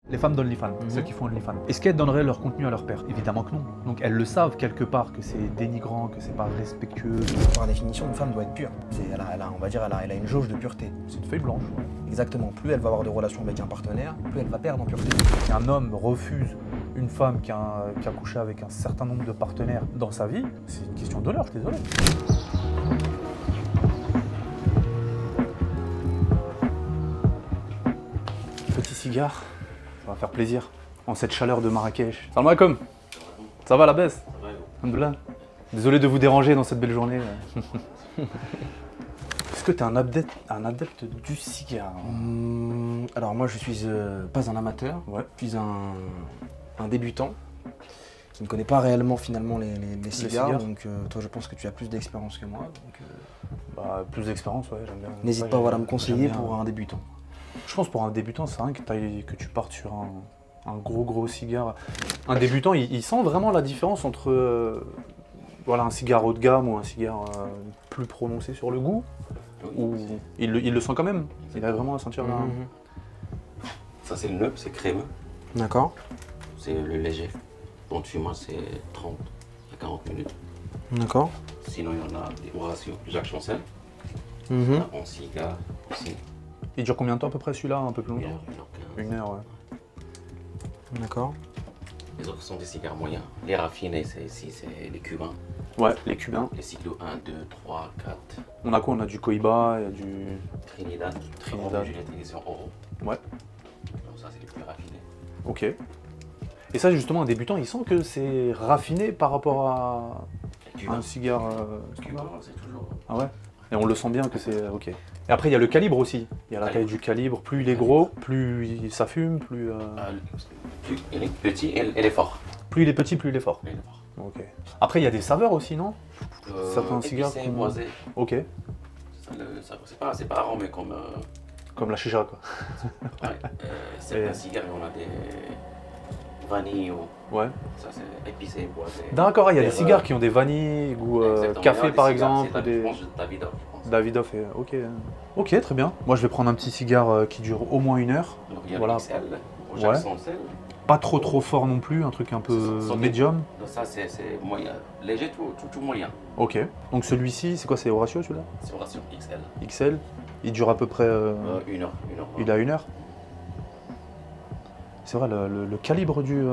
Les femmes d'OnlyFans, ceux qui font OnlyFans. Est-ce qu'elles donneraient leur contenu à leur père? Évidemment que non. Donc elles le savent quelque part que c'est dénigrant, que c'est pas respectueux. Par définition, une femme doit être pure. On va dire, elle a une jauge de pureté. C'est une feuille blanche. Exactement. Plus elle va avoir de relations avec un partenaire, plus elle va perdre en pureté. Si un homme refuse une femme qui a couché avec un certain nombre de partenaires dans sa vie, c'est une question d'honneur, je suis désolé. Petit cigare, ça va faire plaisir en cette chaleur de Marrakech. Salam alaikum. Ça va la baisse? Alhamdoulilah. Désolé de vous déranger dans cette belle journée. Est-ce que tu es un adepte du cigare? Alors moi je suis pas un amateur, je suis un débutant qui ne connaît pas réellement finalement les cigares. Donc toi je pense que tu as plus d'expérience que moi. Donc, plus d'expérience, ouais, j'aime bien. N'hésite pas à me conseiller pour un débutant. Je pense pour un débutant, c'est vrai que tu partes sur un gros cigare. Un débutant, il sent vraiment la différence entre voilà, un cigare haut de gamme ou un cigare plus prononcé sur le goût. Ou il le sent quand même. Il arrive vraiment à sentir là. Ça c'est le neutre, c'est crémeux. D'accord. C'est le léger. Bon, tu fumes, c'est 30 à 40 minutes. D'accord. Sinon, il y en a des Horatio, Jacques Chancel. En cigare aussi. Il dure combien de temps à peu près celui-là? Un peu plus longtemps? 1h15. 1 heure, ouais. D'accord. Les autres sont des cigares moyens. Les raffinés, c'est ici, c'est les cubains. Ouais, les cubains. Les cyclos 1, 2, 3, 4. On a quoi? On a du Cohiba, il y a du Trinidad. Trinidad. Édition Oro. Ouais. Donc ça, c'est les plus raffinés. Ok. Et ça, justement, un débutant, il sent que c'est raffiné par rapport à un cigare. Cubain, c'est toujours. Ah ouais? Et on le sent bien que c'est ok. Et après, il y a le calibre aussi. Il y a la taille du calibre. Plus il est gros, plus ça fume, plus. Plus il est petit, il est fort. Plus il est petit, plus il est fort. Il est fort. Ok. Après, il y a des saveurs aussi, non? Certains cigares. Épicé, boisé. Ok. C'est pas aromé comme. Comme la chicha, quoi. Ouais. Certains cigares, on a des vanille ou. Ouais. Ça, c'est épicé, boisé. D'accord, il y a des cigares qui ont des vanilles, goût café par exemple. Je pense Davidoff. Davidoff, ok. Ok, très bien. Moi, je vais prendre un petit cigare qui dure au moins 1 heure. Donc, il y a voilà. le XL, au Jacques Chancel. Pas trop fort non plus, un truc un peu médium. Ça, c'est moyen. Léger, tout moyen. Ok. Donc celui-ci, c'est quoi? C'est Horatio celui-là? C'est Horatio XL. XL. Il dure à peu près. 1 heure. Il a 1 heure. C'est vrai, le calibre du.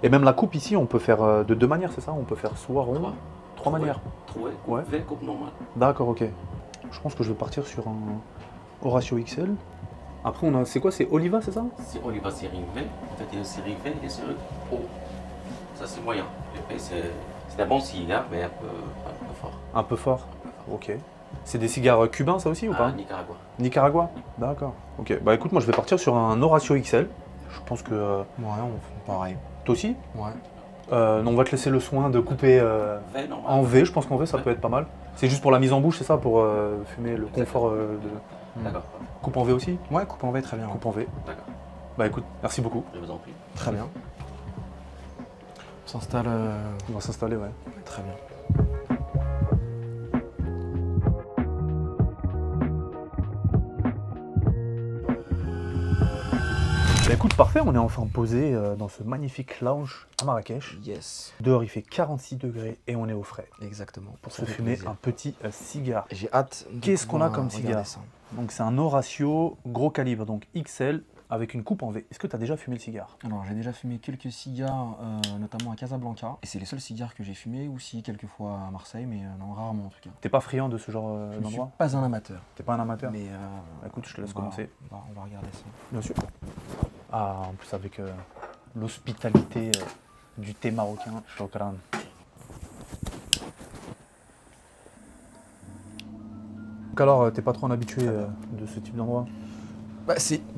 Et même la coupe ici, on peut faire de 2 manières, c'est ça? On peut faire soit rond. 3 manières. Troué, coupe V, coupe normale. D'accord, ok. Je pense que je vais partir sur un Horatio XL. Après, on a. C'est quoi? C'est Oliva, c'est ça? C'est Oliva série V. En fait, il y a une série V et une série O. Ça, c'est moyen. Le V, c'est un bon cigare, mais un peu fort. Un peu fort. Ok. C'est des cigares cubains, ça aussi, ou pas? Nicaragua. Nicaragua? D'accord. Ok. Bah écoute, moi, je vais partir sur un Horatio XL. Je pense que. Ouais, on fait pareil. Toi aussi? Ouais. Non, on va te laisser le soin de couper V, normal. en V. Je pense qu'en V, ça peut être pas mal. C'est juste pour la mise en bouche, c'est ça? Pour fumer le confort de. D'accord. Coupe en V aussi? Ouais, coupe en V, très bien. Coupe en V. D'accord. Bah écoute, merci beaucoup. Je vous en prie. Très bien. On s'installe. On va s'installer, ouais. Très bien. Bah écoute, parfait, on est enfin posé dans ce magnifique lounge à Marrakech. Yes. Dehors, il fait 46 degrés et on est au frais. Exactement. Pour se fumer un petit cigare. J'ai hâte. Qu'est-ce qu'on a comme cigare? Donc c'est un Horatio gros calibre, donc XL, avec une coupe en V. Est-ce que tu as déjà fumé le cigare? Alors j'ai déjà fumé quelques cigares, notamment à Casablanca. Et c'est les seuls cigares que j'ai fumés, aussi quelques fois à Marseille, mais non, rarement en tout cas. T'es pas friand de ce genre Je suis d'endroit? pas un amateur. T'es pas un amateur? Mais écoute, je te laisse commencer. On va regarder ça. Bien sûr. Ah, en plus avec l'hospitalité du thé marocain. Shokran. Donc alors, t'es pas trop un habitué de ce type d'endroit?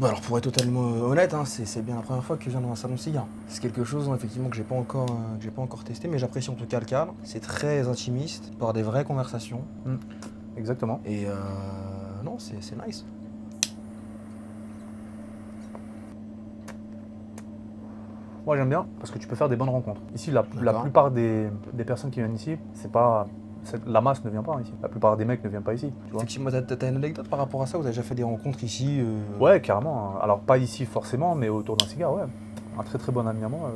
Alors pour être totalement honnête, hein, c'est bien la première fois que je viens dans un salon de cigare. C'est quelque chose effectivement que j'ai pas encore testé, mais j'apprécie en tout cas le cadre. C'est très intimiste, pour avoir des vraies conversations. Exactement. Et non, c'est nice. Moi j'aime bien parce que tu peux faire des bonnes rencontres. Ici, la plupart des personnes qui viennent ici, c'est pas La masse ne vient pas ici. La plupart des mecs ne viennent pas ici. Effectivement, t'as une anecdote par rapport à ça? Vous avez déjà fait des rencontres ici Ouais, carrément. Alors pas ici forcément, mais autour d'un cigare, ouais. Un très très bon ami à moi,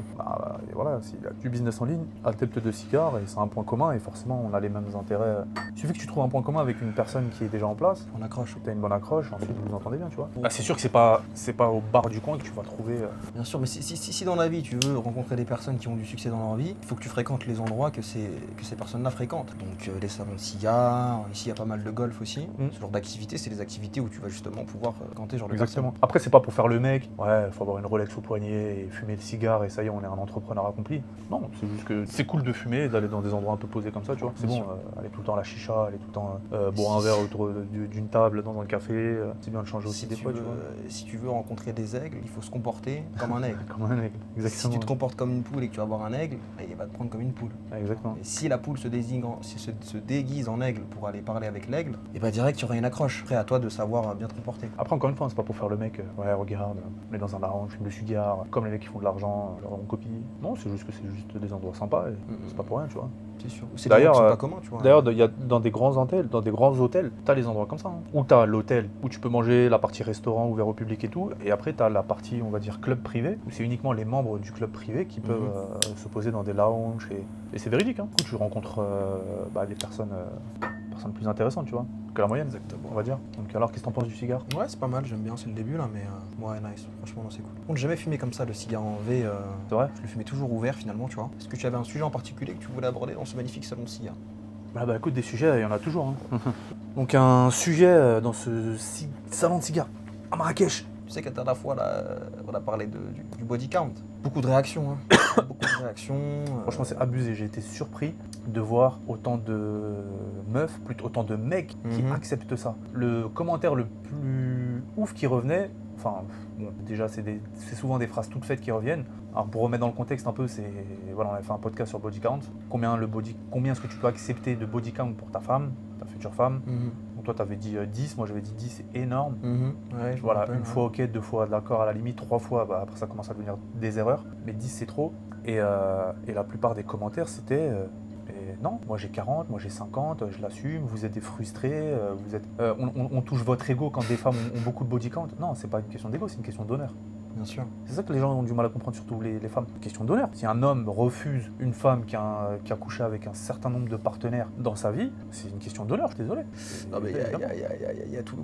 et voilà, il a du business en ligne, adepte de cigares, et c'est un point commun, et forcément on a les mêmes intérêts. Il suffit que tu trouves un point commun avec une personne qui est déjà en place, on accroche. Tu as une bonne accroche, ensuite vous vous entendez bien, tu vois. C'est sûr que c'est pas au bar du coin que tu vas trouver... Bien sûr, mais si dans la vie tu veux rencontrer des personnes qui ont du succès dans leur vie, il faut que tu fréquentes les endroits que ces personnes-là fréquentent. Donc les salons de cigares, ici il y a pas mal de golf aussi. Ce genre d'activités, c'est des activités où tu vas justement pouvoir fréquenter genre de Exactement. Après c'est pas pour faire le mec, ouais, faut avoir une Rolex au poignet et fumer le cigare et ça y est, on est un entrepreneur accompli. Non, c'est juste que c'est cool de fumer et d'aller dans des endroits un peu posés comme ça, tu vois. C'est bon, aller tout le temps à la chicha, aller tout le temps boire un verre autour d'une table dans un café, c'est bien de changer aussi des fois, tu vois. Si tu veux rencontrer des aigles, il faut se comporter comme un aigle. Comme un aigle, exactement. Si tu te comportes comme une poule et que tu vas voir un aigle, il va te prendre comme une poule. Exactement. Et si la poule se déguise en aigle pour aller parler avec l'aigle, et bah direct, tu auras une accroche. Après, à toi de savoir bien te comporter. Après, encore une fois, c'est pas pour faire le mec, ouais, regarde, on est dans un lounge, fume le cigare, comme les mecs qui font de l'argent, on copie. Non, c'est juste que c'est juste des endroits sympas et c'est pas pour rien, tu vois. C'est sûr. C'est d'ailleurs pas commun, tu vois. D'ailleurs, il y a dans des grands hôtels, t'as les endroits comme ça. Hein. Où t'as l'hôtel où tu peux manger, la partie restaurant ouvert au public et tout, et après t'as la partie, on va dire, club privé, où c'est uniquement les membres du club privé qui peuvent se poser dans des lounges et c'est véridique. Hein. Du coup, tu rencontres les personnes plus intéressantes, tu vois, que la moyenne, on va dire. Donc alors, qu'est-ce que t'en penses du cigare? Ouais, c'est pas mal, j'aime bien, c'est le début là, mais ouais, nice. Franchement, non, c'est cool. On n'a jamais fumé comme ça le cigare en V. C'est vrai? Je le fumais toujours ouvert finalement, tu vois. Est-ce que tu avais un sujet en particulier que tu voulais aborder dans ce magnifique salon de cigare? Bah écoute, des sujets, il y en a toujours. Hein. Donc un sujet dans ce salon de cigare à Marrakech. Tu sais qu'à la fois, là, on a parlé du body count. Beaucoup de réactions, hein. Beaucoup de réactions. Franchement, c'est abusé. J'ai été surpris de voir autant de meufs, plutôt autant de mecs qui acceptent ça. Le commentaire le plus ouf qui revenait, enfin, bon, déjà, c'est souvent des phrases toutes faites qui reviennent. Alors, pour remettre dans le contexte un peu, voilà, on a fait un podcast sur body count. Combien est-ce que tu peux accepter de body count pour ta femme, ta future femme? Donc toi, tu avais dit 10, moi j'avais dit 10, c'est énorme. Ouais, voilà, une fois ok, 2 fois d'accord, à la limite, 3 fois, après ça commence à devenir des erreurs. Mais 10 c'est trop. Et la plupart des commentaires c'était non, moi j'ai 40, moi j'ai 50, je l'assume, vous êtes des frustrés, on touche votre ego quand des femmes ont beaucoup de body count. Non, c'est pas une question d'ego, c'est une question d'honneur. Bien sûr. C'est ça que les gens ont du mal à comprendre, surtout les femmes. Question d'honneur. Si un homme refuse une femme qui a couché avec un certain nombre de partenaires dans sa vie, c'est une question d'honneur, je suis désolé.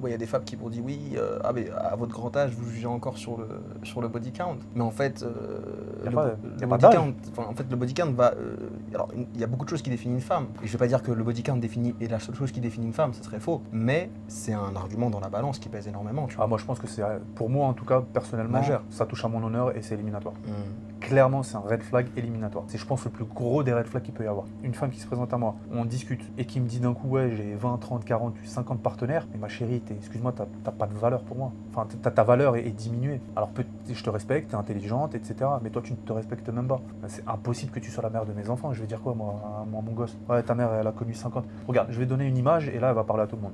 Il y a des femmes qui m'ont dit oui, mais à votre grand âge, vous jugez encore sur le body count. Mais en fait, le body count va... alors, il y a beaucoup de choses qui définissent une femme. Et je ne vais pas dire que le body count est la seule chose qui définit une femme, ce serait faux. Mais c'est un argument dans la balance qui pèse énormément. Tu vois. Moi je pense que c'est, pour moi en tout cas, personnellement, majeur. Ça touche à mon honneur et c'est éliminatoire. Clairement, c'est un red flag éliminatoire. C'est, je pense, le plus gros des red flags qu'il peut y avoir. Une femme qui se présente à moi, on discute et qui me dit d'un coup, ouais, j'ai 20, 30, 40, 50 partenaires, mais ma chérie, excuse-moi, t'as pas de valeur pour moi. Enfin, ta valeur est diminuée. Alors, je te respecte, t'es intelligente, etc. Mais toi, tu ne te respectes même pas. C'est impossible que tu sois la mère de mes enfants. Je vais dire quoi, moi, mon gosse? Ouais, ta mère, elle a connu 50. Regarde, je vais donner une image et là, elle va parler à tout le monde.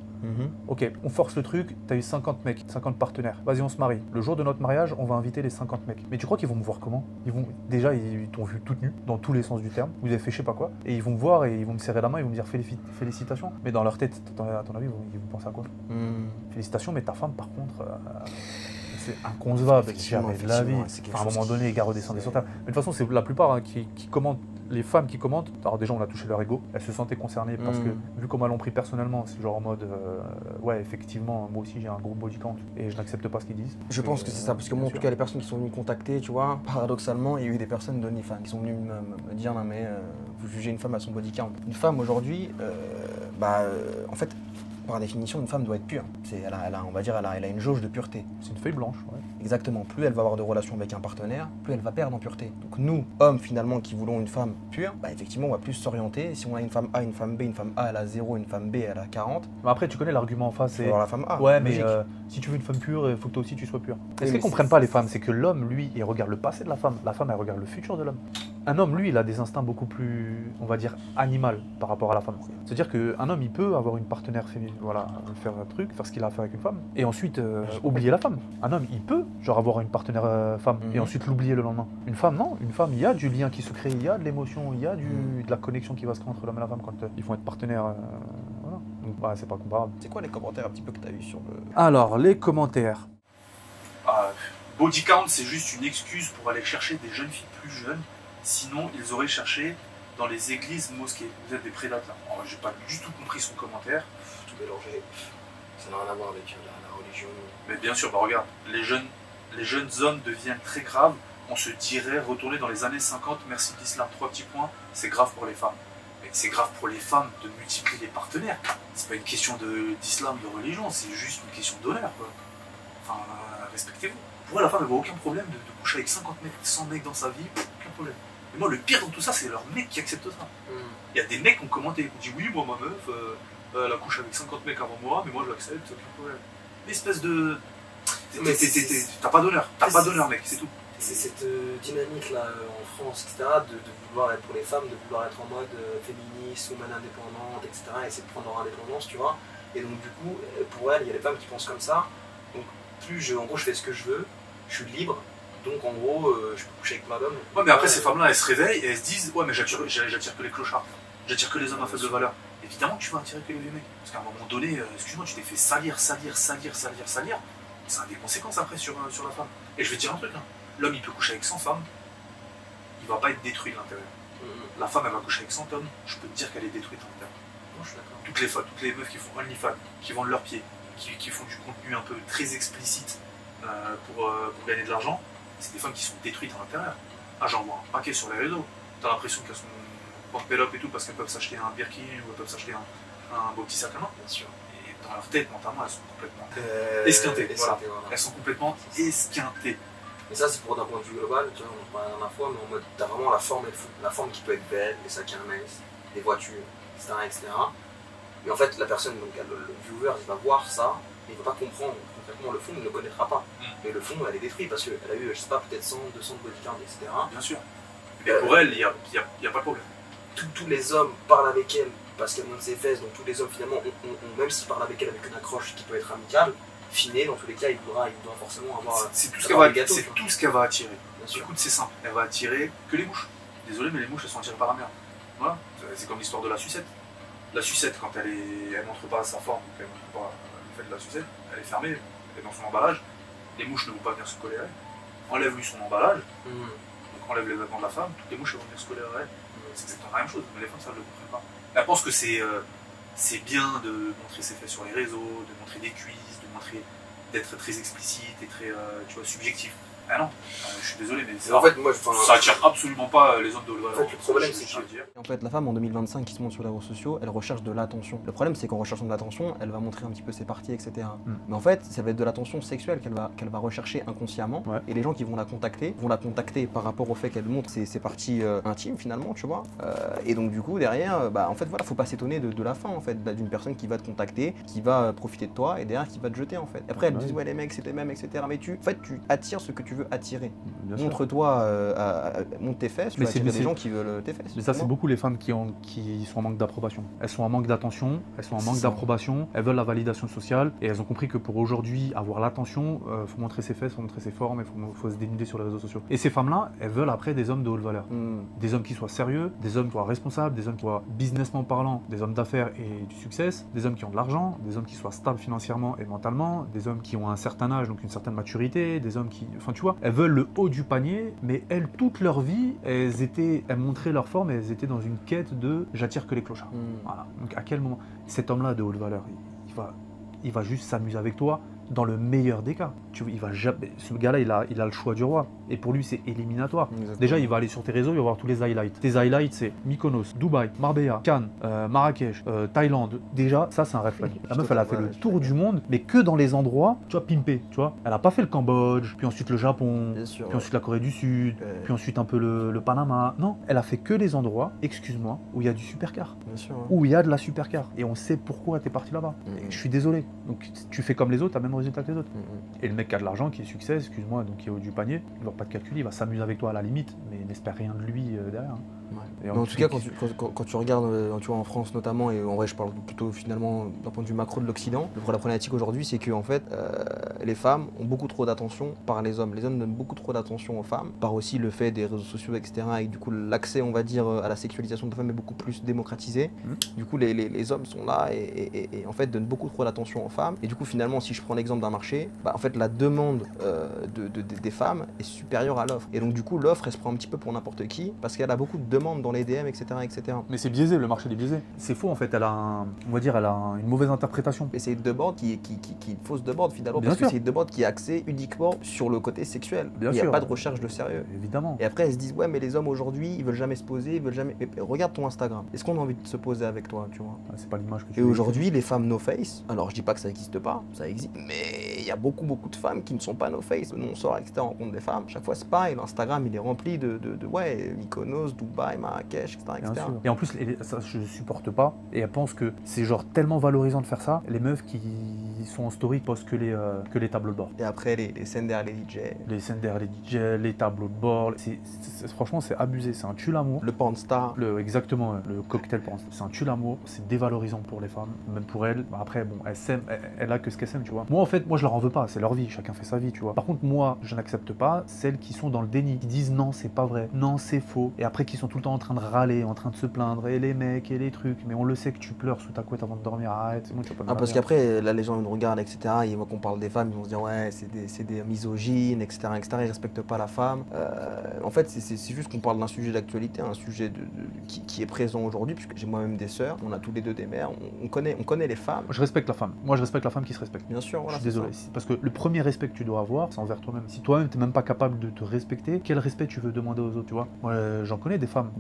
Ok, on force le truc, t'as eu 50 mecs, 50 partenaires. Vas-y, on se marie. Le jour de notre mariage, on va inviter les 50 mecs. Mais tu crois qu'ils vont me voir comment? Déjà, ils t'ont vu toute nue, dans tous les sens du terme. Vous avez fait je sais pas quoi. Et ils vont me voir et ils vont me serrer la main, ils vont me dire félicitations. Mais dans leur tête, à ton avis, ils vont penser à quoi? Félicitations, mais ta femme, par contre, c'est inconcevable. Jamais de la vie. À un moment donné, les gars redescendaient sur terre. Mais de toute façon, c'est la plupart qui commentent. Les femmes qui commentent, alors déjà on a touché leur ego, elles se sentaient concernées parce que vu comment elles l'ont pris personnellement, c'est genre en mode ouais effectivement moi aussi j'ai un gros body count et je n'accepte pas ce qu'ils disent. Je pense que c'est ça, parce que moi en tout cas les personnes qui sont venues me contacter, tu vois, paradoxalement il y a eu des personnes qui sont venues me dire non mais vous jugez une femme à son body count. Une femme aujourd'hui, en fait par définition, une femme doit être pure. Elle a une jauge de pureté. C'est une feuille blanche, ouais. Exactement. Plus elle va avoir de relations avec un partenaire, plus elle va perdre en pureté. Donc nous, hommes finalement, qui voulons une femme pure, effectivement, on va plus s'orienter. Si on a une femme A, une femme B, une femme A, elle a 0, une femme B, elle a 40. Mais après, tu connais l'argument en face, c'est... la femme A. Ouais, mais si tu veux une femme pure, il faut que toi aussi tu sois pure. Est-ce qu'ils comprennent pas les femmes? C'est que l'homme, lui, il regarde le passé de la femme. La femme, elle regarde le futur de l'homme. Un homme, lui, il a des instincts beaucoup plus, on va dire, animal par rapport à la femme. C'est-à-dire qu'un homme, il peut avoir une partenaire féminine, voilà, faire un truc, faire ce qu'il a à faire avec une femme, et ensuite oublier la femme. Un homme, il peut, genre, avoir une partenaire femme, et ensuite l'oublier le lendemain. Une femme, non. Une femme, il y a du lien qui se crée, il y a de l'émotion, il y a de la connexion qui va se créer entre l'homme et la femme quand ils vont être partenaires. Voilà. Donc, bah, c'est pas comparable. C'est quoi les commentaires un petit peu que tu as eu sur le... Alors, les commentaires. Body count, c'est juste une excuse pour aller chercher des jeunes filles plus jeunes. Sinon, ils auraient cherché dans les églises, mosquées. Vous êtes des prédateurs. J'ai pas du tout compris son commentaire. Tout mélangé. Ça n'a rien à voir avec la religion. Mais bien sûr, bah regarde, les jeunes hommes deviennent très graves. On se dirait retourner dans les années 50, merci de l'islam. 3 petits points, c'est grave pour les femmes. Mais c'est grave pour les femmes de multiplier les partenaires. C'est pas une question d'islam, de religion, c'est juste une question d'honneur, quoi. Enfin, respectez-vous. Pour elle, la femme, elle n'a aucun problème de coucher avec 50 mecs, 100 mecs dans sa vie, aucun problème. Mais moi, le pire dans tout ça, c'est leurs mecs qui acceptent ça. Il y a des mecs qui ont commenté, qui ont dit oui, moi, ma meuf, elle a couché avec 50 mecs avant moi, mais moi, je l'accepte, aucun problème. Espèce de... T'as pas d'honneur, mec, c'est tout. C'est cette dynamique-là en France, etc., de vouloir être pour les femmes, de vouloir être en mode féministe, woman indépendante, etc., et essayer de prendre leur indépendance, tu vois. Et donc, du coup, pour elle, il y a des femmes qui pensent comme ça. Donc, en gros, je fais ce que je veux, je suis libre, donc en gros, je peux coucher avec plein d'hommes. Ouais, mais après, ces femmes-là, elles se réveillent et elles se disent ouais, mais j'attire que les clochards, j'attire que les hommes à faible valeur. Évidemment que tu vas attirer que les vieux mecs. Parce qu'à un moment donné, excuse-moi, tu t'es fait salir. Ça a des conséquences après sur la femme. Et je vais te dire un truc, hein. L'homme, il peut coucher avec 100 femmes, il va pas être détruit de l'intérieur. La femme, elle va coucher avec 100 hommes, je peux te dire qu'elle est détruite de l'intérieur. Je suis d'accord. Toutes les meufs qui font OnlyFans, qui vendent leurs pieds, qui font du contenu un peu très explicite pour gagner de l'argent, c'est des femmes qui sont détruites à l'intérieur. Ah, j'en vois un paquet sur les réseaux. T'as l'impression qu'elles sont pumped up et tout parce qu'elles peuvent s'acheter un Birkin ou elles peuvent s'acheter un beau petit sac à main. Bien sûr. Et dans leur tête, mentalement, elles sont complètement esquintées. Voilà. Elles sont complètement esquintées. Et ça, c'est pour d'un point de vue global, tu vois, on en parlait la dernière fois, mais en mode, t'as vraiment la forme et le fond. La forme qui peut être belle, les sacs Hermès, les voitures, etc. Mais en fait, la personne, donc le viewer, il va voir ça, mais il ne va pas comprendre concrètement le fond, il ne le connaîtra pas. Mais le fond, elle est détruite parce qu'elle a eu, je sais pas, peut-être 100, 200 de bodyguards, etc. Bien sûr. Mais pour elle, il n'y a pas de problème. Tous les hommes parlent avec elle parce qu'elle monte ses fesses, donc tous les hommes, finalement, même s'ils parlent avec elle avec une accroche qui peut être amicale, finé, dans tous les cas, il doit forcément avoir. C'est tout ce qu'elle va attirer. Écoute, c'est simple. Elle va attirer que les mouches. Désolé, mais les mouches, elles sont attirées par la merde. Voilà. C'est comme l'histoire de la sucette. La sucette, quand elle montre pas sa forme, donc elle montre pas le fait de la sucette, elle est fermée, elle est dans son emballage. Les mouches ne vont pas venir se coller à elle. Enlève-lui son emballage, donc enlève les vêtements de la femme, toutes les mouches vont venir se coller à elle. C'est exactement la même chose, mais les femmes, ça ne le comprennent pas. Elles pensent que c'est bien de montrer ses fesses sur les réseaux, de montrer des cuisses, d'être très explicite et très subjectif. Ah non, je suis désolé, mais ça, en fait, moi, ça attire absolument pas les hommes de valeur. En fait, le problème, c'est que en fait, la femme en 2025 qui se montre sur les réseaux sociaux, elle recherche de l'attention. Le problème, c'est qu'en recherchant de l'attention, elle va montrer un petit peu ses parties, etc. Mais en fait, ça va être de l'attention sexuelle qu'elle va rechercher inconsciemment. Ouais. Et les gens qui vont la contacter par rapport au fait qu'elle montre ses parties intimes, finalement, tu vois. Et donc, du coup, derrière, en fait, voilà, faut pas s'étonner de la fin, en fait, d'une personne qui va te contacter, qui va profiter de toi et derrière qui va te jeter, en fait. Après, elle dit, ouais, les mecs, c'est les mêmes, etc. Mais tu attires ce que tu veux attirer. Montre-toi, montre tes fesses, tu vas attirer des gens qui veulent tes fesses. Mais ça, c'est beaucoup les femmes qui sont en manque d'approbation. Elles sont en manque d'attention, elles sont en manque d'approbation, elles veulent la validation sociale et elles ont compris que pour aujourd'hui avoir l'attention, faut montrer ses fesses, faut montrer ses formes, il faut se dénuder sur les réseaux sociaux. Et ces femmes-là, elles veulent après des hommes de haute valeur. Des hommes qui soient sérieux, des hommes qui soient responsables, des hommes qui soient businessment parlant, des hommes d'affaires et du succès, des hommes qui ont de l'argent, des hommes qui soient stables financièrement et mentalement, des hommes qui ont un certain âge, donc une certaine maturité, des hommes qui... Enfin, tu vois, elles veulent le haut du panier, mais elles, toute leur vie, elles montraient leur forme et elles étaient dans une quête de « j'attire que les clochards ». Voilà. Donc à quel moment cet homme-là de haute valeur, il va juste s'amuser avec toi dans le meilleur des cas. Ce gars-là, il a le choix du roi. Et pour lui, c'est éliminatoire. Exactement. Déjà, il va aller sur tes réseaux, il va voir tous les highlights. Tes highlights, c'est Mykonos, Dubaï, Marbella, Cannes, Marrakech, Thaïlande. Déjà, ça, c'est un red flag. La meuf, elle a fait le tour du monde, mais que dans les endroits, tu vois, pimpés, tu vois. Elle a pas fait le Cambodge, puis ensuite le Japon, puis ensuite la Corée du Sud, puis ensuite un peu le Panama. Non, elle a fait que les endroits, excuse-moi, où il y a du supercar. Où il y a de la supercar. Et on sait pourquoi t'es parti là-bas. Je suis désolé. Donc, tu fais comme les autres, t'as même résultat que les autres. Et le mec qui a de l'argent, qui est succès, excuse-moi, donc qui est au haut du panier, il va pas te calculer, il va s'amuser avec toi à la limite, mais il n'espère rien de lui derrière. Ouais. En tout cas, quand tu regardes, tu vois, en France notamment, et en vrai je parle plutôt finalement d'un point de vue macro de l'Occident, la problématique aujourd'hui c'est que en fait, les femmes ont beaucoup trop d'attention par les hommes. Les hommes donnent beaucoup trop d'attention aux femmes, par aussi le fait des réseaux sociaux, etc. Et du coup l'accès, on va dire, à la sexualisation de la femme est beaucoup plus démocratisé. Du coup les hommes sont là et en fait donnent beaucoup trop d'attention aux femmes. Et du coup finalement, si je prends l'exemple d'un marché, en fait la demande des femmes est supérieure à l'offre. Et donc du coup l'offre elle se prend un petit peu pour n'importe qui parce qu'elle a beaucoup de demandes dans les DM, etc. etc. Mais c'est biaisé, le marché est biaisé. C'est faux en fait, elle a une mauvaise interprétation. Et c'est une demande qui est une fausse demande finalement, parce que c'est une demande qui est axée uniquement sur le côté sexuel. Il n'y a pas de recherche de sérieux. Évidemment. Et après elles se disent ouais mais les hommes aujourd'hui ils veulent jamais se poser, ils veulent jamais. Mais regarde ton Instagram. Est-ce qu'on a envie de se poser avec toi, tu vois? C'est pas l'image que tu Et aujourd'hui les femmes no face, alors je dis pas que ça n'existe pas, ça existe, mais il y a beaucoup de femmes qui ne sont pas no face. Nous on sort etc. on rencontre des femmes, chaque fois c'est pareil, l'Instagram il est rempli de Mykonos, Dubaï, Marrakech, etc. Et en plus, ça, je supporte pas. Et elle pense que c'est genre tellement valorisant de faire ça. Les meufs qui sont en story postent que les tableaux de bord. Et après, les scènes derrière les DJ. Les scènes derrière les DJ, les tableaux de bord. Franchement, c'est abusé. C'est un tue-l'amour. Le pornstar. Exactement, le cocktail pornstar. C'est un tue-l'amour. C'est dévalorisant pour les femmes, même pour elles. Après, bon, elle a que ce qu'elle aime, tu vois. Moi, en fait, je leur en veux pas. C'est leur vie. Chacun fait sa vie, tu vois. Par contre, moi, je n'accepte pas celles qui sont dans le déni, qui disent non, c'est pas vrai, non, c'est faux. Et après, qui sont tout le temps en train de râler, en train de se plaindre, et les mecs, et les trucs. Mais on le sait que tu pleures sous ta couette avant de dormir. Arrête, c'est bon, tu vas pas parce qu'après, là, les gens ils nous regardent, etc. Ils voient qu'on parle des femmes, ils vont se dire ouais, c'est des misogynes, etc. Ils respectent pas la femme. En fait, c'est juste qu'on parle d'un sujet d'actualité, un sujet qui est présent aujourd'hui, puisque j'ai moi-même des sœurs, on a tous les deux des mères, on connaît les femmes. Je respecte la femme. Moi, je respecte la femme qui se respecte. Bien sûr, voilà. Je suis désolé. Parce que le premier respect que tu dois avoir, c'est envers toi-même. Si toi-même, t'es même pas capable de te respecter, quel respect tu veux demander aux autres, tu vois? Moi, j'en connais des femmes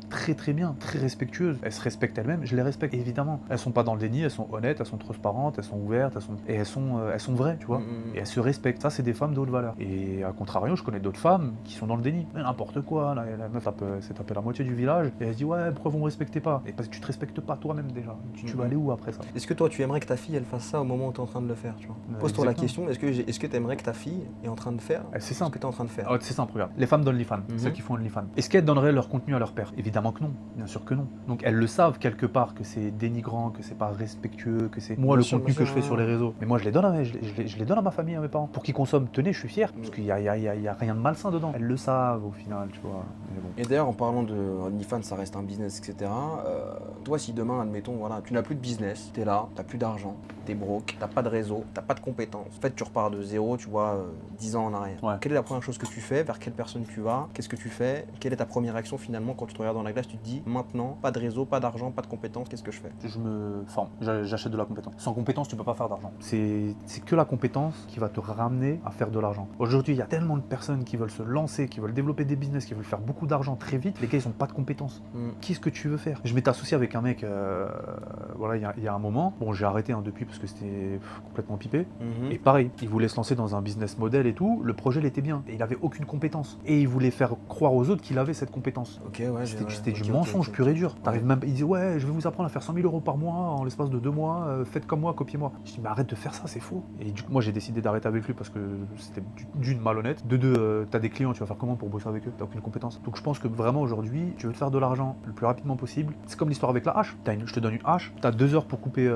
très très bien, très respectueuses. Elles se respectent elles-mêmes, je les respecte évidemment. Elles sont pas dans le déni, elles sont honnêtes, elles sont transparentes, elles sont ouvertes, elles sont vraies, tu vois. Et elles se respectent. Ça, c'est des femmes de haute valeur. Et à contrario, je connais d'autres femmes qui sont dans le déni. Mais n'importe quoi, la meuf s'est tapée la moitié du village et elle se dit ouais, pourquoi vous me respectez pas? Et parce que tu te respectes pas toi-même déjà. Tu vas aller où après ça? Est-ce que toi, tu aimerais que ta fille elle fasse ça au moment où tu es en train de le faire, tu vois? Pose-toi la question, est-ce que tu aimerais que ta fille est en train de faire c'est simple. ce que tu es en train de faire? C'est simple, regarde. Les femmes d'OnlyFans, celles qui font OnlyFans. Est-ce qu'elles donneraient leur contenu à leur père? Évidemment que non. Bien sûr que non. Donc elles le savent quelque part que c'est dénigrant, que c'est pas respectueux, que c'est moi le contenu que je fais sur les réseaux. Mais moi je les donne à ma famille, à mes parents. Pour qu'ils consomment, tenez, je suis fier. Parce qu'il y a rien de malsain dedans. Elles le savent au final, tu vois. Mais bon. Et d'ailleurs, en parlant de OnlyFans, ça reste un business, etc. Toi, si demain, admettons, voilà, tu n'as plus de business, t'es là, t'as plus d'argent, t'es broke, t'as pas de réseau, t'as pas de compétences. En fait, tu repars de zéro, tu vois, 10 ans en arrière. Ouais. Quelle est la première chose que tu fais? Vers quelle personne tu vas? Qu'est-ce que tu fais? Quelle est ta première action finalement quand tu te regardes dans la glace? Tu te dis, maintenant, pas de réseau, pas d'argent, pas de compétences, qu'est-ce que je fais? Je me forme, j'achète de la compétence. Sans compétence, tu peux pas faire d'argent. C'est que la compétence qui va te ramener à faire de l'argent. Aujourd'hui, il y a tellement de personnes qui veulent se lancer, qui veulent développer des business, qui veulent faire beaucoup d'argent très vite. Les gars, ils ont pas de compétences. Qu'est-ce que tu veux faire? Je m'étais associé avec un mec, voilà, il y a un moment. Bon, j'ai arrêté depuis parce que c'était complètement pipé. Et pareil, il voulait se lancer dans un business model et tout. Le projet, il était bien. Et il avait aucune compétence. Et il voulait faire croire aux autres qu'il avait cette compétence. Ok, ouais. C'était du mensonge pur et dur. T'arrives même, il disait ouais, je vais vous apprendre à faire 100 000 € par mois en l'espace de 2 mois. Faites comme moi, copiez-moi. Je dis mais arrête de faire ça, c'est faux. Et du coup, moi j'ai décidé d'arrêter avec lui parce que c'était d'une malhonnête. De deux, t'as des clients, tu vas faire comment pour bosser avec eux? T'as aucune compétence. Donc je pense que vraiment aujourd'hui, tu veux te faire de l'argent le plus rapidement possible. C'est comme l'histoire avec la hache. Je te donne une hache, t'as 2 heures pour couper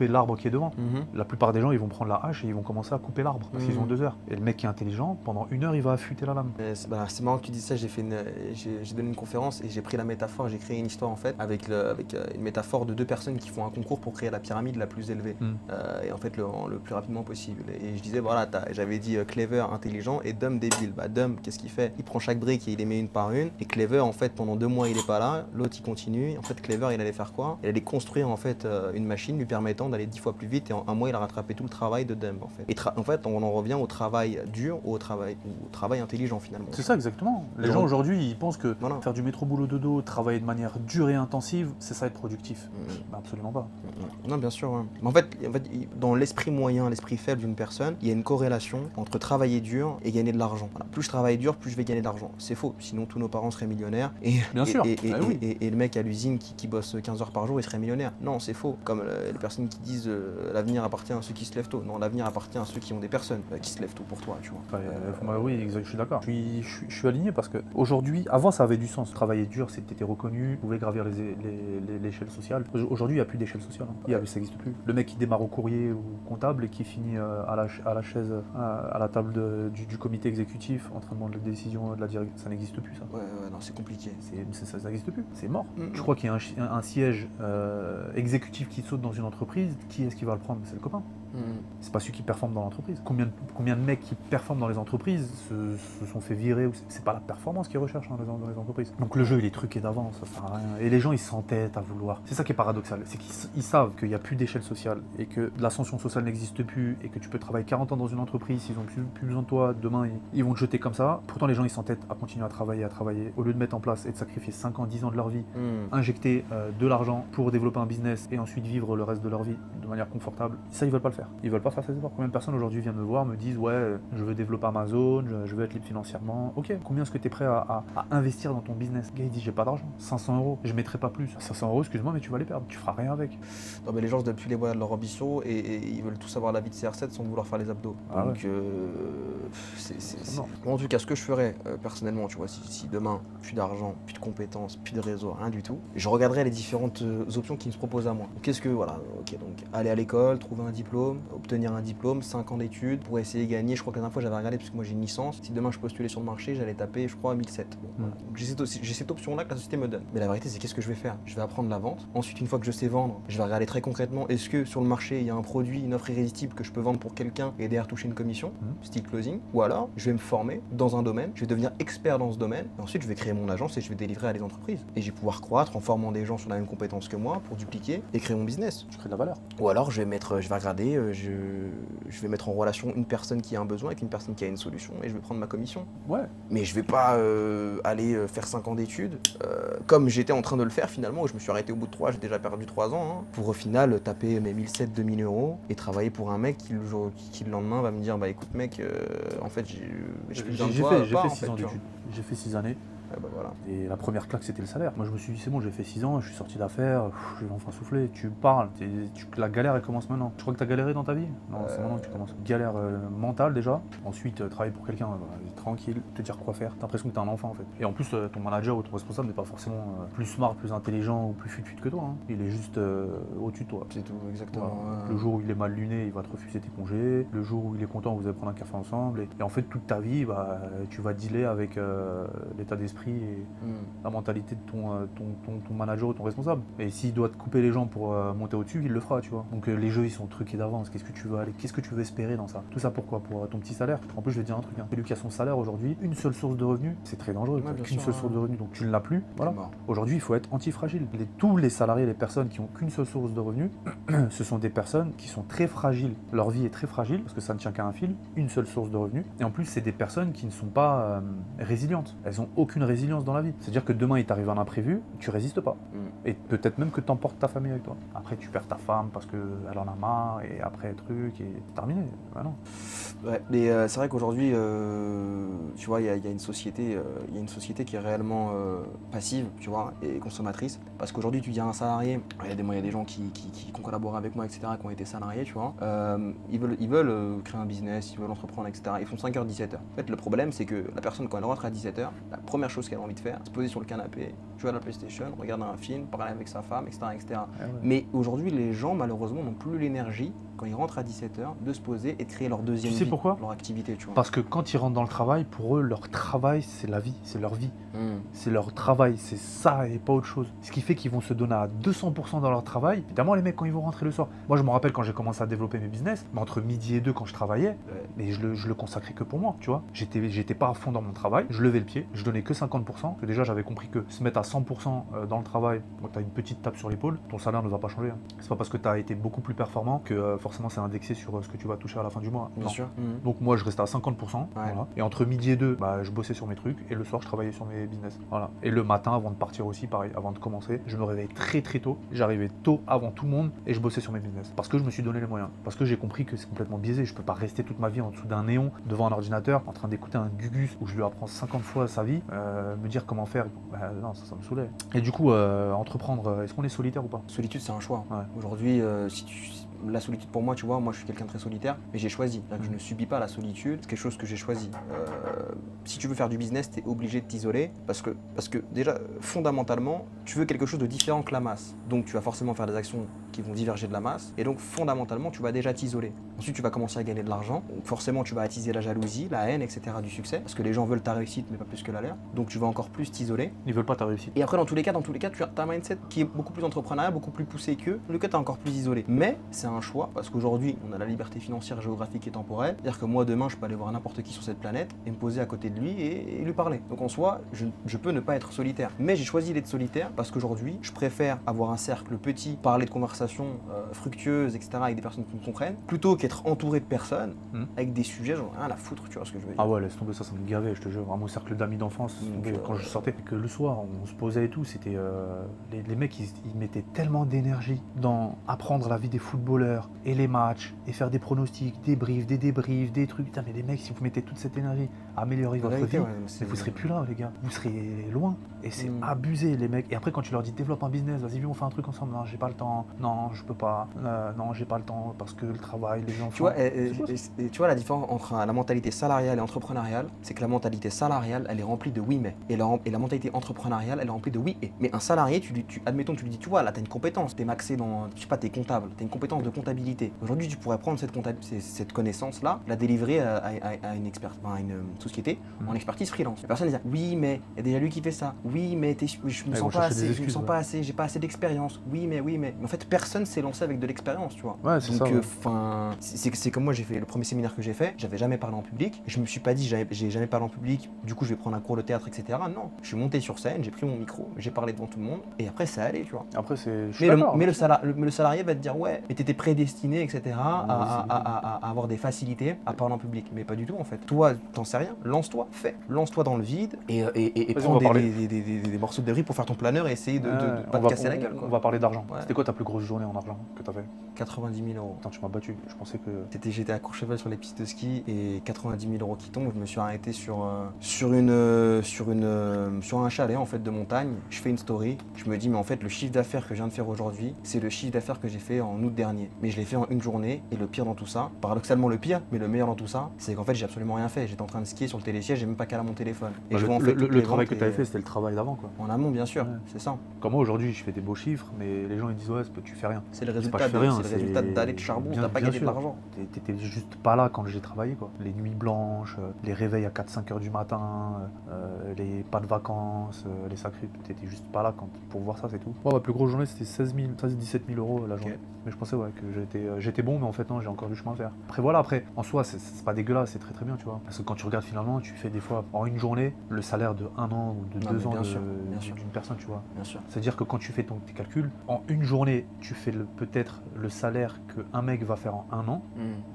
l'arbre qui est devant. La plupart des gens, ils vont prendre la hache et ils vont commencer à couper l'arbre parce qu'ils ont 2 heures. Et le mec qui est intelligent, pendant 1 heure, il va affûter la lame. C'est marrant que tu dises ça. J'ai donné une conférence et j'ai pris la métaphore. J'ai créé une histoire en fait avec une métaphore de 2 personnes qui font un concours pour créer la pyramide la plus élevée. Et en fait le plus rapidement possible. Et je disais voilà, j'avais dit Clever intelligent et Dumb débile. Dumb, qu'est-ce qu'il fait? Il prend chaque brique et il les met une par une. Et Clever en fait pendant 2 mois il est pas là. L'autre il continue. En fait Clever il allait faire quoi? Il allait construire en fait une machine lui permettant d'aller 10 fois plus vite. Et en 1 mois il a rattrapé tout le travail de Dumb en fait. Et en fait on en revient au travail dur ou au travail intelligent finalement. C'est ça exactement. Les gens aujourd'hui ils pensent que faire du métro boulot dodo, travailler de manière dure et intensive, c'est ça être productif. Absolument pas. Non bien sûr. Ouais. Mais en fait dans l'esprit moyen, l'esprit faible d'une personne, il y a une corrélation entre travailler dur et gagner de l'argent. Voilà. Plus je travaille dur, plus je vais gagner de l'argent. C'est faux, sinon tous nos parents seraient millionnaires. Et le mec à l'usine qui bosse 15 heures par jour, il serait millionnaire. Non, c'est faux. Comme les personnes qui disent l'avenir appartient à ceux qui se lèvent tôt. Non, l'avenir appartient à ceux qui ont des personnes qui se lèvent tôt pour toi, tu vois. Oui, exact, je suis d'accord. Je suis aligné parce que aujourd'hui, avant ça avait du sens. Travailler dur, c'était reconnu, tu pouvais gravir l'échelle sociale. Aujourd'hui, il n'y a plus d'échelle sociale. Hein. Ça n'existe plus. Le mec qui démarre au courrier ou comptable et qui finit à la chaise, à la table du comité exécutif en train de prendre les décisions de la direction, ça n'existe plus ça. Ouais, non, c'est compliqué. Ça n'existe plus, c'est mort. Je crois qu'il y a un siège exécutif qui saute dans une entreprise, qui est-ce qui va le prendre? C'est le copain. C'est pas celui qui performe dans l'entreprise. Combien de mecs qui performent dans les entreprises se sont fait virer? C'est pas la performance qu'ils recherchent dans les entreprises. Donc le jeu il est truqué d'avance, ça sert à rien. Et les gens ils s'entêtent à vouloir. C'est ça qui est paradoxal, c'est qu'ils savent qu'il n'y a plus d'échelle sociale et que l'ascension sociale n'existe plus et que tu peux travailler 40 ans dans une entreprise, s'ils ont plus besoin de toi, demain ils vont te jeter comme ça. Pourtant les gens ils s'entêtent à continuer à travailler, au lieu de mettre en place et de sacrifier 5 ans, 10 ans de leur vie, injecter de l'argent pour développer un business et ensuite vivre le reste de leur vie de manière confortable. Ça ils veulent pas le faire. Ils veulent pas faire ces efforts. Combien de personnes aujourd'hui viennent me voir, me disent ouais, je veux développer Amazon, je veux être libre financièrement. Ok, combien est-ce que tu es prêt à investir dans ton business? Le gars il dit j'ai pas d'argent, 500 €, je mettrai pas plus. 500 €, excuse-moi, mais tu vas les perdre, tu feras rien avec. Non mais les gens se donnent plus les moyens de leur ambition et ils veulent tous avoir la vie de CR7 sans vouloir faire les abdos. Donc en tout cas ce que je ferais personnellement, tu vois, si demain plus d'argent, plus de compétences, plus de réseau, rien du tout, je regarderais les différentes options qui me se proposent à moi. Qu'est-ce que voilà, ok, donc aller à l'école, trouver un diplôme, obtenir un diplôme, 5 ans d'études pour essayer de gagner. Je crois que la dernière fois j'avais regardé parce que moi j'ai une licence. Si demain je postulais sur le marché, j'allais taper je crois 1007. Bon, voilà. Donc j'ai cette option là que la société me donne. Mais la vérité c'est qu'est-ce que je vais faire? Je vais apprendre la vente. Ensuite une fois que je sais vendre, je vais regarder très concrètement est-ce que sur le marché il y a un produit, une offre irrésistible que je peux vendre pour quelqu'un et derrière toucher une commission, style closing. Ou alors je vais me former dans un domaine, je vais devenir expert dans ce domaine et ensuite je vais créer mon agence et je vais délivrer à des entreprises. Et je vais pouvoir croître en formant des gens sur la même compétence que moi pour dupliquer et créer mon business. Je crée de la valeur. Ou alors je vais regarder, je vais mettre en relation une personne qui a un besoin avec une personne qui a une solution et je vais prendre ma commission. Ouais. Mais je vais pas aller faire 5 ans d'études comme j'étais en train de le faire finalement, où je me suis arrêté au bout de 3, j'ai déjà perdu 3 ans, pour au final taper mes 1700, 2000 € et travailler pour un mec qui le lendemain va me dire bah écoute mec, en fait j'ai fait 6 ans d'études. J'ai fait 6 années. Bah voilà. Et la première claque c'était le salaire. Moi je me suis dit c'est bon, j'ai fait 6 ans, je suis sorti d'affaires, je vais enfin souffler. Tu parles, la galère elle commence maintenant. Tu crois que tu as galéré dans ta vie? Non, c'est maintenant que tu commences. Galère mentale déjà. Ensuite travailler pour quelqu'un tranquille, te dire quoi faire. T'as l'impression que t'es un enfant en fait. Et en plus ton manager ou ton responsable n'est pas forcément plus smart, plus intelligent ou plus fut que toi. Hein. Il est juste au-dessus de toi. C'est tout, exactement. Voilà. Le jour où il est mal luné, il va te refuser tes congés. Le jour où il est content, vous allez prendre un café ensemble. Et en fait toute ta vie, tu vas dealer avec l'état d'esprit et la mentalité de ton manager ou ton responsable. Et s'il doit te couper les jambes pour monter au-dessus, il le fera, tu vois. Donc les jeux ils sont truqués d'avance. Qu'est-ce que tu veux aller? Qu'est-ce que tu veux espérer dans ça? Tout ça pourquoi? Pour ton petit salaire. En plus je vais te dire un truc, celui qui a son salaire aujourd'hui, une seule source de revenus, c'est très dangereux. Qu'une seule source de revenus, donc tu ne l'as plus. Voilà. Aujourd'hui il faut être anti-fragile. Tous les salariés, les personnes qui ont qu'une seule source de revenus, ce sont des personnes qui sont très fragiles. Leur vie est très fragile parce que ça ne tient qu'à un fil, une seule source de revenus. Et en plus c'est des personnes qui ne sont pas résilientes. Elles n'ont aucune résilience dans la vie. C'est-à-dire que demain il t'arrive un imprévu, tu résistes pas. Et peut-être même que tu emportes ta famille avec toi. Après tu perds ta femme parce qu'elle en a marre et après truc et c'est terminé. Bah non. Ouais, mais c'est vrai qu'aujourd'hui, tu vois, il y a une société qui est réellement passive, tu vois, et consommatrice. Parce qu'aujourd'hui tu dis à un salarié, il y a des gens qui ont collaboré avec moi, etc., qui ont été salariés, tu vois, ils veulent créer un business, ils veulent entreprendre, etc. Ils font 5h, 17h. En fait, le problème, c'est que la personne, quand elle rentre à 17h, la première chose qu'elle a envie de faire, se poser sur le canapé, jouer à la PlayStation, regarder un film, parler avec sa femme, etc. etc. Ah ouais. Mais aujourd'hui, les gens, malheureusement, n'ont plus l'énergie, quand ils rentrent à 17h, de se poser et de créer leur deuxième vie, pourquoi leur activité, tu vois. Parce que quand ils rentrent dans le travail, pour eux, leur travail, c'est la vie, c'est leur vie. C'est leur travail, c'est ça et pas autre chose. Ce qui fait qu'ils vont se donner à 200% dans leur travail. Évidemment, les mecs, quand ils vont rentrer le soir. Moi, je me rappelle quand j'ai commencé à développer mes business, mais entre midi et 2 quand je travaillais, mais je le consacrais que pour moi, tu vois. J'étais pas à fond dans mon travail, je levais le pied, je donnais que 5 50%, que déjà j'avais compris que se mettre à 100% dans le travail, tu as une petite tape sur l'épaule, ton salaire ne va pas changer. Hein. C'est pas parce que tu as été beaucoup plus performant que forcément c'est indexé sur ce que tu vas toucher à la fin du mois. Bien sûr. Donc moi je restais à 50%, voilà. Et entre midi et 2, je bossais sur mes trucs, et le soir je travaillais sur mes business. Voilà. Et le matin, avant de partir aussi, pareil, avant de commencer, je me réveillais très très tôt, j'arrivais tôt avant tout le monde, et je bossais sur mes business. Parce que je me suis donné les moyens. Parce que j'ai compris que c'est complètement biaisé, je peux pas rester toute ma vie en dessous d'un néon, devant un ordinateur, en train d'écouter un Gugus où je lui apprends 50 fois sa vie, me dire comment faire, non, ça me saoulait. Et du coup, entreprendre, est-ce qu'on est solitaire ou pas? Solitude, c'est un choix. Ouais. Aujourd'hui, la solitude pour moi, tu vois, moi je suis quelqu'un de très solitaire, mais j'ai choisi. Je ne subis pas la solitude, c'est quelque chose que j'ai choisi. Si tu veux faire du business, tu es obligé de t'isoler parce que déjà, fondamentalement, tu veux quelque chose de différent que la masse. Donc tu vas forcément faire des actions qui vont diverger de la masse et donc fondamentalement, tu vas déjà t'isoler. Ensuite, tu vas commencer à gagner de l'argent. Donc forcément, tu vas attiser la jalousie, la haine, etc. du succès parce que les gens veulent ta réussite, mais pas plus que la leur. Donc tu vas encore plus t'isoler. Ils veulent pas ta réussite. Et après, dans tous les cas, tu as un mindset qui est beaucoup plus entrepreneurial, beaucoup plus poussé qu'eux. Dans le cas, tu es encore plus isolé. Mais c'est un choix parce qu'aujourd'hui, on a la liberté financière, géographique et temporelle. C'est-à-dire que moi, demain, je peux aller voir n'importe qui sur cette planète et me poser à côté de lui et lui parler. Donc en soi, je peux ne pas être solitaire. Mais j'ai choisi d'être solitaire parce qu'aujourd'hui, je préfère avoir un cercle petit, parler de conversations fructueuses, etc. avec des personnes qui me comprennent, plutôt qu'être entouré de personnes avec des sujets, j'en ai rien à foutre, tu vois ce que je veux dire. Ah ouais, laisse tomber, ça me gavait, je te jure. À mon cercle d'amis d'enfance, quand je sortais, que le soir, on se posait et tout, c'était les mecs, ils mettaient tellement d'énergie dans apprendre la vie des footballeurs et les matchs et faire des pronostics, des débriefs, des trucs. Putain, mais les mecs, si vous mettez toute cette énergie à améliorer votre vie, mais vous serez plus là, les gars. Vous serez loin. Et c'est abusé, les mecs. Et après, quand tu leur dis développe un business, vas-y, viens, on fait un truc ensemble. Non, j'ai pas le temps. Non, je peux pas. Non, j'ai pas le temps parce que le travail, les enfants. Tu vois, tu vois la différence entre la mentalité salariale et entrepreneuriale, c'est que la mentalité salariale, elle est remplie de oui mais. Et la mentalité entrepreneuriale, elle est remplie de oui et. Mais un salarié, admettons, tu lui dis, tu vois, là, t'as une compétence, t'es maxé dans, je sais pas, t'es comptable, t'as une compétence de comptabilité. Aujourd'hui, tu pourrais prendre cette connaissance-là, la délivrer à une société en expertise freelance. La personne dit, oui, mais il y a déjà lui qui fait ça. Oui, mais je me sens pas assez, j'ai pas assez d'expérience. Oui, mais. Mais en fait, personne s'est lancé avec de l'expérience, tu vois. Ouais, c'est ça. Donc, c'est comme moi, j'ai fait le premier séminaire que j'ai fait, j'avais jamais parlé en public. Je me suis pas dit, j'ai jamais parlé en public, du coup, je vais prendre un cours de théâtre, etc. Non, je suis monté sur scène, j'ai pris mon micro, j'ai parlé devant tout le monde, et après, ça allait, tu vois. Après, c'est. Mais le salarié va te dire, ouais, mais t'étais prédestiné, etc., à avoir des facilités à parler en public. Mais pas du tout, en fait. Toi, t'en sais rien, lance-toi, lance-toi dans le vide et prends des morceaux de débris pour faire ton planeur et essayer de pas te casser la gueule. On va parler d'argent. Ouais. C'était quoi ta plus grosse journée en argent que t'as fait? 90 000 €. Putain, tu m'as battu. Je pensais que. J'étais à Courchevel sur les pistes de ski et 90 000 € qui tombent. Je me suis arrêté sur un chalet en fait de montagne. Je fais une story. Je me dis mais en fait le chiffre d'affaires que je viens de faire aujourd'hui, c'est le chiffre d'affaires que j'ai fait en août dernier. Mais je l'ai fait en une journée et le pire dans tout ça, paradoxalement le pire, mais le meilleur dans tout ça, c'est qu'en fait j'ai absolument rien fait. J'étais en train de skier sur le télésiège, j'ai même pas qu'à mon téléphone. Et le travail que tu avais fait, c'était le travail d'avant quoi. En amont bien sûr, c'est ça. Comme moi aujourd'hui, je fais des beaux chiffres, mais les gens ils disent ouais, tu fais rien. C'est le résultat d'aller de charbon, t'as pas gagné de l'argent. T'étais juste pas là quand j'ai travaillé quoi. Les nuits blanches, les réveils à 4-5 heures du matin, les pas de vacances, les sacrés, t'étais juste pas là pour voir ça, c'est tout. Moi, ma plus grosse journée c'était 16-17 000 € la journée. Mais je pensais que j'étais bon, mais en fait non, j'ai encore du chemin à faire. Après, en soi, c'est pas dégueulasse, c'est très très bien, tu vois. Parce que quand tu regardes finalement, tu fais des fois en une journée le salaire de 1 an ou de 2 ans d'une personne, tu vois. Bien sûr. C'est-à-dire que quand tu fais tes calculs, en une journée, tu fais peut-être le salaire qu'un mec va faire en 1 an.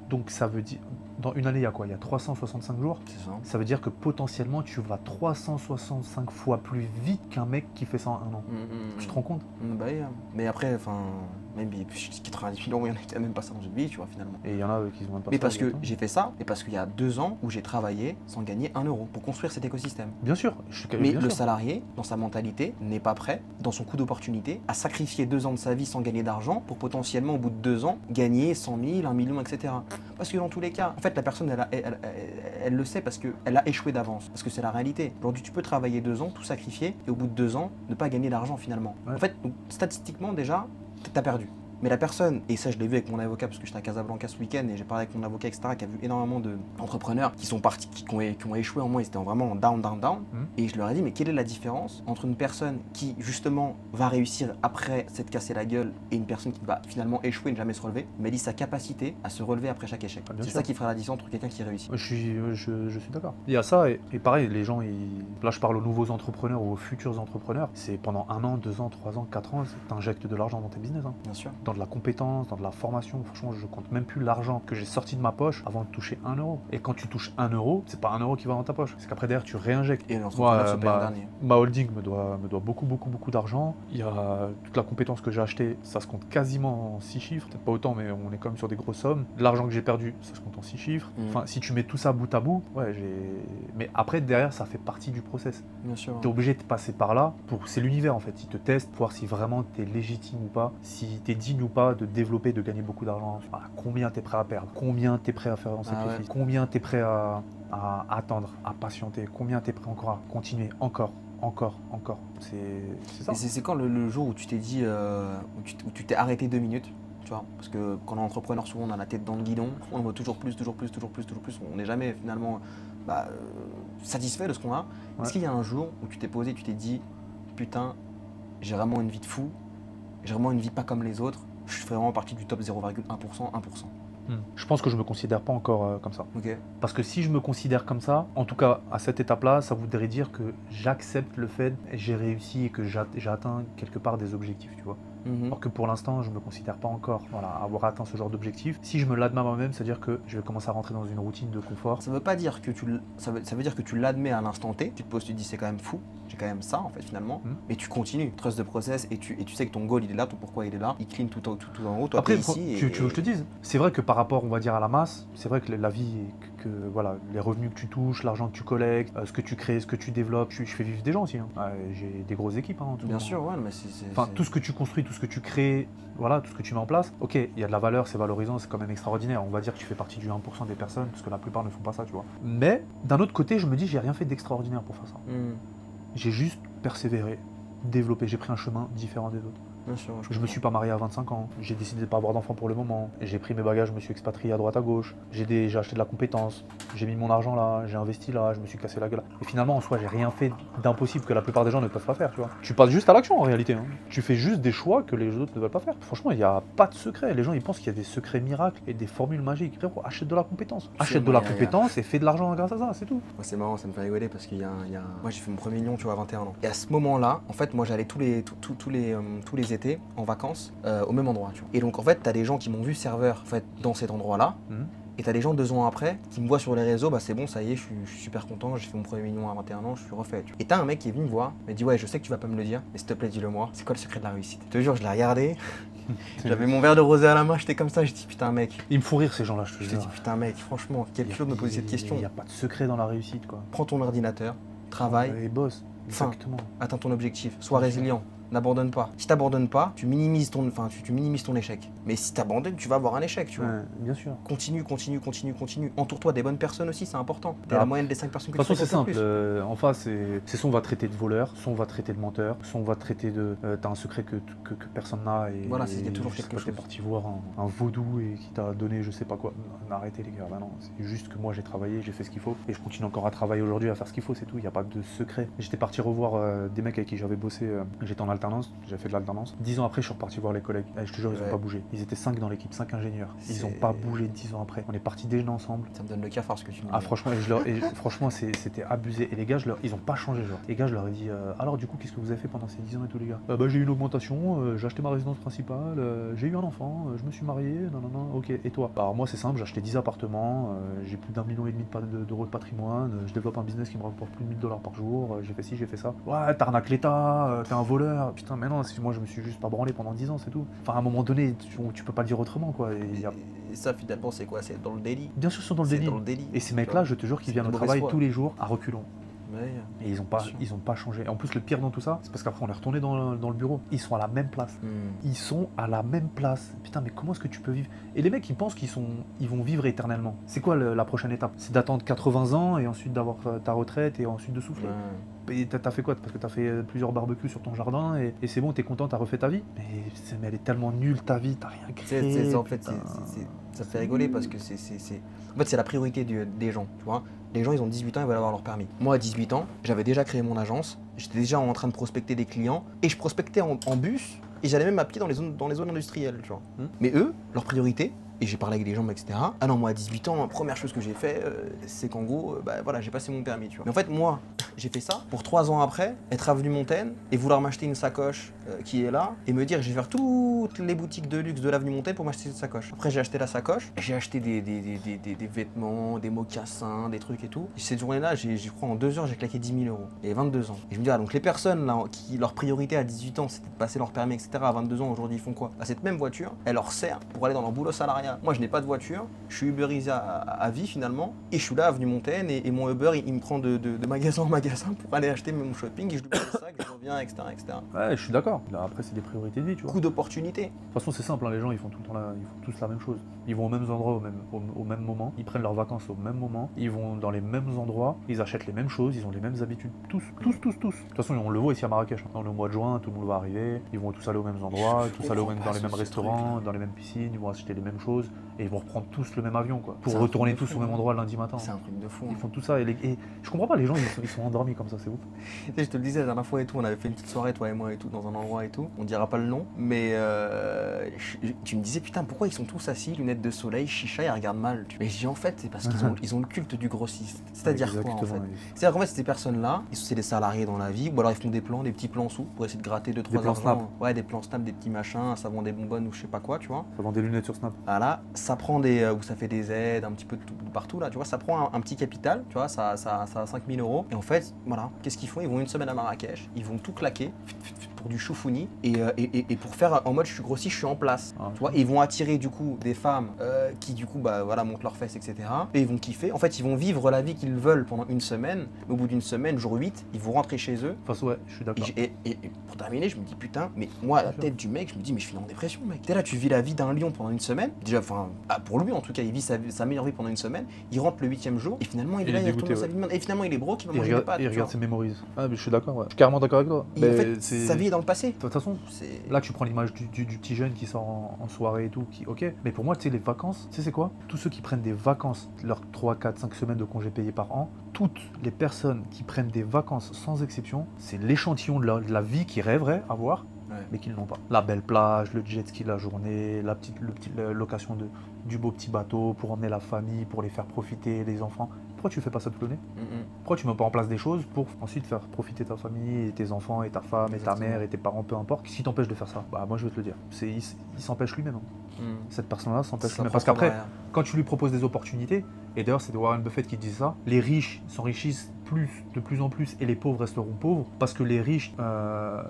Donc ça veut dire, dans une année, il y a quoi? Il y a 365 jours. C'est ça. Ça veut dire que potentiellement, tu vas 365 fois plus vite qu'un mec qui fait ça en 1 an. Tu te rends compte? Bah oui, mais après, même 90 000 €, il y en a qui n'ont même pas ça dans une vie, tu vois, finalement. Et il y en a qui n'ont même pas ça. Mais parce que j'ai fait ça, et parce qu'il y a 2 ans où j'ai travaillé sans gagner 1 € pour construire cet écosystème. Bien sûr. Mais le salarié, dans sa mentalité, n'est pas prêt, dans son coût d'opportunité, à sacrifier 2 ans de sa vie sans gagner d'argent pour potentiellement, au bout de 2 ans, gagner 100 000, 1 million, etc. Parce que dans tous les cas, en fait, la personne, elle le sait parce qu'elle a échoué d'avance. Parce que c'est la réalité. Aujourd'hui, tu peux travailler 2 ans, tout sacrifier, et au bout de 2 ans, ne pas gagner d'argent finalement. Ouais. En fait, donc, statistiquement, déjà, t'as perdu. Mais la personne, et ça je l'ai vu avec mon avocat parce que j'étais à Casablanca ce week-end et j'ai parlé avec mon avocat, etc., qui a vu énormément d'entrepreneurs qui sont partis, qui ont échoué en moi, ils étaient vraiment en down. Et je leur ai dit, mais quelle est la différence entre une personne qui justement va réussir après s'être cassé la gueule et une personne qui va finalement échouer et ne jamais se relever? Il m'a dit sa capacité à se relever après chaque échec. C'est ça qui fera la différence entre quelqu'un qui réussit. Je suis d'accord. Il y a ça, et pareil, les gens, là je parle aux nouveaux entrepreneurs ou aux futurs entrepreneurs, c'est pendant 1 an, 2 ans, 3 ans, 4 ans, tu injectes de l'argent dans tes business. Hein. Bien sûr. Dans de la compétence, dans de la formation, franchement, je compte même plus l'argent que j'ai sorti de ma poche avant de toucher 1 euro. Et quand tu touches 1 euro, c'est pas 1 euro qui va dans ta poche, c'est qu'après derrière tu réinjectes. Et l'entrepreneur se paye en dernier. Ma holding me doit beaucoup d'argent. Il y a toute la compétence que j'ai achetée, ça se compte quasiment en 6 chiffres, peut-être pas autant, mais on est quand même sur des grosses sommes. L'argent que j'ai perdu, ça se compte en 6 chiffres. Enfin, si tu mets tout ça bout à bout, ouais, mais après, derrière, ça fait partie du process. Bien sûr. Tu es obligé de passer par là. C'est l'univers, en fait. Ils te testent pour voir si vraiment tu es légitime ou pas, si tu es digne ou pas de développer, de gagner beaucoup d'argent. Voilà, combien tu es prêt à perdre, combien tu es prêt à faire en sacrifice, combien tu es prêt à attendre, à patienter, combien tu es prêt encore à continuer, encore. C'est ça. Et c'est quand le jour où tu t'es dit, où tu t'es arrêté 2 minutes? Tu vois, parce que quand on est entrepreneur, souvent on a la tête dans le guidon, on veut toujours plus, on n'est jamais finalement satisfait de ce qu'on a. Ouais. Est-ce qu'il y a un jour où tu t'es posé, tu t'es dit, putain, j'ai vraiment une vie de fou, j'ai vraiment une vie pas comme les autres, je fais vraiment partie du top 0,1%, 1%. Je pense que je me considère pas encore comme ça. Okay. Parce que si je me considère comme ça, en tout cas à cette étape-là, ça voudrait dire que j'accepte le fait que j'ai réussi et que j'ai atteint quelque part des objectifs, tu vois. Alors que pour l'instant, je ne me considère pas encore avoir atteint ce genre d'objectif. Si je me l'admets à moi-même, c'est-à-dire que je vais commencer à rentrer dans une routine de confort. Ça veut pas dire que ça veut dire que tu l'admets à l'instant T. Tu te poses, tu te dis c'est quand même fou, j'ai quand même ça en fait finalement. Mais tu continues, trust the process et tu sais que ton goal il est là, ton pourquoi il est là, il clean tout en haut. Toi, après, ici tu veux que je te dise, c'est vrai que par rapport, on va dire à la masse, c'est vrai que la vie, voilà, les revenus que tu touches, l'argent que tu collectes, ce que tu crées, ce que tu développes, je fais vivre des gens aussi. Hein. J'ai des grosses équipes. Hein, bien sûr, ouais, mais tout ce que tu construis, tout ce que tu crées. Voilà, tout ce que tu mets en place, ok, il y a de la valeur, c'est valorisant, c'est quand même extraordinaire. On va dire que tu fais partie du 1% des personnes, parce que la plupart ne font pas ça, tu vois. Mais d'un autre côté, je me dis, j'ai rien fait d'extraordinaire pour faire ça. J'ai juste persévéré, développé, j'ai pris un chemin différent des autres. Bien sûr, je me suis pas marié à 25 ans, j'ai décidé de ne pas avoir d'enfant pour le moment, j'ai pris mes bagages, je me suis expatrié à droite à gauche, j'ai acheté de la compétence, j'ai mis mon argent là, j'ai investi là, je me suis cassé la gueule. Et finalement, en soi, j'ai rien fait d'impossible que la plupart des gens ne peuvent pas faire, tu vois. Tu passes juste à l'action en réalité, hein. Tu fais juste des choix que les autres ne veulent pas faire. Franchement, il n'y a pas de secret. Les gens, ils pensent qu'il y a des secrets miracles et des formules magiques. Frérot, achète de la compétence. Achète de la compétence et fais de l'argent grâce à ça, c'est tout. Ouais, c'est marrant, ça me fait rigoler parce qu'il y a... Moi, j'ai fait mon premier million, tu vois, à 21 ans. Et à ce moment-là, en fait, moi, j'allais tous les étés en vacances au même endroit, tu vois. Et donc en fait, t'as des gens qui m'ont vu serveur en fait, dans cet endroit-là, et t'as des gens 2 ans après qui me voient sur les réseaux, bah c'est bon, ça y est, je suis super content, j'ai fait mon premier million à 21 ans, je suis refait. Tu vois. Et t'as un mec qui est venu me voir, il m'a dit ouais, je sais que tu vas pas me le dire, mais s'il te plaît, dis-le moi, c'est quoi le secret de la réussite? Je te jure, je l'ai regardé, j'avais mon verre de rosé à la main, j'étais comme ça, j'ai dit putain mec. Ils me font rire ces gens-là, je te jure. Je t'ai dit putain mec, franchement, quel chose de me poser cette question. Il n'y a pas de secret dans la réussite, quoi. Prends ton ordinateur, travaille, et bosse. Exactement. Atteins ton objectif, sois résilient. N'abandonne pas. Si t'abandonnes pas, tu minimises ton échec. Mais si t'abandonnes, tu vas avoir un échec, tu vois. Ouais, bien sûr. Continue. Entoure-toi des bonnes personnes aussi, c'est important. T'es la moyenne des 5 personnes que tu fréquentes. De toute façon, c'est simple. En face, c'est soit on va traiter de voleur, soit on va traiter de menteur, soit on va traiter de... t'as un secret que personne n'a et... Voilà, il y a toujours quelque chose. T'es parti voir un vaudou et qui t'a donné je sais pas quoi. Arrêtez les gars, bah non. C'est juste que moi j'ai travaillé, j'ai fait ce qu'il faut et je continue encore à travailler aujourd'hui, à faire ce qu'il faut, c'est tout. Il n'y a pas de secret. J'étais parti revoir des mecs avec qui j'avais bossé. J'étais en alternance, j'ai fait de l'alternance. 10 ans après, je suis reparti voir les collègues. Et je te jure, ils n'ont pas bougé. Ils étaient 5 dans l'équipe, 5 ingénieurs. Ils n'ont pas bougé 10 ans après. On est partis déjeuner ensemble. Ça me donne le cafard ce que tu me dis. Ah franchement, franchement c'était abusé. Et les gars, ils n'ont pas changé genre. Les gars, je leur ai dit, alors du coup, qu'est-ce que vous avez fait pendant ces 10 ans et tout les gars? J'ai eu une augmentation, j'ai acheté ma résidence principale, j'ai eu un enfant, je me suis marié, non, ok. Et toi? Alors moi c'est simple, j'ai acheté 10 appartements, j'ai plus d'1,5 million d'euros de patrimoine, je développe un business qui me rapporte plus de 1000 $ par jour, j'ai fait ci, j'ai fait ça. Ouais, t'arnaques l'État, t'es un voleur. Putain, mais non, moi je me suis juste pas branlé pendant 10 ans, c'est tout. Enfin, à un moment donné, tu peux pas le dire autrement, quoi. Et ça, finalement, c'est quoi? C'est dans le délit? Bien sûr, ils sont dans le délit. Et ces mecs-là, je te jure qu'ils viennent au travail tous les jours à reculons. Ouais, et ils ont pas changé. Et en plus, le pire dans tout ça, c'est parce qu'après, on est retourné dans le bureau. Ils sont à la même place. Ils sont à la même place. Putain, mais comment est-ce que tu peux vivre? Et les mecs, ils pensent qu'ils vont vivre éternellement. C'est quoi la prochaine étape? C'est d'attendre 80 ans et ensuite d'avoir ta retraite et ensuite de souffler. t'as fait quoi? Parce que t'as fait plusieurs barbecues sur ton jardin et c'est bon, t'es content, t'as refait ta vie. Mais elle est tellement nulle ta vie, t'as rien créé. En fait, ça fait rigoler parce que c'est la priorité des gens, tu vois. Les gens, ils ont 18 ans, ils veulent avoir leur permis. Moi, à 18 ans, j'avais déjà créé mon agence, j'étais déjà en train de prospecter des clients et je prospectais en bus et j'allais même à pied dans les zones industrielles, tu vois. Mais eux, leur priorité, et j'ai parlé avec des gens, etc. Ah non, moi à 18 ans, la première chose que j'ai fait, c'est qu'en gros, voilà, j'ai passé mon permis, tu vois. Mais en fait, moi, j'ai fait ça pour 3 ans après, être avenue Montaigne et vouloir m'acheter une sacoche qui est là et me dire, je vais faire toutes les boutiques de luxe de l'avenue Montaigne pour m'acheter cette sacoche. Après, j'ai acheté la sacoche, j'ai acheté des vêtements, des mocassins, des trucs et tout. Et cette journée-là, je crois en 2 heures, j'ai claqué 10 000 €. Et 22 ans. Et je me dis, ah, donc les personnes là, qui leur priorité à 18 ans, c'était de passer leur permis, etc. À 22 ans, aujourd'hui, ils font quoi? Cette même voiture, elle leur sert pour aller dans leur boulot salarial. Moi, je n'ai pas de voiture, je suis Uberisé à vie finalement, et je suis là, avenue Montaigne, et mon Uber, il me prend de magasin en magasin pour aller acheter mon shopping, et je lui paye ça, je reviens, etc., etc. Ouais, je suis d'accord. Là, après, c'est des priorités de vie, tu vois. Coup d'opportunité. De toute façon, c'est simple, hein, les gens, ils font tout le temps ils font tous la même chose. Ils vont aux mêmes endroits au même moment, ils prennent leurs vacances au même moment, ils vont dans les mêmes endroits, ils achètent les mêmes choses, ils ont les mêmes habitudes. Tous. De toute façon, on le voit ici à Marrakech. Dans le mois de juin, tout le monde va arriver, ils vont tous aller aux mêmes endroits, tous aller dans les mêmes restaurants, dans les mêmes piscines, ils vont acheter les mêmes choses, et ils vont reprendre tous le même avion, quoi. Pour retourner tous au même endroit lundi matin. C'est un truc de fou. Ils font tout ça, et je comprends pas, les gens, ils sont endormis comme ça, c'est ouf. Tu sais, je te le disais la dernière fois et tout, on avait fait une petite soirée, toi et moi et tout, dans un endroit et tout. On dira pas le nom, mais tu me disais, putain, pourquoi ils sont tous assis, lunettes de soleil, chicha, ils regardent mal. Mais je dis, en fait, c'est parce qu'ils ont le culte du grossiste. C'est-à-dire quoi, en fait? C'est-à-dire qu'en fait, ces personnes-là, c'est des salariés dans la vie, ou alors ils font des plans, des petits plans sous, pour essayer de gratter 2-3 argent. Ouais, des plans Snap, des petits machins, ça vend des bonbonnes ou je sais pas quoi, tu vois. Ça vend des lunettes sur Snap. Voilà, ça prend où ça fait des aides, un petit peu de partout, là, tu vois, ça prend un petit capital, tu vois, ça a 5 000 €. Et en fait, voilà, qu'est-ce qu'ils font? Ils vont une semaine à Marrakech, ils vont tout claquer pour du choufouni et pour faire en mode je suis grossi, je suis en place. Tu vois, et ils vont attirer du coup des femmes qui du coup voilà, montent leurs fesses, etc. Et ils vont kiffer. En fait, ils vont vivre la vie qu'ils veulent pendant une semaine. Mais au bout d'une semaine, jour 8, ils vont rentrer chez eux. Enfin, ouais, je suis d'accord. Et pour terminer, je me dis putain, mais moi à la tête du mec, je me dis mais je suis en dépression, mec. T'es là, tu vis la vie d'un lion pendant une semaine. Déjà, enfin, pour lui en tout cas, il vit sa meilleure vie pendant une semaine. Il rentre le 8e jour et finalement il est là, il retourne dans sa vie de merde. Et finalement il est broke, il va manger des pâtes. Il regarde ses mémories. Ah, mais je suis d'accord, ouais. Je suis carrément d'accord avec toi. Et en fait, sa vie est dans le passé. De toute façon, là tu prends l'image du petit jeune qui sort en soirée et tout, ok. Mais pour moi, tu sais, les vacances, tu sais c'est quoi? Tous ceux qui prennent des vacances, leurs 3, 4, 5 semaines de congés payés par an, toutes les personnes qui prennent des vacances sans exception, c'est l'échantillon de la vie qu'ils rêveraient avoir, mais qu'ils n'ont pas. La belle plage, le jet ski la journée, la petite location du beau petit bateau pour emmener la famille, pour les faire profiter, les enfants. Pourquoi tu fais pas ça toute l'année? Pourquoi tu mets pas en place des choses pour ensuite faire profiter ta famille, et tes enfants, et ta femme, et ta mère, et tes parents, peu importe? Qui t'empêche de faire ça? Bah moi je vais te le dire, il s'empêche lui-même. Cette personne-là s'empêche lui-même. Parce qu'après, quand tu lui proposes des opportunités, et d'ailleurs c'est Warren Buffett qui dit ça, les riches s'enrichissent de plus en plus, et les pauvres resteront pauvres, parce que les riches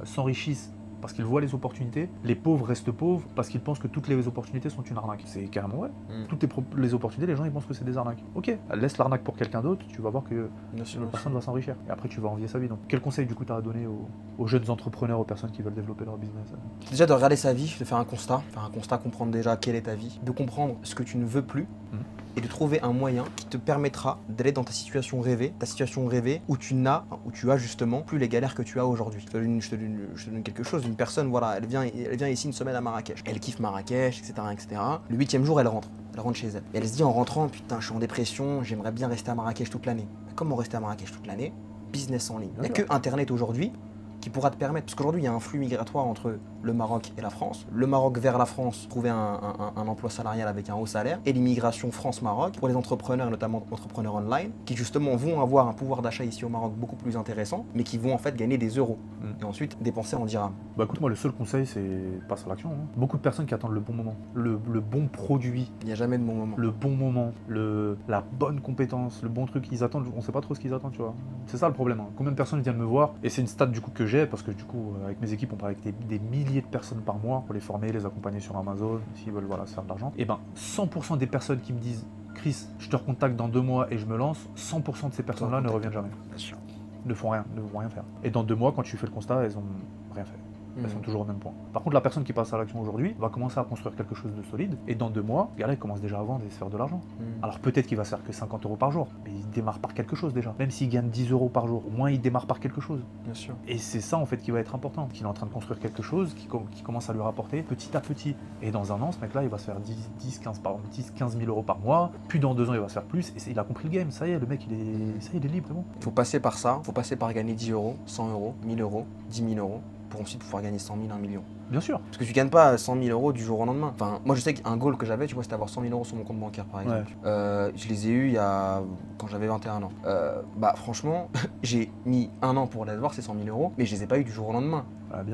s'enrichissent parce qu'ils voient les opportunités, les pauvres restent pauvres parce qu'ils pensent que toutes les opportunités sont une arnaque. C'est carrément vrai. Toutes les opportunités, les gens ils pensent que c'est des arnaques. Ok, laisse l'arnaque pour quelqu'un d'autre, tu vas voir que la personne va s'enrichir. Et après tu vas envier sa vie. Donc quel conseil du coup tu as à donner aux jeunes entrepreneurs, aux personnes qui veulent développer leur business? Déjà de regarder sa vie, de faire un constat, comprendre déjà quelle est ta vie, de comprendre ce que tu ne veux plus. Et de trouver un moyen qui te permettra d'aller dans ta situation rêvée où tu as justement plus les galères que tu as aujourd'hui. Je te donne quelque chose, une personne, voilà, elle vient ici une semaine à Marrakech. Elle kiffe Marrakech, etc., etc. Le 8e jour, elle rentre chez elle. Et elle se dit en rentrant, putain, je suis en dépression, j'aimerais bien rester à Marrakech toute l'année. Comment rester à Marrakech toute l'année? Business en ligne. Il n'y a que Internet aujourd'hui qui pourra te permettre, parce qu'aujourd'hui il y a un flux migratoire entre le Maroc et la France. Le Maroc vers la France, trouver un emploi salarial avec un haut salaire, et l'immigration France-Maroc pour les entrepreneurs, notamment entrepreneurs online, qui justement vont avoir un pouvoir d'achat ici au Maroc beaucoup plus intéressant, mais qui vont en fait gagner des euros et ensuite dépenser en dirhams. Bah écoute, moi le seul conseil c'est passe à l'action. Beaucoup de personnes qui attendent le bon moment, le bon produit. Il n'y a jamais de bon moment. Le bon moment, la bonne compétence, le bon truc, ils attendent, on sait pas trop ce qu'ils attendent, tu vois. C'est ça le problème. Combien de personnes viennent me voir, et c'est une stat du coup que j'ai, parce que du coup avec mes équipes on parle avec des milliers de personnes par mois pour les former, les accompagner sur Amazon, s'ils veulent se faire de l'argent. Et ben 100% des personnes qui me disent Chris, je te recontacte dans 2 mois et je me lance, 100% de ces personnes là ne reviennent jamais. Bien sûr. Ne font rien faire. Et dans 2 mois, quand tu fais le constat, elles ont rien fait. elles sont toujours au même point. Par contre, la personne qui passe à l'action aujourd'hui va commencer à construire quelque chose de solide, et dans 2 mois, le gars, il commence déjà à vendre et se faire de l'argent. Alors peut-être qu'il va se faire que 50 € par jour, mais il démarre par quelque chose déjà. Même s'il gagne 10 € par jour, au moins il démarre par quelque chose. Bien sûr. Et c'est ça en fait qui va être important, qu'il est en train de construire quelque chose qui commence à lui rapporter petit à petit. Et dans un an, ce mec-là, il va se faire 10-15 000 € par mois, puis dans 2 ans, il va se faire plus, et il a compris le game, ça y est, le mec, il est libre, c'est bon. Il faut passer par ça, il faut passer par gagner 10 €, 100 €, 1000 €, 10 000 € pour ensuite pouvoir gagner 100 000, 1 million. Bien sûr. Parce que tu gagnes pas 100 000 € du jour au lendemain. Enfin, moi je sais qu'un goal que j'avais, tu vois, c'était avoir 100 000 € sur mon compte bancaire par exemple. Ouais. Je les ai eus quand j'avais 21 ans. Franchement, j'ai mis 1 an pour les avoir, ces 100 000 €, mais je les ai pas eu du jour au lendemain.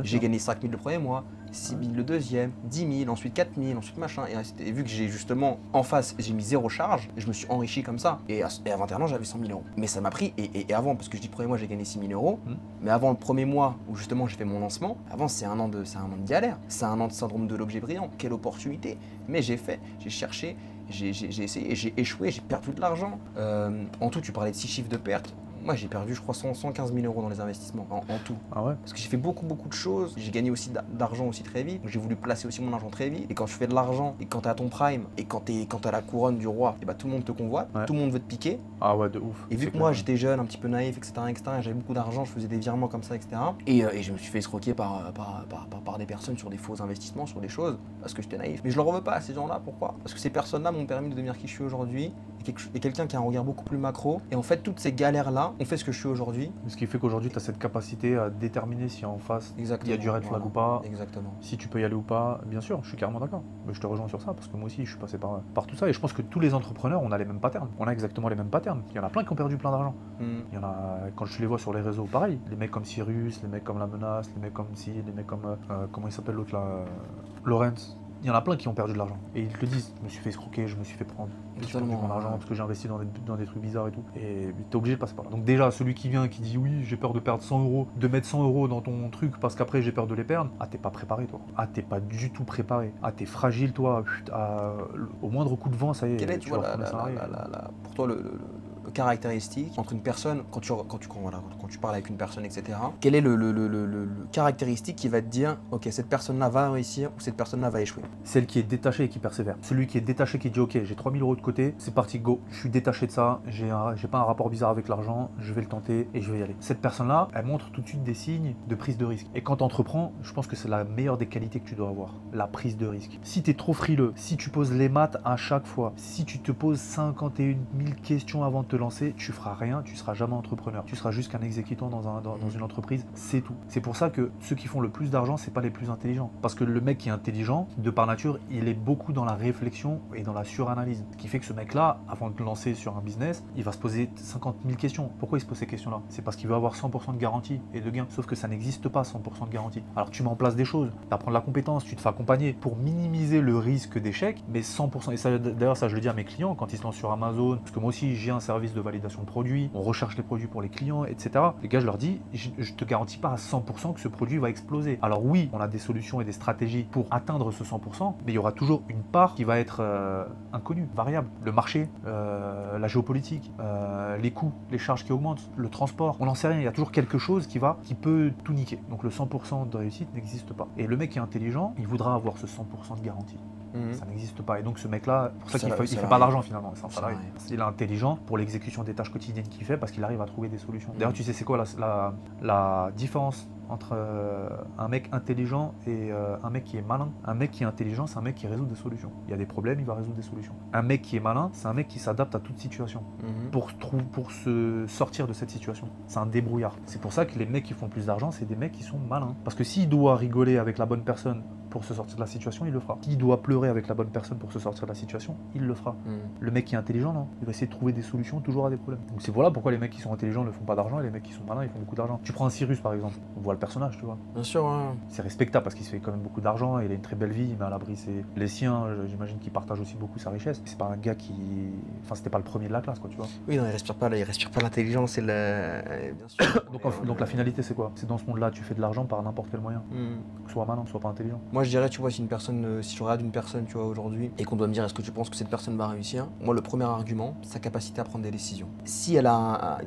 J'ai gagné 5 000 le premier mois, 6 000 le deuxième, 10 000, ensuite 4 000, ensuite machin. Et vu que j'ai justement en face, j'ai mis 0 charge, je me suis enrichi comme ça. Et à 21 ans, j'avais 100 000 €. Mais ça m'a pris, et avant, parce que je dis le premier mois, j'ai gagné 6 000 €, mais avant le premier mois où justement j'ai fait mon lancement, avant c'est un an de galère, c'est un an de syndrome de l'objet brillant. Quelle opportunité! Mais j'ai fait, j'ai cherché, j'ai essayé, j'ai échoué, j'ai perdu de l'argent. En tout, tu parlais de 6 chiffres de perte. Moi, j'ai perdu, je crois, 115 000 € dans les investissements, en tout. Ah ouais? Parce que j'ai fait beaucoup de choses. J'ai gagné aussi d'argent aussi très vite. J'ai voulu placer aussi mon argent très vite. Et quand tu fais de l'argent, et quand t'es à ton prime, et quand t'as la couronne du roi, et bah tout le monde te convoite, tout le monde veut te piquer. Ah ouais, de ouf. Et vu que moi, j'étais jeune, un petit peu naïf, etc., j'avais beaucoup d'argent, je faisais des virements comme ça, etc. Et je me suis fait escroquer par des personnes sur des faux investissements, sur des choses, parce que j'étais naïf. Mais je leur en veux pas à ces gens-là, pourquoi? Parce que ces personnes-là m'ont permis de devenir qui je suis aujourd'hui, et quelqu'un qui a un regard beaucoup plus macro. Et en fait, toutes ces galères-là ont fait ce que je suis aujourd'hui. Ce qui fait qu'aujourd'hui, tu as cette capacité à déterminer si en face, il y a du red flag ou pas. Exactement. Si tu peux y aller ou pas. Bien sûr, je suis carrément d'accord. Mais je te rejoins sur ça, parce que moi aussi, je suis passé par tout ça. Et je pense que tous les entrepreneurs, on a les mêmes patterns. On a exactement les mêmes patterns. Il y en a plein qui ont perdu plein d'argent. Il y en a, quand je les vois sur les réseaux, pareil. Les mecs comme Cyrus, les mecs comme La Menace, les mecs comme les mecs comme... comment il s'appelle l'autre là Lorenz. Il y en a plein qui ont perdu de l'argent. Et ils te le disent, je me suis fait escroquer, je me suis fait prendre. J'ai perdu mon argent parce que j'ai investi dans des trucs bizarres et tout. Et t'es obligé de passer par là. Donc déjà, celui qui vient et qui dit oui, j'ai peur de perdre 100 €, de mettre 100 € dans ton truc parce qu'après j'ai peur de les perdre. Ah, t'es pas préparé toi. Ah, t'es pas du tout préparé. Ah, t'es fragile toi. Au moindre coup de vent, ça y est. Quelle est, tu vois, pour toi, le caractéristique entre une personne, quand tu parles avec une personne, etc., quel est le caractéristique qui va te dire, ok, cette personne-là va réussir ou cette personne-là va échouer? Celle qui est détachée et qui persévère. Celui qui est détaché, qui dit, ok, j'ai 3 000 € de côté, c'est parti, go. Je suis détaché de ça, j'ai pas un rapport bizarre avec l'argent, je vais le tenter et je vais y aller. Cette personne-là, elle montre tout de suite des signes de prise de risque. Et quand tu entreprends, je pense que c'est la meilleure des qualités que tu dois avoir, la prise de risque. Si tu es trop frileux, si tu poses les maths à chaque fois, si tu te poses 51 000 questions avant de te lancer, tu feras rien, tu seras jamais entrepreneur. Tu seras juste qu'un exécutant dans une entreprise, c'est tout. C'est pour ça que ceux qui font le plus d'argent, c'est pas les plus intelligents. Parce que le mec qui est intelligent, de par nature, il est beaucoup dans la réflexion et dans la suranalyse. Ce qui fait que ce mec-là, avant de lancer sur un business, il va se poser 50 000 questions. Pourquoi il se pose ces questions-là? C'est parce qu'il veut avoir 100% de garantie et de gain. Sauf que ça n'existe pas 100% de garantie. Alors tu mets en place des choses, tu apprends de la compétence, tu te fais accompagner pour minimiser le risque d'échec, mais 100%. Et ça, d'ailleurs, ça je le dis à mes clients quand ils se lancent sur Amazon, parce que moi aussi j'ai un service de validation de produits, on recherche les produits pour les clients, etc. Les gars, je leur dis, je te garantis pas à 100% que ce produit va exploser. Alors oui, on a des solutions et des stratégies pour atteindre ce 100%, mais il y aura toujours une part qui va être inconnue, variable. Le marché, la géopolitique, les coûts, les charges qui augmentent, le transport, on n'en sait rien. Il y a toujours quelque chose qui peut tout niquer. Donc le 100% de réussite n'existe pas. Et le mec qui est intelligent, il voudra avoir ce 100% de garantie. Ça n'existe pas. Et donc ce mec-là, pour ça qu'il ne fait pas d'argent finalement. Il est intelligent pour l'exécution des tâches quotidiennes qu'il fait parce qu'il arrive à trouver des solutions. D'ailleurs, tu sais c'est quoi la différence entre un mec intelligent et un mec qui est malin? Un mec qui est intelligent, c'est un mec qui résout des solutions. Il y a des problèmes, il va résoudre des solutions. Un mec qui est malin, c'est un mec qui s'adapte à toute situation pour se sortir de cette situation. C'est un débrouillard. C'est pour ça que les mecs qui font plus d'argent, c'est des mecs qui sont malins. Parce que s'il doit rigoler avec la bonne personne pour se sortir de la situation, il le fera. S'il doit pleurer avec la bonne personne pour se sortir de la situation, il le fera. Le mec qui est intelligent, non, il va essayer de trouver des solutions toujours à des problèmes. Donc c'est voilà pourquoi les mecs qui sont intelligents ne font pas d'argent et les mecs qui sont malins, ils font beaucoup d'argent. Tu prends un Cyrus par exemple, on voit le personnage, tu vois. Bien sûr, ouais. C'est respectable parce qu'il se fait quand même beaucoup d'argent, il a une très belle vie, il met à l'abri les siens, j'imagine qu'il partage aussi beaucoup sa richesse. C'est pas un gars qui... Enfin, c'était pas le premier de la classe, quoi, tu vois. Oui, non, il respire pas l'intelligence et le... Bien sûr. donc la finalité, c'est quoi? C'est dans ce monde-là, tu fais de l'argent par n'importe quel moyen. Soit malin, soit pas intelligent. Moi, je dirais, tu vois, si je regarde une personne, tu vois, aujourd'hui, et qu'on doit me dire est-ce que tu penses que cette personne va réussir, moi, le premier argument, c'est sa capacité à prendre des décisions. Si elle a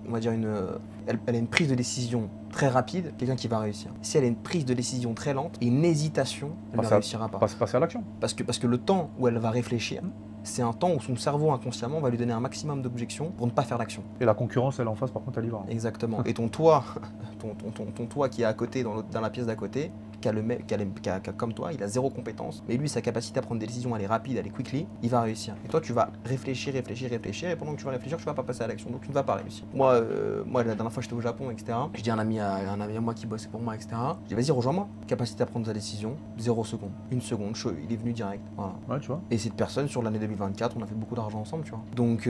on va dire elle a une prise de décision très rapide, quelqu'un qui va réussir. Si elle a une prise de décision très lente et une hésitation, elle ne réussira pas. Passer à l'action. Parce que le temps où elle va réfléchir, c'est un temps où son cerveau inconsciemment va lui donner un maximum d'objections pour ne pas faire d'action. Et la concurrence, elle en face, par contre, elle y va. Exactement. Et ton toit, ton toit qui est à côté, dans la pièce d'à côté, comme toi, il a zéro compétence, mais lui, sa capacité à prendre des décisions, elle est rapide, elle est quickly, il va réussir. Et toi, tu vas réfléchir, et pendant que tu vas réfléchir, tu vas pas passer à l'action, donc tu ne vas pas réussir. Moi, la dernière fois, j'étais au Japon, etc. Je dis à un ami à moi qui bossait pour moi, etc. Je dis, vas-y, rejoins-moi. Capacité à prendre sa décision, 0 seconde. 1 seconde, il est venu direct. Voilà. Ouais, tu vois. Et cette personne, sur l'année 2024, on a fait beaucoup d'argent ensemble, tu vois. Donc,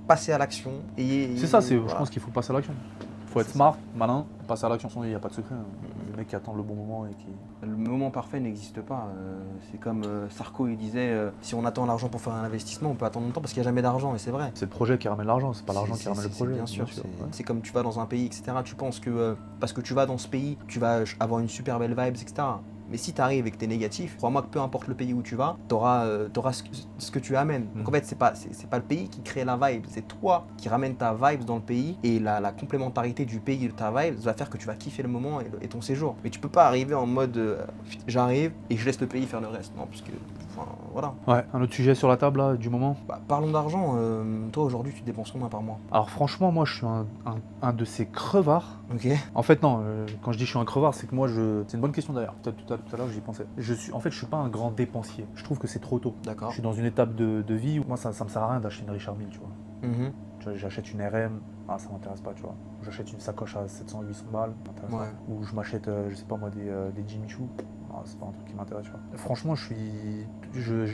passer à l'action. C'est ça, je pense qu'il faut passer à l'action. Faut être smart, malin, passer à l'action, il n'y a pas de secret. Le mec qui attend le bon moment et qui... Le moment parfait n'existe pas. C'est comme Sarko, il disait, si on attend l'argent pour faire un investissement, on peut attendre longtemps parce qu'il n'y a jamais d'argent, et c'est vrai. C'est le projet qui ramène l'argent, c'est pas l'argent qui ramène le projet. Bien sûr. C'est comme tu vas dans un pays, etc. Tu penses que parce que tu vas dans ce pays, tu vas avoir une super belle vibes, etc. Mais si tu arrives et que tu es négatif, crois-moi que peu importe le pays où tu vas, tu auras ce que tu amènes. Donc en fait, c'est pas le pays qui crée la vibe, c'est toi qui ramène ta vibe dans le pays, et la complémentarité du pays et de ta vibe va faire que tu vas kiffer le moment et ton séjour. Mais tu peux pas arriver en mode j'arrive et je laisse le pays faire le reste. Non, parce que voilà. Ouais, un autre sujet sur la table là, du moment. Parlons d'argent. Toi aujourd'hui, tu dépenses combien par mois? Alors franchement, moi je suis un de ces crevards. Ok. En fait non, quand je dis je suis un crevard, c'est que moi c'est une bonne question d'ailleurs. Tout à l'heure j'y pensais. Je suis pas un grand dépensier. Je trouve que c'est trop tôt. D'accord. Je suis dans une étape de vie où moi ça me sert à rien d'acheter une Richard Mille, tu vois. Tu vois, j'achète une RM, ça m'intéresse pas, tu vois. J'achète une sacoche à 700-800 balles, ça m'intéresse pas. Ou je m'achète, je sais pas moi, des Jimmy Choo, c'est pas un truc qui m'intéresse, tu vois. Franchement,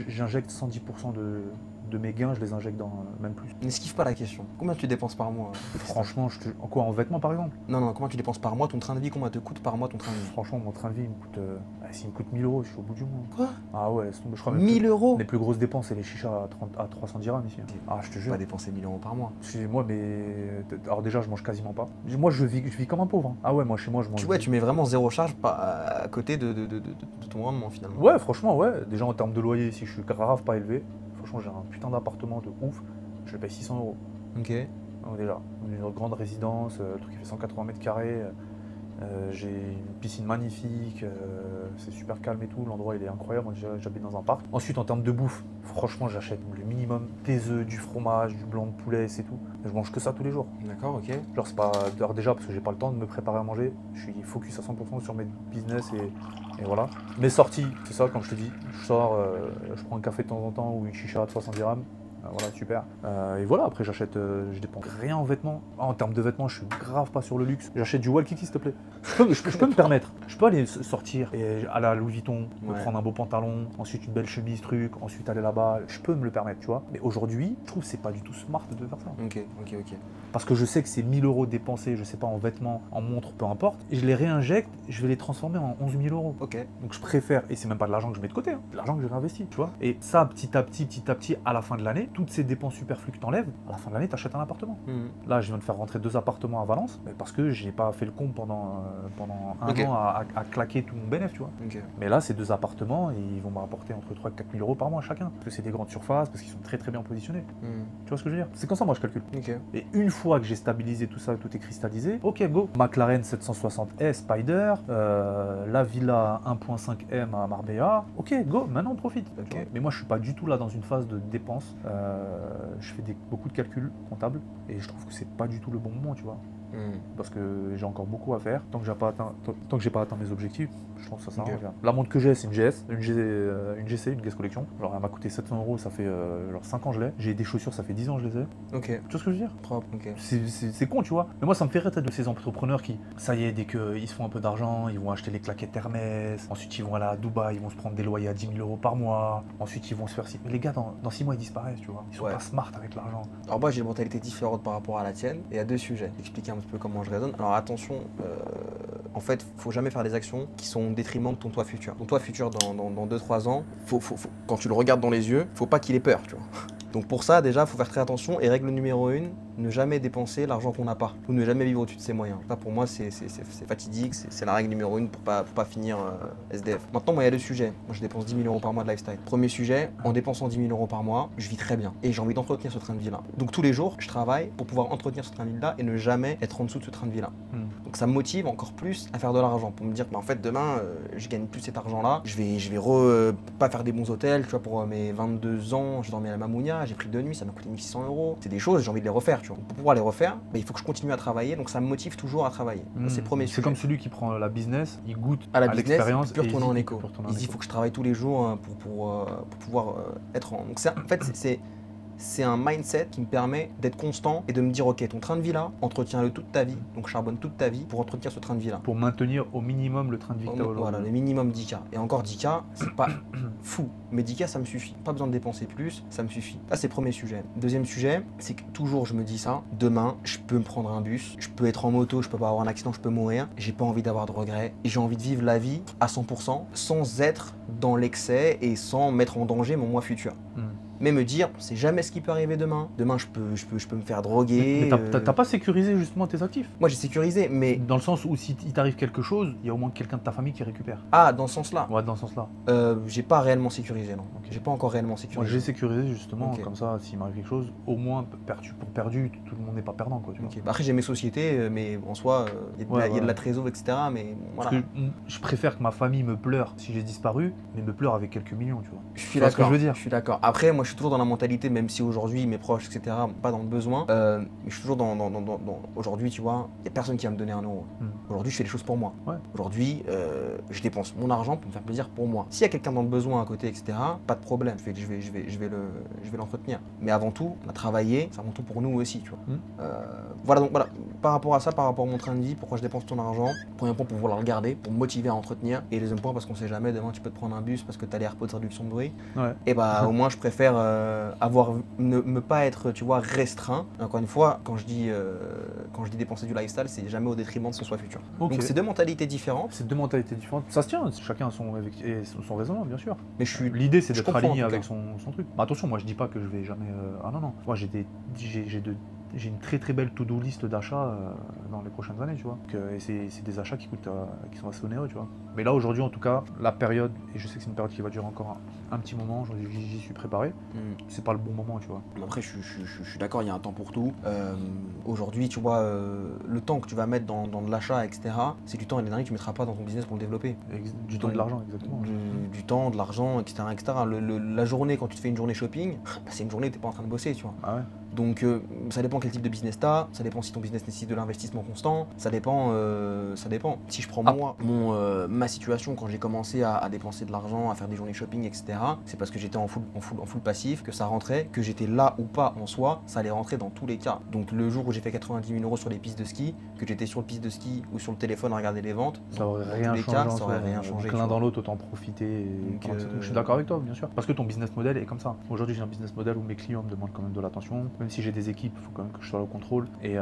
j'injecte 110% de mes gains, je les injecte dans même plus. N'esquive pas la question. Combien tu dépenses par mois? Franchement, en quoi? En vêtements par exemple? Non, comment tu dépenses par mois ton train de vie? Combien te coûte par mois ton train de vie? Franchement, mon train de vie, il me coûte, s'il me coûte 1000 €, je suis au bout du monde. Quoi? Ah ouais, je crois 1000 €? Les plus grosses dépenses, c'est les chichas à 300 dirhams ici. Ah, je te jure. Pas dépenser 1000 € par mois. Excusez-moi, mais. Alors déjà, je mange quasiment pas. Moi, je vis comme un pauvre. Hein. Ah ouais, moi, chez moi, je mange. Tu mets vraiment zéro charge à côté de ton rendement finalement. Ouais, franchement, ouais. Déjà, en termes de loyer, ici, je suis grave pas élevé. Franchement, j'ai un putain d'appartement de ouf. Je le paye 600 €. Ok. Donc déjà, une grande résidence, le truc qui fait 180 mètres carrés. J'ai une piscine magnifique, c'est super calme et tout, l'endroit il est incroyable, j'habite dans un parc. Ensuite en termes de bouffe, franchement j'achète le minimum, des œufs, du fromage, du blanc de poulet, c'est tout. Je mange que ça tous les jours. D'accord, ok. Genre c'est pas... Alors déjà parce que j'ai pas le temps de me préparer à manger, je suis focus à 100% sur mes business et voilà. Mes sorties, c'est ça, comme je te dis, je sors, je prends un café de temps en temps ou une chicha à 300 dirhams. Voilà, super. Et voilà, après j'achète, je dépense rien en vêtements. En termes de vêtements, je suis grave pas sur le luxe. J'achète du Waikiki, s'il te plaît. Je peux me permettre. Je peux aller sortir et aller à Louis Vuitton, me prendre un beau pantalon, ensuite une belle chemise, truc, ensuite aller là-bas. Je peux me le permettre, tu vois. Mais aujourd'hui, je trouve que c'est pas du tout smart de faire ça. Ok. Parce que je sais que c'est 1000 € dépensés, je sais pas, en vêtements, en montres, peu importe. Et je les réinjecte, je vais les transformer en 11 000 €. Ok. Donc je préfère, et c'est même pas de l'argent que je mets de côté, c'est de l'argent que je réinvestis, tu vois. Et ça, petit à petit, à la fin de l'année, toutes ces dépenses superflues que t'enlèves, à la fin de l'année, t'achètes un appartement. Là, je viens de faire rentrer 2 appartements à Valence, parce que j'ai pas fait le con pendant un an à claquer tout mon bénéfice, tu vois. Mais là, ces 2 appartements, ils vont me rapporter entre 3 et 4 000 € par mois chacun. Parce que c'est des grandes surfaces, parce qu'ils sont très très bien positionnés. Tu vois ce que je veux dire? C'est comme ça, moi, je calcule. Et une fois que j'ai stabilisé tout ça, tout est cristallisé, ok, go. McLaren 760S Spider, la Villa 1.5 M à Marbella, ok, go, maintenant on profite. Mais moi, je suis pas du tout là dans une phase de dépense. Je fais beaucoup de calculs comptables et je trouve que c'est pas du tout le bon moment, tu vois. Parce que j'ai encore beaucoup à faire. Tant que j'ai pas atteint mes objectifs, je pense que ça sert à rien. La montre que j'ai, c'est une GS, une GC, une GS Collection. Alors elle m'a coûté 700 €, ça fait genre 5 ans que je l'ai. J'ai des chaussures, ça fait 10 ans que je les ai. Ok. Tu vois ce que je veux dire? Propre, ok. C'est con, tu vois. Mais moi, ça me fait rire de ces entrepreneurs qui, ça y est, dès qu'ils se font un peu d'argent, ils vont acheter les claquettes Hermès. Ensuite, ils vont aller à Dubaï, ils vont se prendre des loyers à 10 000 € par mois. Ensuite, ils vont se faire... Mais les gars, dans 6 mois, ils disparaissent, tu vois. Ils sont pas smart avec l'argent. Alors moi, j'ai une mentalité différente par rapport à la tienne. Et à 2 sujets. Expliquer un petit peu comment je raisonne. Alors attention, en fait, faut jamais faire des actions qui sont au détriment de ton toi futur. Ton toi futur dans 2-3 ans, quand tu le regardes dans les yeux, faut pas qu'il ait peur, tu vois. Donc pour ça, déjà, faut faire très attention. Et règle numéro 1, ne jamais dépenser l'argent qu'on n'a pas ou ne jamais vivre au-dessus de ses moyens. Ça pour moi c'est fatidique, c'est la règle numéro 1 pour pas finir SDF. Maintenant moi il y a 2 sujets. Moi je dépense 10 000 € par mois de lifestyle. Premier sujet, en dépensant 10 000 € par mois, je vis très bien et j'ai envie d'entretenir ce train de vie là. Donc tous les jours je travaille pour pouvoir entretenir ce train de vie là et ne jamais être en dessous de ce train de vie là. Donc ça me motive encore plus à faire de l'argent pour me dire que en fait demain je gagne plus cet argent là, je vais pas faire des bons hôtels, tu vois, pour mes 22 ans, j'ai dormi à la Mamounia, j'ai pris 2 nuits, ça m'a coûté 1 600 €. C'est des choses, j'ai envie de les refaire, tu vois. Pour pouvoir les refaire, il faut que je continue à travailler, donc ça me motive toujours à travailler. C'est le premier sujet. C'est comme celui qui prend la business, il goûte à l'expérience et puis retourner en éco. Il dit il faut que je travaille tous les jours pour pouvoir être en... Donc en fait c'est un mindset qui me permet d'être constant et de me dire ok, ton train de vie là, entretiens-le toute ta vie, donc charbonne toute ta vie pour entretenir ce train de vie là. Pour maintenir au minimum le train de vie que tu as aujourd'hui. Voilà, le minimum 10K. Et encore 10K, c'est pas fou, mais 10K ça me suffit. Pas besoin de dépenser plus, ça me suffit. Ça c'est le premier sujet. Deuxième sujet, c'est que toujours je me dis ça, demain je peux me prendre un bus, je peux être en moto, je peux pas avoir un accident, je peux mourir, j'ai pas envie d'avoir de regrets, et j'ai envie de vivre la vie à 100% sans être dans l'excès et sans mettre en danger mon moi futur. Mais me dire, c'est jamais ce qui peut arriver demain. Demain, je peux me faire droguer. Mais t'as pas sécurisé justement tes actifs? Moi, j'ai sécurisé, mais... Dans le sens où si il t'arrive quelque chose, il y a au moins quelqu'un de ta famille qui récupère. Ah, dans ce sens-là? Ouais, dans ce sens-là. J'ai pas réellement sécurisé, non. Okay. J'ai pas encore réellement sécurisé. Moi, j'ai sécurisé justement, comme ça, s'il m'arrive quelque chose, au moins perdu, tout le monde n'est pas perdant, quoi. Tu vois. Après, j'ai mes sociétés, mais en soi, il y a de la trésor, etc. Mais voilà. Parce que je préfère que ma famille me pleure si j'ai disparu, mais me pleure avec quelques millions, tu vois. Je suis d'accord. Ce que je veux dire. Je suis d'accord. Après, moi, je suis toujours dans la mentalité, même si aujourd'hui mes proches, etc., pas dans le besoin, mais je suis toujours dans aujourd'hui, tu vois, il n'y a personne qui va me donner 1 €. Aujourd'hui, je fais les choses pour moi. Aujourd'hui, je dépense mon argent pour me faire plaisir pour moi. S'il y a quelqu'un dans le besoin à côté, etc., pas de problème, je vais l'entretenir. Mais avant tout, on a travaillé, c'est avant tout pour nous aussi, tu vois. Voilà, donc voilà, par rapport à ça, par rapport à mon train de vie, pourquoi je dépense ton argent, premier point pour vouloir le garder, pour me motiver à entretenir, et deuxième point parce qu'on sait jamais, demain tu peux te prendre un bus parce que tu as les AirPods réduction de bruit, et bah au moins je préfère ne pas être, tu vois, restreint. Et encore une fois, quand je dis dépenser du lifestyle, c'est jamais au détriment de son soi futur. Donc c'est 2 mentalités différentes. C'est 2 mentalités différentes. Ça se tient, chacun a son raisonnement, bien sûr. Mais l'idée c'est d'être aligné avec son truc. Bah, attention, moi je dis pas que je vais jamais. Ah non. Moi j'ai une très belle to-do list d'achats dans les prochaines années, tu vois. Et c'est des achats qui sont assez onéreux, tu vois. Mais là aujourd'hui en tout cas, la période, et je sais que c'est une période qui va durer encore un petit moment, j'y suis préparé, c'est pas le bon moment, tu vois. Après je suis d'accord, il y a un temps pour tout. Aujourd'hui, tu vois, le temps que tu vas mettre dans de l'achat, etc., c'est du temps et de l'énergie que tu ne mettras pas dans ton business pour le développer. Du temps et de l'argent, exactement. Du temps, de l'argent, etc. La journée, quand tu te fais une journée shopping, c'est une journée où tu n'es pas en train de bosser, tu vois. Ah ouais. Donc ça dépend quel type de business tu as, ça dépend si ton business nécessite de l'investissement constant, ça dépend. Si je prends ma situation quand j'ai commencé à dépenser de l'argent, à faire des journées shopping, etc., c'est parce que j'étais en full passif, que ça rentrait, que j'étais là ou pas en soi, ça allait rentrer dans tous les cas. Donc le jour où j'ai fait 90 000 € sur les pistes de ski, que j'étais sur le piste de ski ou sur le téléphone à regarder les ventes, ça aurait rien changé. L'un dans l'autre, autant profiter. Je suis d'accord avec toi, bien sûr. Parce que ton business model est comme ça. Aujourd'hui j'ai un business model où mes clients me demandent quand même de l'attention. Même si j'ai des équipes, il faut quand même que je sois au contrôle. Et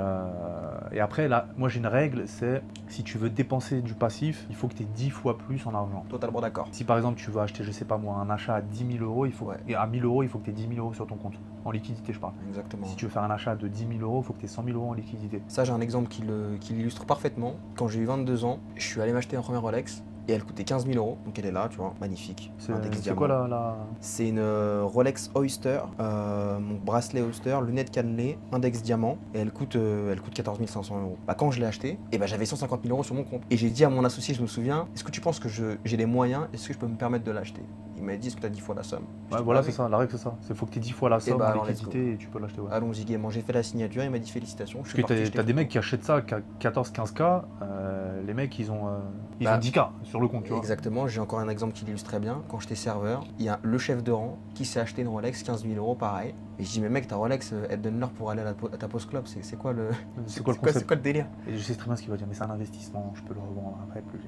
après, là, moi j'ai une règle, c'est si tu veux dépenser du passif, il faut que tu aies 10 fois plus en argent. Totalement d'accord. Si par exemple tu veux acheter, je sais pas moi, un achat à 10 000 €, et à 1 000 €, il faut que tu aies 10 000 € sur ton compte. En liquidité, je parle. Exactement. Si tu veux faire un achat de 10 000 €, il faut que tu aies 100 000 € en liquidité. Ça, j'ai un exemple qui l'illustre parfaitement. Quand j'ai eu 22 ans, je suis allé m'acheter un premier Rolex. Et elle coûtait 15 000 €, donc elle est là, tu vois, magnifique. C'est quoi la... C'est une Rolex Oyster, mon bracelet Oyster, lunettes cannelées, index diamant, et elle coûte 14 500 €. Bah, quand je l'ai acheté, et bah, j'avais 150 000 € sur mon compte. Et j'ai dit à mon associé, je me souviens, est-ce que tu penses que j'ai les moyens, est-ce que je peux me permettre de l'acheter? Il m'a dit, est-ce que tu as 10 fois la somme? Ouais, voilà, c'est ça, la règle c'est ça. Il faut que tu aies 10 fois la somme en liquidité et tu peux l'acheter. Ouais. Allons-y gaiement, j'ai fait la signature, il m'a dit félicitations. Parce que t'as des mecs qui achètent ça à 14-15K, les mecs ils ont 10K sur le compte, tu vois. Exactement, j'ai encore un exemple qui l'illustre très bien. Quand j'étais serveur, il y a le chef de rang qui s'est acheté une Rolex 15 000 € pareil. Et je dis, mais mec, ta Rolex, elle donne l'heure pour aller à ta post club, c'est quoi le délire? Et je sais très bien ce qu'il va dire, mais c'est un investissement, je peux le revendre après plus.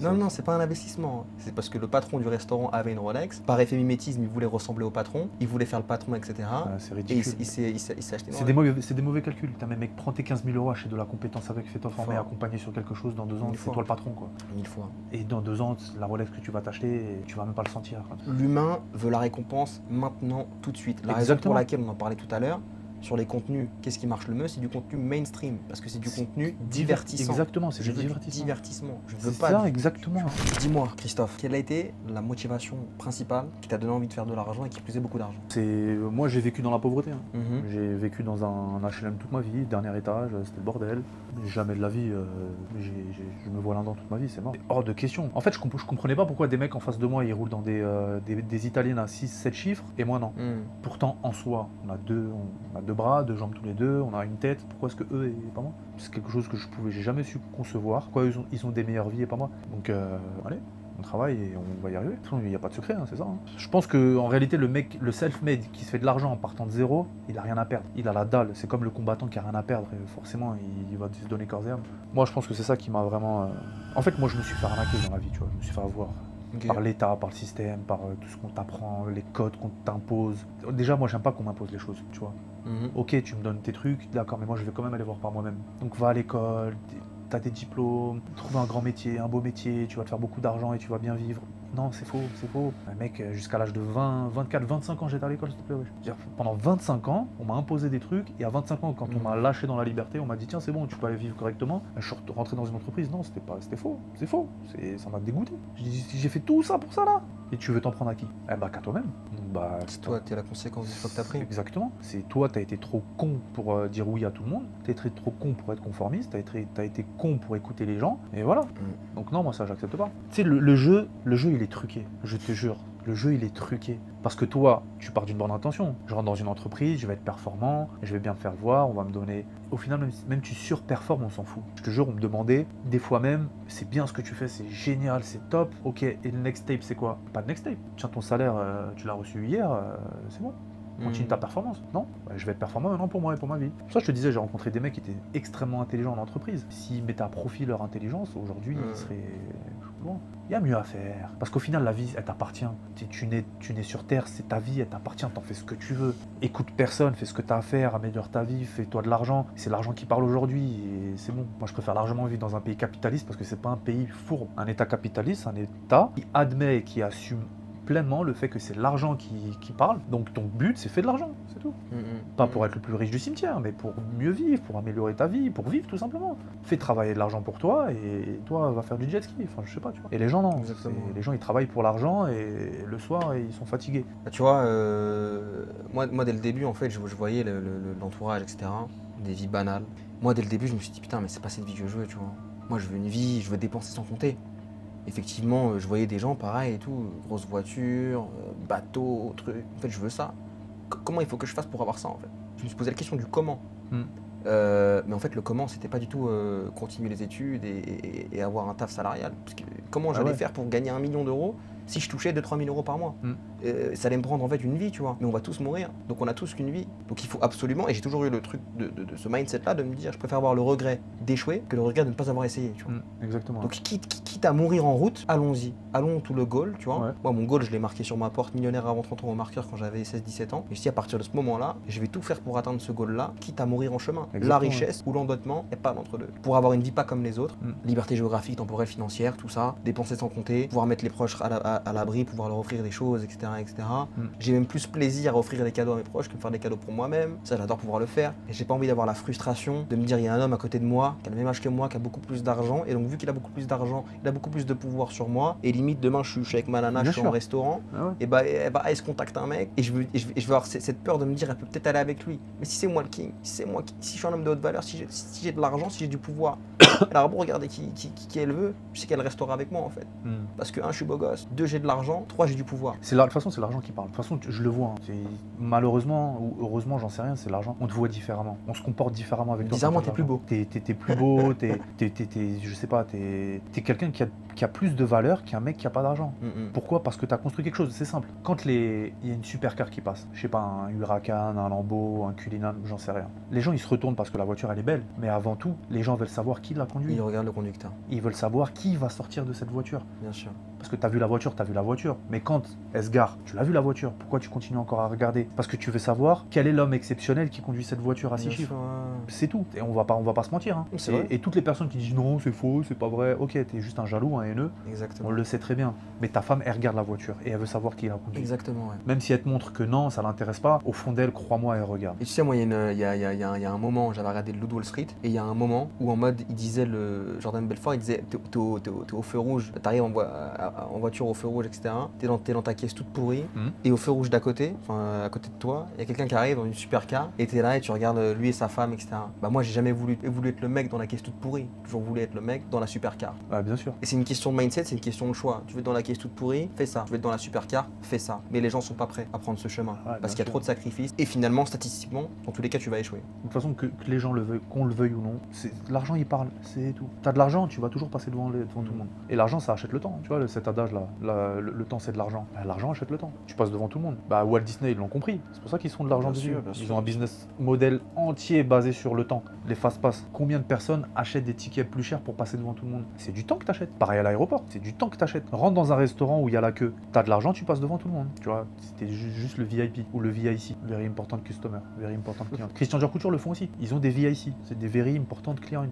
Non, c'est pas un investissement. C'est parce que le patron du restaurant avait une Rolex. Par effet mimétisme, il voulait ressembler au patron, il voulait faire le patron, etc. C'est ridicule. Et il s'est acheté une Rolex. C'est des mauvais calculs. T'as même mec, prends tes 15 000 €, achète de la compétence avec, fais-toi former, accompagner sur quelque chose. Dans 2 ans, c'est toi le patron, quoi. 1000 fois. Et dans 2 ans, la Rolex que tu vas t'acheter, tu vas même pas le sentir. L'humain veut la récompense maintenant, tout de suite. La raison pour laquelle on en parlait tout à l'heure, sur les contenus, qu'est-ce qui marche le mieux? C'est du contenu mainstream, parce que c'est du contenu divertissant. Exactement, c'est du divertissement. Je veux C'est pas ça, exactement. Dis-moi, Christophe, quelle a été la motivation principale qui t'a donné envie de faire de l'argent et qui plus est beaucoup d'argent? Moi, j'ai vécu dans la pauvreté. Hein. Mhm. J'ai vécu dans un HLM toute ma vie, dernier étage, c'était le bordel. Jamais de la vie, je me vois là-dedans toute ma vie, c'est mort. Hors de question. En fait, je comprenais pas pourquoi des mecs en face de moi, ils roulent dans des italiennes à 6-7 chiffres, et moi non. Pourtant, en soi, on a deux bras, deux jambes tous les deux, on a une tête. Pourquoi est-ce que eux et pas moi? C'est quelque chose que j'ai jamais su concevoir. Pourquoi ils ont des meilleures vies et pas moi? Donc, allez. On travaille et on va y arriver. De toute façon, il n'y a pas de secret, hein, c'est ça. Hein. Je pense qu'en réalité, le self-made qui se fait de l'argent en partant de zéro, il a rien à perdre. Il a la dalle. C'est comme le combattant qui a rien à perdre. Et forcément, il va se donner corps et âme. Moi, je pense que c'est ça qui m'a vraiment. En fait, moi, je me suis fait arnaquer dans la vie, tu vois. Je me suis fait avoir. Okay. Par l'État, par le système, par tout ce qu'on t'apprend, les codes qu'on t'impose. Déjà, moi, j'aime pas qu'on m'impose les choses, tu vois. Ok, tu me donnes tes trucs, d'accord, mais moi, je vais quand même aller voir par moi-même. Donc, va à l'école. T'as des diplômes, trouve un grand métier, un beau métier, tu vas te faire beaucoup d'argent et tu vas bien vivre. Non, c'est faux, c'est faux. Un mec, jusqu'à l'âge de 20, 24, 25 ans, j'étais à l'école, s'il te plaît. Ouais. Je veux dire, pendant 25 ans, on m'a imposé des trucs, et à 25 ans, quand on m'a lâché dans la liberté, on m'a dit tiens, c'est bon, tu peux aller vivre correctement. Je suis rentré dans une entreprise, non, c'était faux, c'est faux. Ça m'a dégoûté. J'ai fait tout ça pour ça là. Et tu veux t'en prendre à qui? Eh bah, qu'à toi-même. Bah, c'est toi, t'es la conséquence du choix que t'as pris. Exactement. C'est toi, t'as été trop con pour dire oui à tout le monde. T'as été trop con pour être conformiste. T'as été con pour écouter les gens. Et voilà. Donc non, moi ça, j'accepte pas. Tu sais, le jeu, il est truqué. Je te jure. Le jeu, il est truqué. Parce que toi, tu pars d'une bonne intention. Je rentre dans une entreprise, je vais être performant, je vais bien me faire voir, on va me donner... Au final, même tu surperformes, on s'en fout. Je te jure, on me demandait, des fois même, c'est bien ce que tu fais, c'est génial, c'est top. Ok, et le next tape, c'est quoi? Pas de next tape. Tiens, ton salaire, tu l'as reçu hier, c'est bon. Continue ta performance. Non, je vais être performant maintenant pour moi et pour ma vie. Pour ça, je te disais, j'ai rencontré des mecs qui étaient extrêmement intelligents en entreprise. S'ils mettaient à profit leur intelligence, aujourd'hui, ils seraient... Bon, il y a mieux à faire. Parce qu'au final, la vie, elle t'appartient. Tu nais sur Terre, c'est ta vie, elle t'appartient, t'en fais ce que tu veux. Écoute personne, fais ce que t'as à faire, améliore ta vie, fais-toi de l'argent. C'est l'argent qui parle aujourd'hui et c'est bon. Moi, je préfère largement vivre dans un pays capitaliste parce que c'est pas un pays fourbe. Un État capitaliste, un État qui admet et qui assume pleinement le fait que c'est l'argent qui parle. Donc ton but, c'est faire de l'argent, c'est tout. Pas pour être le plus riche du cimetière, mais pour mieux vivre, pour améliorer ta vie, pour vivre tout simplement. Fais travailler de l'argent pour toi et toi, va faire du jet ski. Enfin, je sais pas, tu vois. Et les gens, non. Les gens, ils travaillent pour l'argent et le soir, ils sont fatigués. Bah, tu vois, moi, dès le début, en fait, je voyais l'entourage, etc. Des vies banales. Moi, dès le début, je me suis dit, putain, mais c'est pas cette vie que je veux, tu vois. Moi, je veux une vie, je veux dépenser sans compter. Effectivement, je voyais des gens pareil et tout, grosse voiture, bateau, truc. En fait, je veux ça. Comment il faut que je fasse pour avoir ça, en fait? Je me suis posé la question du comment. Mais en fait, le comment, c'était pas du tout continuer les études et avoir un taf salarial. Parce que comment j'allais faire pour gagner 1 million d'euros si je touchais 2-3 000 euros par mois? Ça allait me prendre en fait une vie, tu vois. Mais on va tous mourir, donc on a tous qu'une vie. Donc il faut absolument, et j'ai toujours eu le truc de ce mindset-là, de me dire, je préfère avoir le regret d'échouer que le regret de ne pas avoir essayé, tu vois. Exactement. Donc quitte à mourir en route, allons-y. Allons tout le goal, tu vois. Moi, mon goal, je l'ai marqué sur ma porte, millionnaire avant 30 ans au marqueur quand j'avais 16-17 ans. Et je dis, à partir de ce moment-là, je vais tout faire pour atteindre ce goal-là, quitte à mourir en chemin. La richesse ou l'endettement, et pas l'entre-deux. Pour avoir une vie pas comme les autres, liberté géographique, temporelle, financière, tout ça, dépenser sans compter, pouvoir mettre les proches à l'abri, pouvoir leur offrir des choses, etc. etc. J'ai même plus plaisir à offrir des cadeaux à mes proches que de faire des cadeaux pour moi-même. Ça, j'adore pouvoir le faire. Et j'ai pas envie d'avoir la frustration de me dire, il y a un homme à côté de moi, qui a le même âge que moi, qui a beaucoup plus d'argent. Et donc, vu qu'il a beaucoup plus d'argent, il a beaucoup plus de pouvoir sur moi. Et limite, demain, je suis avec ma nana, je suis en restaurant. Et bah, elle se contacte un mec. Et je veux avoir cette peur de me dire, elle peut peut-être aller avec lui. Mais si c'est moi le king, si je suis un homme de haute valeur, si j'ai de l'argent, si j'ai du pouvoir, alors bon, regardez qui elle veut, je sais qu'elle restera avec moi en fait. Parce que 1, je suis beau gosse, 2, j'ai de l'argent, 3, j'ai du pouvoir. De toute façon, c'est l'argent qui parle. De toute façon, je le vois. Hein. Malheureusement ou heureusement, j'en sais rien, c'est l'argent. On te voit différemment. On se comporte différemment avec toi. Bizarrement, t'es plus beau. T'es plus beau, je sais pas, t'es quelqu'un qui a plus de valeur qu'un mec qui a pas d'argent. Pourquoi? Parce que t'as construit quelque chose, c'est simple. Quand il y a une supercar qui passe, je sais pas, un Huracan, un Lambo, un Cullinan, j'en sais rien. Les gens, ils se retournent parce que la voiture, elle est belle. Mais avant tout, les gens veulent savoir qui l'a conduit. Ils regardent le conducteur. Ils veulent savoir qui va sortir de cette voiture. Bien sûr. parce que tu as vu la voiture, mais quand elle se gare, tu l'as vu la voiture, pourquoi tu continues encore à regarder? Parce que tu veux savoir quel est l'homme exceptionnel qui conduit cette voiture à 6 chiffres. C'est tout, et on va pas se mentir. Hein. Et toutes les personnes qui disent non, c'est faux, c'est pas vrai, ok, t'es juste un jaloux, un haineux, on le sait très bien, mais ta femme, elle regarde la voiture et elle veut savoir qui l'a conduit. Exactement, ouais. Même si elle te montre que non, ça l'intéresse pas, au fond d'elle, crois-moi, elle regarde. Et tu sais, moi, il y a un moment, j'avais regardé le Loup de Wall Street, et il y a un moment où en mode, il disait, le Jordan Belfort, il disait, t'es au feu rouge, t'arrives en voiture au feu rouge, etc. T'es dans ta caisse toute pourrie, et au feu rouge d'à côté, enfin à côté de toi, il y a quelqu'un qui arrive dans une supercar, et t'es là et tu regardes lui et sa femme, etc. Bah moi, j'ai jamais voulu être le mec dans la caisse toute pourrie, j'ai toujours voulu être le mec dans la supercar. Ah, bien sûr. Et c'est une question de mindset, c'est une question de choix. Tu veux être dans la caisse toute pourrie, fais ça. Tu veux être dans la supercar, fais ça. Mais les gens sont pas prêts à prendre ce chemin, parce qu'il y a trop de sacrifices, et finalement, statistiquement, dans tous les cas, tu vas échouer. De toute façon, que les gens le veuillent, qu'on le veuille ou non, l'argent il parle, c'est tout. T'as de l'argent, tu vas toujours passer devant tout le monde. Et l'argent, ça achète le temps. Tu vois, cet adage là, le temps c'est de l'argent. Bah, l'argent achète le temps. Tu passes devant tout le monde. Bah, Walt Disney, ils l'ont compris. C'est pour ça qu'ils se font de l'argent dessus. Ils ont un business model entier basé sur le temps. Les fast-pass. Combien de personnes achètent des tickets plus chers pour passer devant tout le monde? C'est du temps que t'achètes. Pareil à l'aéroport, c'est du temps que t'achètes. Rentre dans un restaurant où il y a la queue. T'as de l'argent, tu passes devant tout le monde. Tu vois, c'était juste le VIP ou le VIC. Very important customer. Very important client. Christian Dior Couture le font aussi. Ils ont des VIC. C'est des very important clients.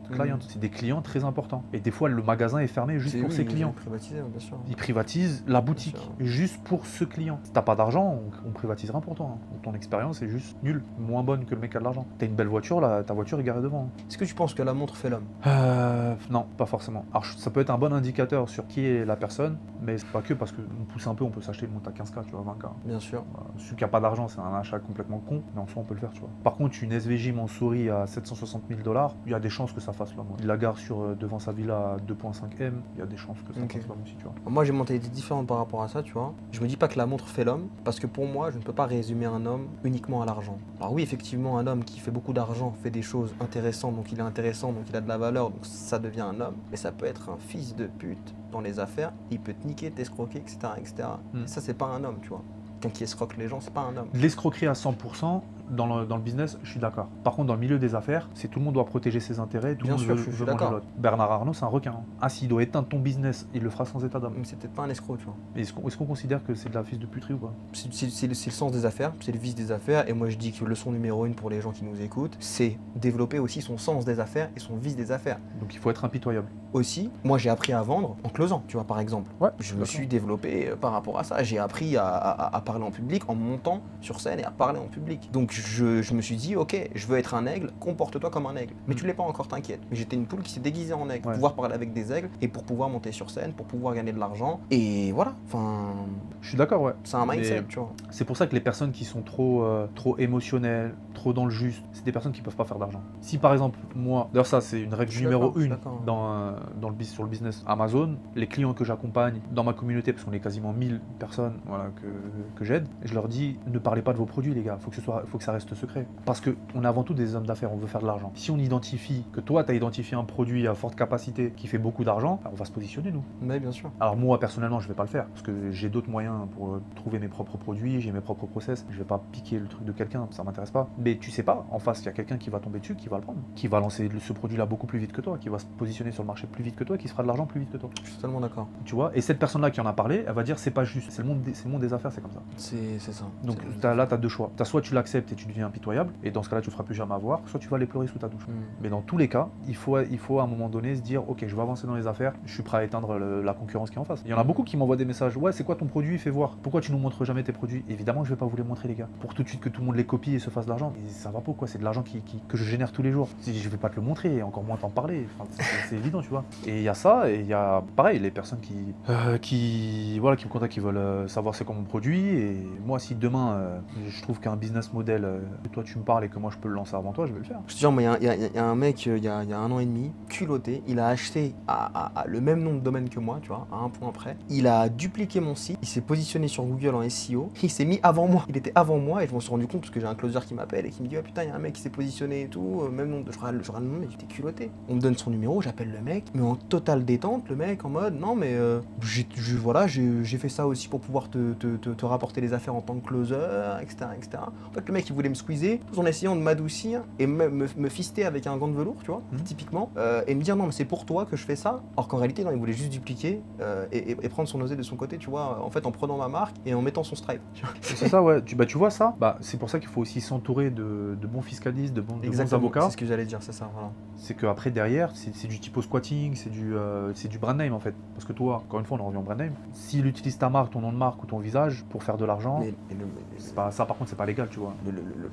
C'est des clients très importants. Et des fois, le magasin est fermé juste pour ses clients. Bien sûr. Ils privatisent la boutique juste pour ce client. Si t'as pas d'argent, on privatisera pour toi. Hein. Ton expérience est juste nulle, moins bonne que le mec qui a de l'argent. T'as une belle voiture, là, ta voiture est garée devant. Hein. Est-ce que tu penses que la montre fait l'homme? Non, pas forcément. Alors ça peut être un bon indicateur sur qui est la personne, mais c'est pas que parce qu'on pousse un peu, on peut s'acheter une montre à 15K, tu vois, 20K. Bien sûr. Celui qui a pas d'argent, c'est un achat complètement con, mais en soi on peut le faire, tu vois. Par contre, une SVJ Mansouri à 760 000 $, il y a des chances que ça fasse l'homme. Il la gare devant sa villa à 2.5 M, il y a des chances que ça fasse l'homme aussi, tu vois. Moi j'ai une mentalité différente par rapport à ça, tu vois. Je me dis pas que la montre fait l'homme, parce que pour moi, je ne peux pas résumer un homme uniquement à l'argent. Alors oui, effectivement, un homme qui fait beaucoup d'argent fait des choses intéressantes, donc il est intéressant, donc il a de la valeur, donc ça devient un homme. Mais ça peut être un fils de pute dans les affaires, il peut te niquer, t'escroquer, etc. etc. Et ça, c'est pas un homme, tu vois. Quelqu'un qui escroque les gens, c'est pas un homme. L'escroquerie à 100%, dans le business, je suis d'accord. Par contre, dans le milieu des affaires, c'est tout le monde doit protéger ses intérêts, tout le monde veut manger l'autre. Bernard Arnault, c'est un requin. Hein. Ah, s'il doit éteindre ton business, il le fera sans état d'âme. Mais c'est peut-être pas un escroc, tu vois. Est-ce qu'on considère que c'est de la fils de puterie ou pas? C'est le sens des affaires, c'est le vice des affaires, et moi je dis que leçon numéro 1 pour les gens qui nous écoutent, c'est développer aussi son sens des affaires et son vice des affaires. Donc il faut être impitoyable. Aussi, moi j'ai appris à vendre en closant, tu vois, par exemple. Ouais, je me suis développé par rapport à ça. J'ai appris à parler en public en montant sur scène et à parler en public. Donc je me suis dit, ok, je veux être un aigle, comporte-toi comme un aigle. Mais tu l'es pas encore, t'inquiète. Mais j'étais une poule qui s'est déguisée en aigle pour pouvoir parler avec des aigles et pour pouvoir monter sur scène, pour pouvoir gagner de l'argent. Et voilà, enfin... Je suis d'accord, ouais. C'est un mindset, tu vois. C'est pour ça que les personnes qui sont trop émotionnelles, trop dans le juste, c'est des personnes qui peuvent pas faire d'argent. Si par exemple, moi, d'ailleurs ça c'est une règle numéro 1 sur le business Amazon, les clients que j'accompagne dans ma communauté, parce qu'on est quasiment 1000 personnes voilà, que j'aide, je leur dis ne parlez pas de vos produits les gars, faut que ça reste secret. Parce qu'on est avant tout des hommes d'affaires, on veut faire de l'argent. Si on identifie que toi tu as identifié un produit à forte capacité qui fait beaucoup d'argent, on va se positionner nous. Mais bien sûr. Alors moi personnellement je vais pas le faire, parce que j'ai d'autres moyens pour trouver mes propres produits, j'ai mes propres process, je vais pas piquer le truc de quelqu'un, ça m'intéresse pas. Mais tu sais pas, en face il y a quelqu'un qui va tomber dessus, qui va le prendre, qui va lancer ce produit là beaucoup plus vite que toi, qui va se positionner sur le marché plus vite que toi, qui se fera de l'argent plus vite que toi. Je suis totalement d'accord. Tu vois, et cette personne là qui en a parlé, elle va dire c'est pas juste, c'est le monde des affaires, c'est comme ça. C'est ça. Donc là t'as deux choix. T'as soit tu l'acceptes et tu deviens impitoyable, et dans ce cas là tu ne feras plus jamais avoir, soit tu vas aller pleurer sous ta douche. Mais dans tous les cas, il faut à un moment donné se dire ok je vais avancer dans les affaires, je suis prêt à éteindre la concurrence qui est en face. Il y en a beaucoup qui m'envoient des messages, ouais c'est quoi ton produit, fais voir, pourquoi tu nous montres jamais tes produits? Évidemment je vais pas vous les montrer les gars, pour tout de suite que tout le monde les copie et se fasse de l'argent, mais ça va pas quoi, c'est de l'argent que je génère tous les jours. Je vais pas te le montrer, et encore moins t'en parler, enfin, c'est évident tu vois. Et il y a ça, et il y a pareil les personnes qui me contactent, qui veulent savoir c'est quoi mon produit, et moi si demain je trouve qu'un business model que toi tu me parles et que moi je peux le lancer avant toi, je vais le faire. Je te dis, il y a un mec il y a 1 an et demi, culotté, il a acheté à le même nombre de domaines que moi, tu vois, à un point près. Il a dupliqué mon site, il s'est positionné sur Google en SEO, il s'est mis avant moi, il était avant moi et je m'en suis rendu compte parce que j'ai un closer qui m'appelle et qui me dit oh putain il y a un mec qui s'est positionné et tout, même nombre de je regarde le nom, mais j'étais culotté. On me donne son numéro, j'appelle le mec, mais en totale détente, le mec en mode non mais j'ai fait ça aussi pour pouvoir te rapporter les affaires en tant que closer, etc. En fait le mec il voulait me squeezer, tout en essayant de m'adoucir et me fister avec un gant de velours, tu vois, typiquement, et me dire non mais c'est pour toi que je fais ça, alors qu'en réalité non, il voulait juste dupliquer et prendre son osé de son côté, tu vois, en fait en prenant ma marque et en mettant son stripe. C'est ça, ouais, tu vois ça, c'est pour ça qu'il faut aussi s'entourer de bons fiscalistes, de bons avocats. C'est ce que j'allais dire, c'est ça, voilà. C'est qu'après derrière, c'est du typo squatting, c'est du brand name en fait. Parce que toi, encore une fois, on en revient au brand name. S'il utilise ta marque, ton nom de marque ou ton visage pour faire de l'argent, ça par contre c'est pas légal, tu vois.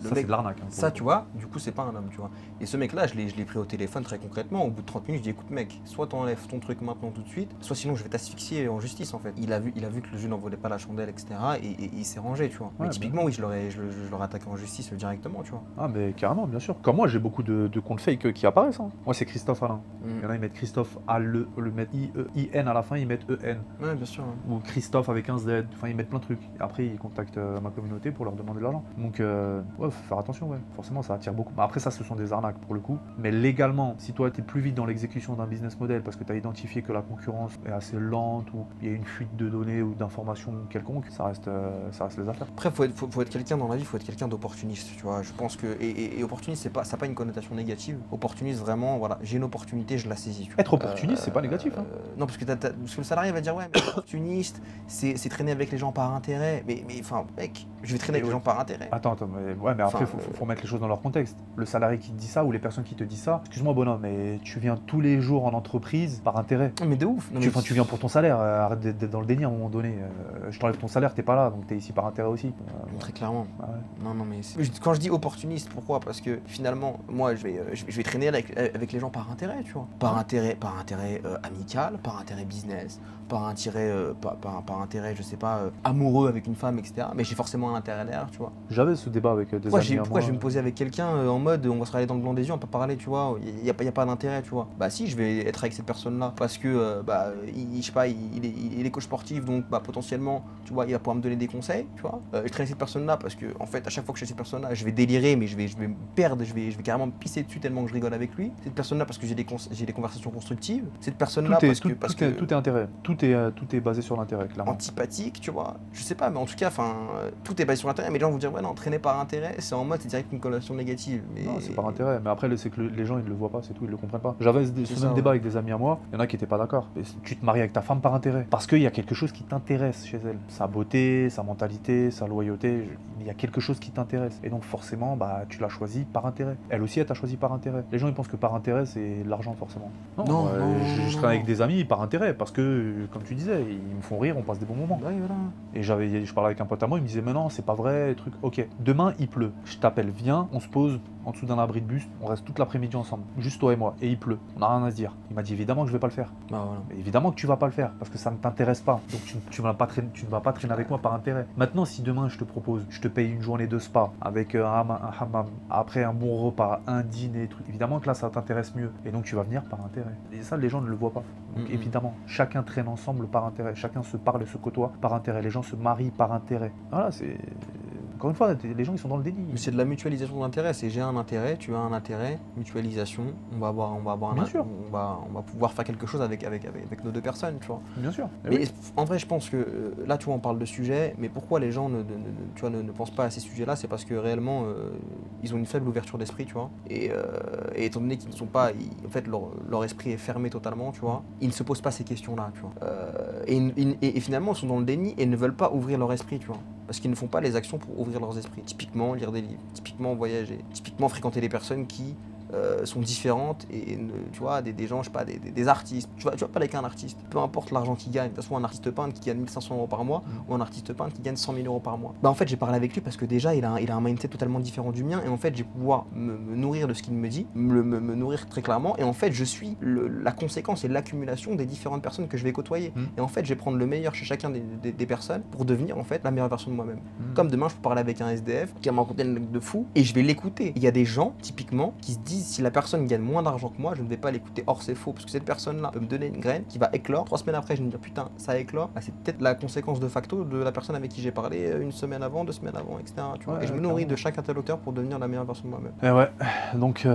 Ça c'est de l'arnaque. Hein, ça, tu vois, du coup c'est pas un homme, tu vois. Et ce mec-là, je l'ai pris au téléphone très concrètement. Au bout de 30 minutes, je dis écoute mec, soit t'enlèves ton truc maintenant tout de suite, soit sinon je vais t'asphyxier en justice en fait. Il a vu que le jeu n'en volait pas la chandelle, etc. Et il s'est rangé, tu vois. Ouais, mais typiquement, oui, je l'aurais attaqué en justice directement, tu vois. Ah mais carrément, bien sûr. Comme moi, j'ai beaucoup de comptes fake qui apparaissent. Hein. Moi, c'est Christophe Alain. Il y en a, ils mettent Christophe A, le mettent I-N à la fin, ils mettent E-N. Ouais, bien sûr. Ou Christophe avec un Z. Enfin, ils mettent plein de trucs. Et après, ils contactent ma communauté pour leur demander de l'argent. Donc, ouais, faut faire attention, ouais. Forcément, ça attire beaucoup. Après, ça, ce sont des arnaques pour le coup. Mais légalement, si toi, tu es plus vite dans l'exécution d'un business model parce que tu as identifié que la concurrence est assez lente ou il y a une fuite de données ou d'informations quelconque, ça reste les affaires. Après, faut être quelqu'un dans la vie, faut être quelqu'un d'opportuniste, tu vois. Je pense que et opportuniste, ça n'a pas une connotation négative. Opportuniste, vraiment, voilà, j'ai une opportunité, je la saisis. Être opportuniste, c'est pas négatif. Hein. Non, parce que le salarié va dire ouais, mais opportuniste, c'est traîner avec les gens par intérêt. Mais enfin, mec, je vais traîner avec les gens par intérêt. Attends, mais après, faut mettre les choses dans leur contexte. Le salarié qui te dit ça ou les personnes qui te disent ça, excuse-moi bonhomme, mais tu viens tous les jours en entreprise par intérêt. Mais de ouf. Tu viens pour ton salaire, arrête d'être dans le déni à un moment donné. Je t'enlève ton salaire, t'es pas là, donc t'es ici par intérêt aussi. Très clairement. Ah ouais. Non, mais quand je dis opportuniste, pourquoi? Parce que finalement, moi, je vais traîner avec les gens par intérêt, tu vois. Par intérêt amical, par intérêt business, par intérêt, je sais pas, amoureux avec une femme, etc. Mais j'ai forcément un intérêt derrière, tu vois. J'avais ce débat avec des amis. Pourquoi je vais me poser avec quelqu'un en mode on va se regarder dans le blanc des yeux, on peut parler, tu vois. Il y a pas d'intérêt, tu vois. Bah si, je vais être avec cette personne-là parce que je sais pas, il est coach sportif, donc potentiellement, tu vois, il va pouvoir me donner des conseils, tu vois. Je traîne avec cette personne-là parce que en fait, à chaque fois que je suis avec cette personne-là, je vais délirer, mais je vais me perdre, je vais carrément me pisser dessus tellement que je rigole avec lui. Cette personne-là parce que j'ai des conversations constructives. Cette personne-là parce que tout est intérêt. Tout est basé sur l'intérêt, clairement. Antipathique, tu vois. Je sais pas, mais en tout cas, tout est basé sur l'intérêt. Mais les gens vont dire ouais non, traîner par intérêt, c'est en mode c'est direct une connotation négative. Mais... Non, c'est par intérêt. Mais après, c'est que les gens ils le voient pas, c'est tout, ils le comprennent pas. J'avais ce même débat avec des amis à moi. Il y en a qui étaient pas d'accord. Tu te maries avec ta femme par intérêt, parce qu'il y a quelque chose qui t'intéresse chez elle. Sa beauté, sa mentalité, sa loyauté. Il y a quelque chose qui t'intéresse. Et donc forcément, tu l'as choisi par intérêt. Elle aussi, elle t'a choisi par intérêt. Les gens ils pensent que par intérêt c'est l'argent forcément. Non, je traîne avec des amis par intérêt, parce que comme tu disais, ils me font rire, on passe des bons moments. Ouais, voilà. Et je parlais avec un pote à moi, il me disait mais non, c'est pas vrai, truc. Ok, demain il pleut, je t'appelle, viens, on se pose en dessous d'un abri de bus, on reste toute l'après-midi ensemble, juste toi et moi, et il pleut, on n'a rien à se dire. Il m'a dit évidemment que je vais pas le faire. Voilà. Mais évidemment que tu vas pas le faire, parce que ça ne t'intéresse pas. Donc tu ne vas pas traîner avec moi par intérêt. Maintenant, si demain je te propose, je te paye une journée de spa avec un hammam, après un bon repas, un dîner, truc, évidemment que là ça t'intéresse mieux. Et donc tu vas venir par intérêt. Et ça, les gens ne le voient pas. Donc évidemment, chacun traîne ensemble par intérêt, chacun se parle et se côtoie par intérêt. Les gens se marient par intérêt. Voilà, c'est... Encore une fois, les gens ils sont dans le déni. Mais c'est de la mutualisation d'intérêt, c'est j'ai un intérêt, tu as un intérêt, mutualisation, on va avoir Bien sûr. On va pouvoir faire quelque chose avec nos deux personnes, tu vois. Bien sûr. Mais oui. En vrai, je pense que là, tu vois, on parle de sujets, mais pourquoi les gens ne pensent pas à ces sujets-là, c'est parce que réellement, ils ont une faible ouverture d'esprit, tu vois. Et étant donné qu'ils ne sont pas, en fait, leur esprit est fermé totalement, tu vois, ils ne se posent pas ces questions-là, tu vois. Et finalement, ils sont dans le déni et ne veulent pas ouvrir leur esprit, tu vois. Parce qu'ils ne font pas les actions pour ouvrir leurs esprits. Typiquement, lire des livres, typiquement voyager, typiquement fréquenter les personnes qui sont différentes et tu vois, des gens, je sais pas, des artistes. Tu vas parler avec un artiste, peu importe l'argent qu'il gagne, que ce soit un artiste peintre qui gagne 1 500 € par mois ou un artiste peintre qui gagne 100 000 € par mois. En fait, j'ai parlé avec lui parce que déjà, il a un mindset totalement différent du mien et en fait, je vais pouvoir me nourrir de ce qu'il me dit, me nourrir très clairement et en fait, je suis la conséquence et l'accumulation des différentes personnes que je vais côtoyer. Et en fait, je vais prendre le meilleur chez chacun des personnes pour devenir en fait la meilleure version de moi-même. Comme demain, je peux parler avec un SDF qui va me raconter une anecdote de fou et je vais l'écouter. Il y a des gens, typiquement, qui se disent si la personne gagne moins d'argent que moi, je ne vais pas l'écouter. Or, c'est faux, parce que cette personne-là peut me donner une graine qui va éclore. 3 semaines après, je vais me dire putain, ça éclore. Bah, c'est peut-être la conséquence de facto de la personne avec qui j'ai parlé 1 semaine avant, 2 semaines avant, etc. Tu vois. Et je me nourris de chaque interlocuteur pour devenir la meilleure version de moi-même. Et ouais, donc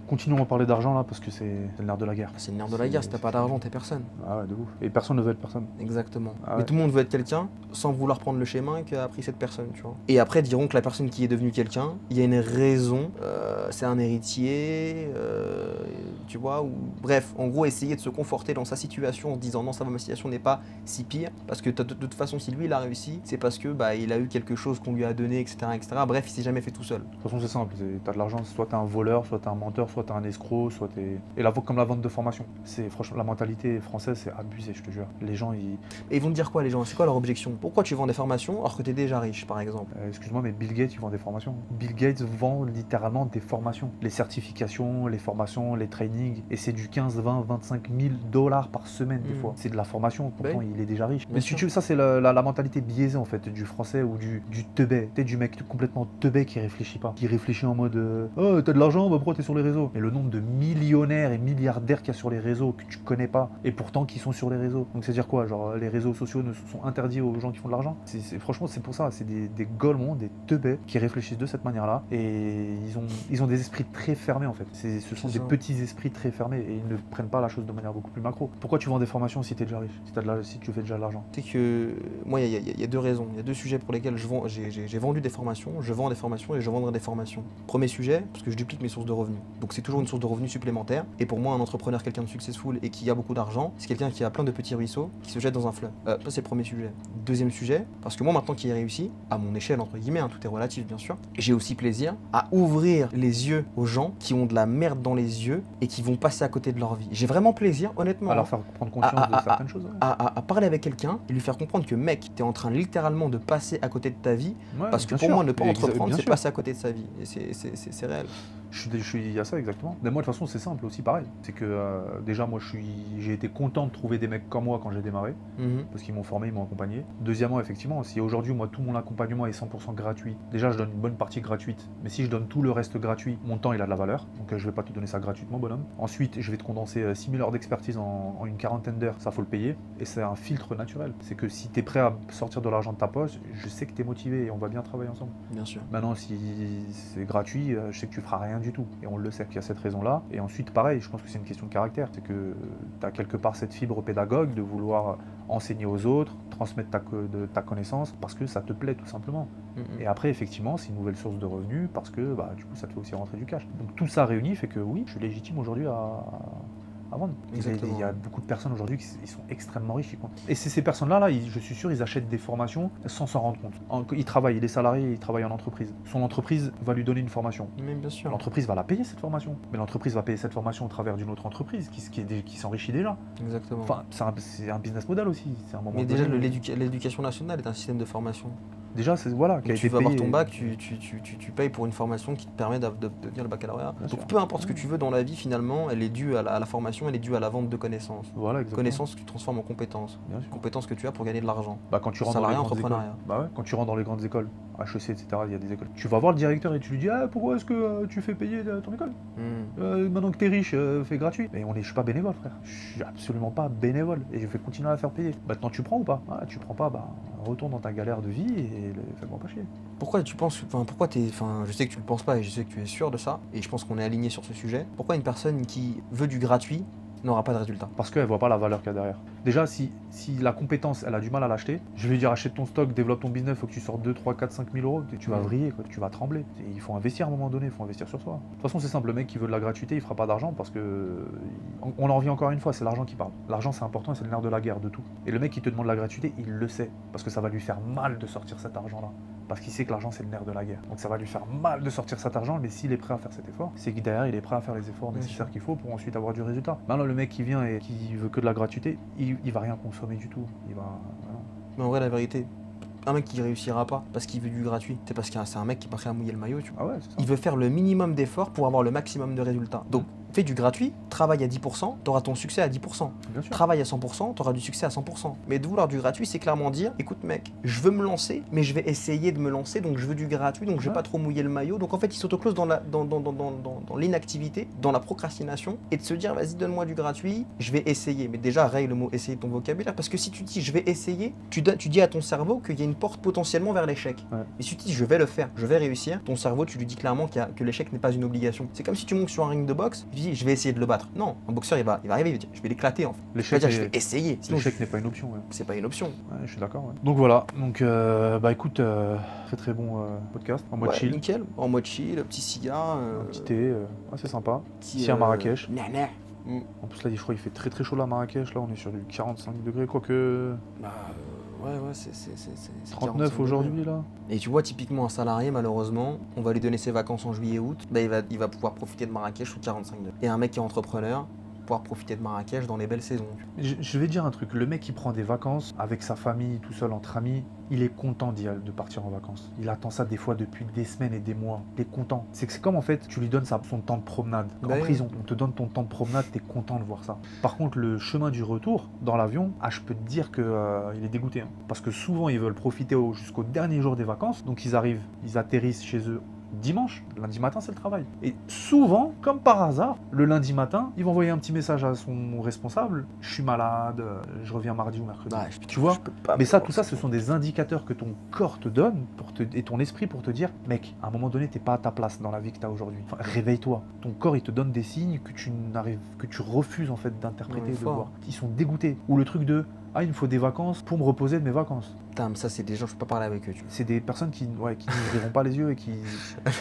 continuons à parler d'argent là, parce que c'est le nerf de la guerre. C'est le nerf de la guerre, si t'as pas d'argent, t'es personne. Ah ouais, de ouf. Et personne ne veut être personne. Exactement. Ah ouais. Mais tout le monde veut être quelqu'un sans vouloir prendre le chemin qu'a pris cette personne, tu vois. Et après, diront que la personne qui est devenue quelqu'un, il y a une raison, c'est un héritier, tu vois, ou bref, en gros, essayer de se conforter dans sa situation en se disant non, ça va, ma situation n'est pas si pire, parce que de toute façon, si lui il a réussi, c'est parce que bah il a eu quelque chose qu'on lui a donné, etc., etc. Bref, il s'est jamais fait tout seul. De toute façon, c'est simple, t'as de l'argent, soit t'es un voleur, soit t'es un menteur, soit t'es un escroc, soit t'es... Et comme la vente de formation, c'est franchement, la mentalité française, c'est abusé, je te jure. Les gens, Et ils vont te dire quoi, les gens? C'est quoi leur objection? Pourquoi tu vends des formations alors que t'es déjà riche, par exemple? Excuse-moi, mais Bill Gates, il vend des formations. Bill Gates vend littéralement des formations. Les certifications, les formations, les trainings, et c'est du 15, 20, 25 000 $ par semaine, des fois. C'est de la formation, pourtant il est déjà riche. Mais ça, c'est la mentalité biaisée, en fait, du français ou du teubé. T'es du mec complètement teubé qui réfléchit pas. Qui réfléchit en mode oh, t'as de l'argent, bah pourquoi t'es sur les réseaux? Mais le nombre de millionnaires et milliardaires qu'il y a sur les réseaux que tu connais pas, et pourtant qui sont sur les réseaux. Donc c'est dire quoi? Genre les réseaux sociaux ne sont interdits aux gens qui font de l'argent? Franchement, c'est pour ça, c'est des golemons, des teubés qui réfléchissent de cette manière-là, et ils ont des esprits très fermés, en fait. Ce sont des petits esprits très fermés, et ils ne prennent pas la chose de manière beaucoup plus macro. Pourquoi tu vends des formations si t'es déjà riche, si tu fais déjà de l'argent? C'est que moi, il y a 2 raisons, il y a 2 sujets pour lesquels j'ai vendu des formations, je vends des formations et je vendrai des formations. Premier sujet, parce que je duplique mes sources de revenus. Donc c'est toujours une source de revenus supplémentaire. Et pour moi, un entrepreneur, quelqu'un de successful et qui a beaucoup d'argent, c'est quelqu'un qui a plein de petits ruisseaux qui se jettent dans un fleuve. Ça, c'est le premier sujet. Deuxième sujet, parce que moi, maintenant qui ai réussi, à mon échelle, entre guillemets, tout est relatif bien sûr, j'ai aussi plaisir à ouvrir les yeux aux gens qui ont de la merde dans les yeux et qui vont passer à côté de leur vie. J'ai vraiment plaisir, honnêtement, à leur faire prendre conscience de certaines choses. À parler avec quelqu'un et lui faire comprendre que mec, t'es en train littéralement de passer à côté de ta vie, parce que pour moi, ne pas entreprendre, c'est passer à côté de sa vie. Et c'est réel. Il y a ça exactement. Mais moi de toute façon c'est simple aussi pareil. C'est que déjà moi j'ai été content de trouver des mecs comme moi quand j'ai démarré, parce qu'ils m'ont formé, ils m'ont accompagné. Deuxièmement, effectivement, si aujourd'hui moi tout mon accompagnement est 100% gratuit, déjà je donne une bonne partie gratuite, mais si je donne tout le reste gratuit, mon temps il a de la valeur, donc je vais pas te donner ça gratuitement, bonhomme. Ensuite je vais te condenser 6000 heures d'expertise en une quarantaine d'heures, ça faut le payer, et c'est un filtre naturel. C'est que si tu es prêt à sortir de l'argent de ta poche, je sais que tu es motivé et on va bien travailler ensemble. Bien sûr. Maintenant si c'est gratuit, je sais que tu feras rien du tout, et on le sait qu'il y a cette raison là. Et ensuite pareil, je pense que c'est une question de caractère, c'est que tu as quelque part cette fibre pédagogue de vouloir enseigner aux autres, transmettre ta connaissance parce que ça te plaît tout simplement. Et après effectivement c'est une nouvelle source de revenus parce que bah, du coup ça te fait aussi rentrer du cash. Donc tout ça réuni fait que oui, je suis légitime aujourd'hui à vendre. Il y a beaucoup de personnes aujourd'hui qui sont extrêmement riches. Et c'est ces personnes-là, je suis sûr, ils achètent des formations sans s'en rendre compte. Il travaille, il est salarié, il travaille en entreprise. Son entreprise va lui donner une formation. Mais bien sûr. L'entreprise va la payer cette formation. Mais l'entreprise va payer cette formation au travers d'une autre entreprise qui s'enrichit déjà. Exactement. Enfin, c'est un business model aussi. Mais déjà, l'éducation nationale est un système de formation. Déjà, c'est voilà. Tu vas avoir ton bac, tu payes pour une formation qui te permet de devenir le baccalauréat. Donc peu importe ce que tu veux dans la vie, finalement, elle est due à la formation, elle est due à la vente de connaissances. Voilà, exactement. Connaissances que tu transformes en compétences. Compétences que tu as pour gagner de l'argent. Bah, quand tu rentres dans les grandes écoles, quand tu rentres dans les grandes écoles, HEC, etc., il y a des écoles. Tu vas voir le directeur et tu lui dis pourquoi est-ce que tu fais payer ton école maintenant que t'es riche, fais gratuit. Mais je suis pas bénévole, frère. Je suis absolument pas bénévole et je vais continuer à la faire payer. Maintenant, tu prends ou pas? Tu prends pas, retourne dans ta galère de vie et fais-moi pas chier. Pourquoi tu penses, je sais que tu le penses pas et je sais que tu es sûr de ça, et je pense qu'on est aligné sur ce sujet. Pourquoi une personne qui veut du gratuit n'aura pas de résultat? Parce qu'elle voit pas la valeur qu'il y a derrière. Déjà, si la compétence, elle a du mal à l'acheter, je vais lui dire achète ton stock, développe ton business, il faut que tu sortes 2, 3, 4, 5 000 euros, et tu vas vriller, quoi, tu vas trembler. Et il faut investir à un moment donné, il faut investir sur soi. De toute façon, c'est simple, le mec qui veut de la gratuité, il fera pas d'argent parce que. On en revient encore une fois, c'est l'argent qui parle. L'argent, c'est important et c'est le nerf de la guerre de tout. Et le mec qui te demande la gratuité, il le sait, parce que ça va lui faire mal de sortir cet argent-là. Parce qu'il sait que l'argent c'est le nerf de la guerre. Donc ça va lui faire mal de sortir cet argent, mais s'il est prêt à faire cet effort, c'est que derrière il est prêt à faire les efforts nécessaires qu'il faut pour ensuite avoir du résultat. Maintenant le mec qui vient et qui veut que de la gratuité, il va rien consommer du tout. Mais en vrai la vérité, un mec qui réussira pas parce qu'il veut du gratuit, c'est parce que c'est un mec qui est pas prêt à mouiller le maillot, tu vois. Ah ouais, c'est ça. Il veut faire le minimum d'efforts pour avoir le maximum de résultats. Donc Fais du gratuit, travaille à 10%, tu auras ton succès à 10%. Travaille à 100%, tu auras du succès à 100%. Mais de vouloir du gratuit, c'est clairement dire, écoute mec, je veux me lancer, mais je vais essayer de me lancer, donc je veux du gratuit, donc je vais pas trop mouiller le maillot. Donc en fait, il s'autoclose dans l'inactivité, dans la procrastination, et de se dire, vas-y, donne-moi du gratuit, je vais essayer. Mais déjà, règle le mot essayer de ton vocabulaire, parce que si tu dis je vais essayer, tu dis à ton cerveau qu'il y a une porte potentiellement vers l'échec. Et si tu dis je vais le faire, je vais réussir, ton cerveau, tu lui dis clairement que l'échec n'est pas une obligation. C'est comme si tu montes sur un ring de boxe, tu dis je vais essayer de le battre. Non, un boxeur il va arriver, il va dire je vais l'éclater en fait. L'échec, je vais essayer. L'échec n'est pas une option. C'est pas une option. Ouais, je suis d'accord. Donc voilà, donc bah écoute, très bon podcast, en mode chill. Nickel, en mode chill, petit cigare. Un petit thé, c'est sympa. Ici à Marrakech. En plus là, je crois qu'il fait très chaud là à Marrakech, là on est sur du 45 degrés, quoique... Ouais, c'est 39 aujourd'hui là. Et tu vois, typiquement un salarié, malheureusement, on va lui donner ses vacances en juillet-août, bah, il va pouvoir profiter de Marrakech sous 45 degrés. Et un mec qui est entrepreneur, pouvoir profiter de Marrakech dans les belles saisons. Je vais te dire un truc, le mec qui prend des vacances avec sa famille, tout seul entre amis, il est content de partir en vacances. Il attend ça des fois depuis des semaines et des mois. Il est content. C'est comme en fait, tu lui donnes son temps de promenade. En prison, on te donne ton temps de promenade, t'es content de voir ça. Par contre, le chemin du retour, dans l'avion, je peux te dire qu'il est dégoûté. Parce que souvent, ils veulent profiter jusqu'au dernier jour des vacances. Donc ils arrivent, ils atterrissent chez eux dimanche, lundi matin c'est le travail. Et souvent, comme par hasard, le lundi matin, ils vont envoyer un petit message à son responsable, je suis malade, je reviens mardi ou mercredi. Tu vois? Mais ça, tout ça, ce sont des indicateurs que ton corps te donne et ton esprit pour te dire, mec, à un moment donné, t'es pas à ta place dans la vie que t'as aujourd'hui. Enfin, réveille-toi. Ton corps, il te donne des signes que tu refuses en fait d'interpréter, de voir. Ils sont dégoûtés. Ou le truc de, il me faut des vacances pour me reposer de mes vacances. Putain, mais ça, c'est des gens, je peux pas parler avec eux. C'est des personnes qui n'ouvriront pas les yeux et qui.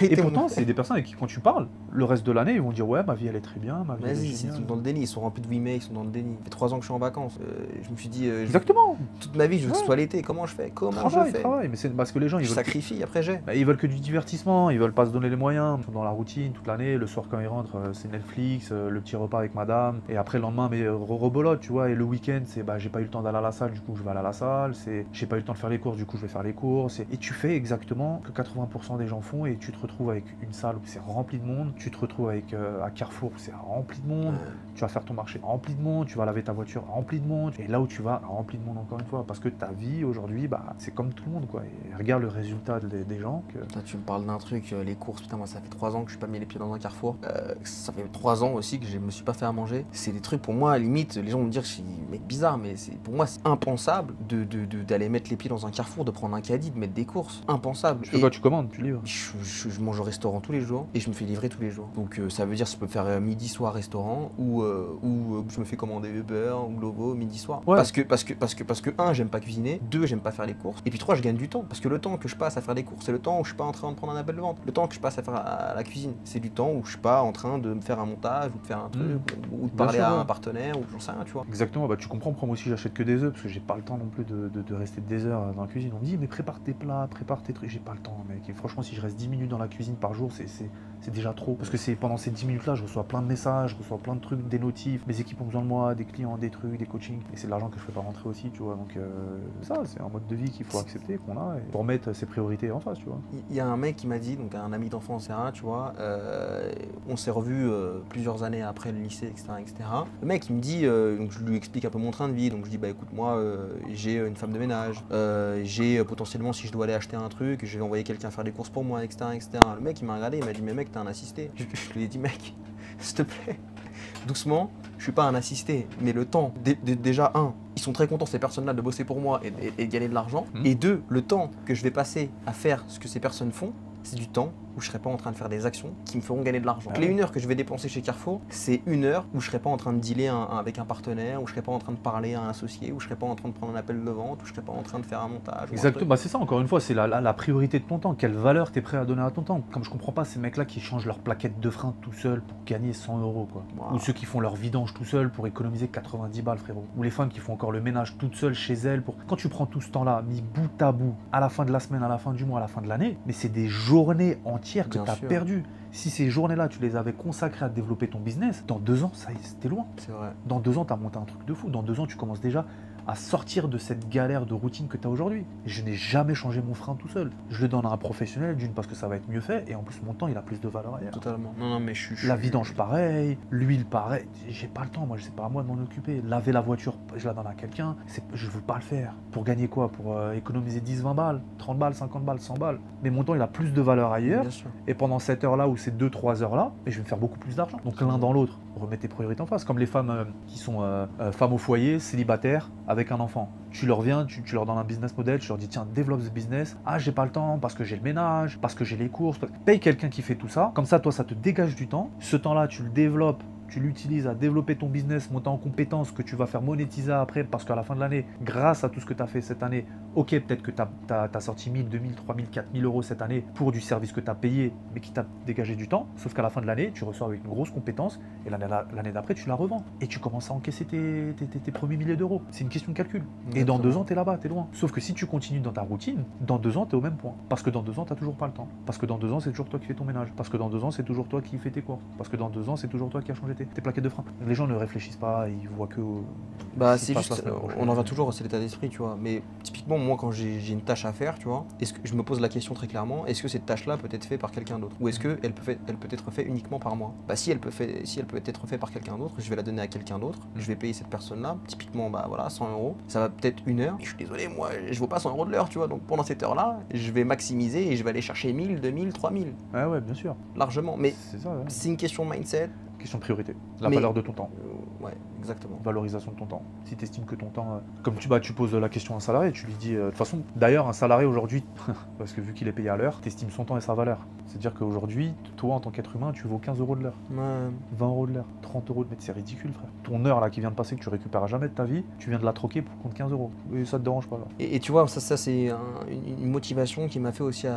Et pourtant, c'est des personnes avec qui, quand tu parles, le reste de l'année, ils vont dire ouais, ma vie elle est très bien, ma vie elle est géniale. Ils sont dans le déni, ils sont remplis de 8 mai, ils sont dans le déni. Ça fait 3 ans que je suis en vacances. Je me suis dit. Exactement. Toute ma vie, je veux que ce soit l'été. Comment je fais? Travail, mais c'est parce que les gens, ils sacrifient, après j'ai. Ils veulent que du divertissement, ils veulent pas se donner les moyens. Ils sont dans la routine toute l'année. Le soir quand ils rentrent, c'est Netflix, le petit repas avec madame. Et après le lendemain, mais rebolote, tu vois. Et le week-end, c'est j'ai pas eu le temps d'aller à la salle, du coup je vais aller à la salle. J'ai pas eu le temps de faire les courses, du coup je vais faire les courses. Et tu fais exactement que 80% des gens font, et tu te retrouves avec une salle où c'est rempli de monde. Tu te retrouves avec à Carrefour où c'est rempli de monde. Tu vas faire ton marché rempli de monde. Tu vas laver ta voiture rempli de monde. Et là où tu vas, rempli de monde encore une fois. Parce que ta vie aujourd'hui, c'est comme tout le monde, quoi. Et regarde le résultat des gens. Putain, tu me parles d'un truc, les courses. Putain, moi ça fait 3 ans que je suis pas mis les pieds dans un Carrefour. Ça fait 3 ans aussi que je me suis pas fait à manger. C'est des trucs pour moi, à limite, les gens vont me dire que je suis mec bizarre, mais pour moi c'est impensable d'aller mettre les pieds dans un Carrefour, de prendre un caddie, de mettre des courses. Impensable. Tu fais quoi? Tu commandes, tu livres? Je mange au restaurant tous les jours et je me fais livrer tous les jours. Donc ça veut dire que je peux faire midi soir restaurant ou je me fais commander Uber ou Glovo midi soir. Ouais. Parce que 1, j'aime pas cuisiner, 2, j'aime pas faire les courses, et puis 3, je gagne du temps. Parce que le temps que je passe à faire les courses, c'est le temps où je suis pas en train de prendre un appel de vente. Le temps que je passe à la cuisine, c'est du temps où je suis pas en train de me faire un montage ou de faire un truc ou de parler à un partenaire ou j'en sais rien, tu vois. Exactement, tu comprends, moi aussi j'achète que des œufs parce que j'ai pas le temps non plus de rester des heures dans la cuisine. On me dit mais prépare tes plats, prépare tes trucs, j'ai pas le temps mec. Et franchement, si je reste 10 minutes dans la cuisine par jour, c'est déjà trop. Parce que pendant ces 10 minutes là, je reçois plein de messages, je reçois plein de trucs, des notifs, mes équipes ont besoin de moi, des clients, des trucs, des coachings. Et c'est de l'argent que je fais pas rentrer aussi, tu vois. Donc ça, c'est un mode de vie qu'il faut accepter, qu'on a, et pour mettre ses priorités en face, tu vois. Il y a un mec qui m'a dit, donc un ami d'enfance, tu vois, on s'est revus plusieurs années après le lycée, etc. Le mec il me dit, donc je lui explique un peu mon train de vie, donc je dis bah écoute moi j'ai une femme de ménage, j'ai potentiellement si je dois aller acheter un truc, je vais envoyer quelqu'un faire des courses pour moi, etc. Le mec il m'a regardé, il m'a dit mais mec t'es un assisté. Je lui ai dit mec, s'il te plaît, doucement, je suis pas un assisté, mais le temps, déjà ils sont très contents ces personnes-là de bosser pour moi et de gagner de l'argent, et 2, le temps que je vais passer à faire ce que ces personnes font, c'est du temps où je serai pas en train de faire des actions qui me feront gagner de l'argent. Les 1 heure que je vais dépenser chez Carrefour, c'est 1 heure où je serai pas en train de dealer avec un partenaire, où je serai pas en train de parler à un associé, où je serai pas en train de prendre un appel de vente, où je serai pas en train de faire un montage. Exactement, c'est ça encore une fois, c'est la priorité de ton temps. Quelle valeur tu es prêt à donner à ton temps? Comme je comprends pas ces mecs-là qui changent leur plaquette de frein tout seuls pour gagner 100 €, quoi. Wow. Ou ceux qui font leur vidange tout seuls pour économiser 90 balles, frérot. Ou les femmes qui font encore le ménage toutes seules chez elles. Quand tu prends tout ce temps-là, mis bout à bout, à la fin de la semaine, à la fin du mois, à la fin de l'année, mais c'est des journées entières que tu as perdues. Si ces journées-là, tu les avais consacrées à développer ton business, dans 2 ans, ça c'était loin. C'est vrai. Dans 2 ans, tu as monté un truc de fou. Dans 2 ans, tu commences déjà à sortir de cette galère de routine que tu as aujourd'hui. Je n'ai jamais changé mon frein tout seul. Je le donne à un professionnel, d'une parce que ça va être mieux fait, et en plus mon temps il a plus de valeur ailleurs. Totalement. Non, mais je suis... La vidange pareil, l'huile pareil. J'ai pas le temps, moi, c'est pas à moi de m'en occuper. Laver la voiture, je la donne à quelqu'un, je veux pas le faire. Pour gagner quoi? Pour économiser 10, 20 balles, 30 balles, 50 balles, 100 balles. Mais mon temps il a plus de valeur ailleurs. Bien sûr. Et pendant cette heure-là ou ces 2-3 heures-là, je vais me faire beaucoup plus d'argent. Donc l'un dans l'autre, remets tes priorités en face. Comme les femmes qui sont femmes au foyer, célibataires, avec un enfant. Tu leur viens, tu leur donnes un business model, tu leur dis tiens, développe ce business. Ah, j'ai pas le temps parce que j'ai le ménage, parce que j'ai les courses. Paye quelqu'un qui fait tout ça. Comme ça, toi, ça te dégage du temps. Ce temps-là, tu le développes. Tu l'utilises à développer ton business, monter en compétences que tu vas faire monétiser après parce qu'à la fin de l'année, grâce à tout ce que tu as fait cette année, ok, peut-être que tu as sorti 1000, 2000, 3000, 4000 euros cette année pour du service que tu as payé mais qui t'a dégagé du temps. Sauf qu'à la fin de l'année, tu ressors avec une grosse compétence et l'année d'après, tu la revends. Et tu commences à encaisser tes premiers milliers d'euros. C'est une question de calcul. Et dans 2 ans, tu es là-bas, tu es loin. Sauf que si tu continues dans ta routine, dans 2 ans, tu es au même point. Parce que dans 2 ans, tu n'as toujours pas le temps. Parce que dans 2 ans, c'est toujours toi qui fais ton ménage. Parce que dans 2 ans, c'est toujours toi qui fais tes courses. Parce que dans 2 ans, c'est toujours toi qui as changé tes plaquettes de frein. Les gens ne réfléchissent pas, ils voient que... c'est juste, on en va toujours, c'est l'état d'esprit, tu vois. Mais typiquement, moi, quand j'ai une tâche à faire, tu vois, est-ce que je me pose la question très clairement, est-ce que cette tâche-là peut être faite par quelqu'un d'autre? Ou est-ce qu'elle peut être faite uniquement par moi? Si elle peut être faite par quelqu'un d'autre, je vais la donner à quelqu'un d'autre, je vais payer cette personne-là, typiquement, 100 euros, ça va peut-être 1 heure. Je suis désolé, moi, je vaux pas 100 euros de l'heure, tu vois. Donc pendant cette heure-là, je vais maximiser et je vais aller chercher 1000, 2000, 3000. Ouais, bien sûr. Largement. Mais c'est une question de mindset. Question de priorité, valeur de ton temps. Ouais, exactement. Valorisation de ton temps. Si tu estimes que ton temps... comme tu poses la question à un salarié, tu lui dis... de toute façon, d'ailleurs, un salarié aujourd'hui, parce que vu qu'il est payé à l'heure, tu estimes son temps et sa valeur. C'est-à-dire qu'aujourd'hui, toi, en tant qu'être humain, tu vaux 15 euros de l'heure. Ouais. 20 euros de l'heure, 30 euros de l'heure. C'est ridicule, frère. Ton heure là qui vient de passer, que tu récupéreras jamais de ta vie, tu viens de la troquer pour compte 15 euros. Et ça te dérange pas, là. Et tu vois, ça c'est une motivation qui m'a fait aussi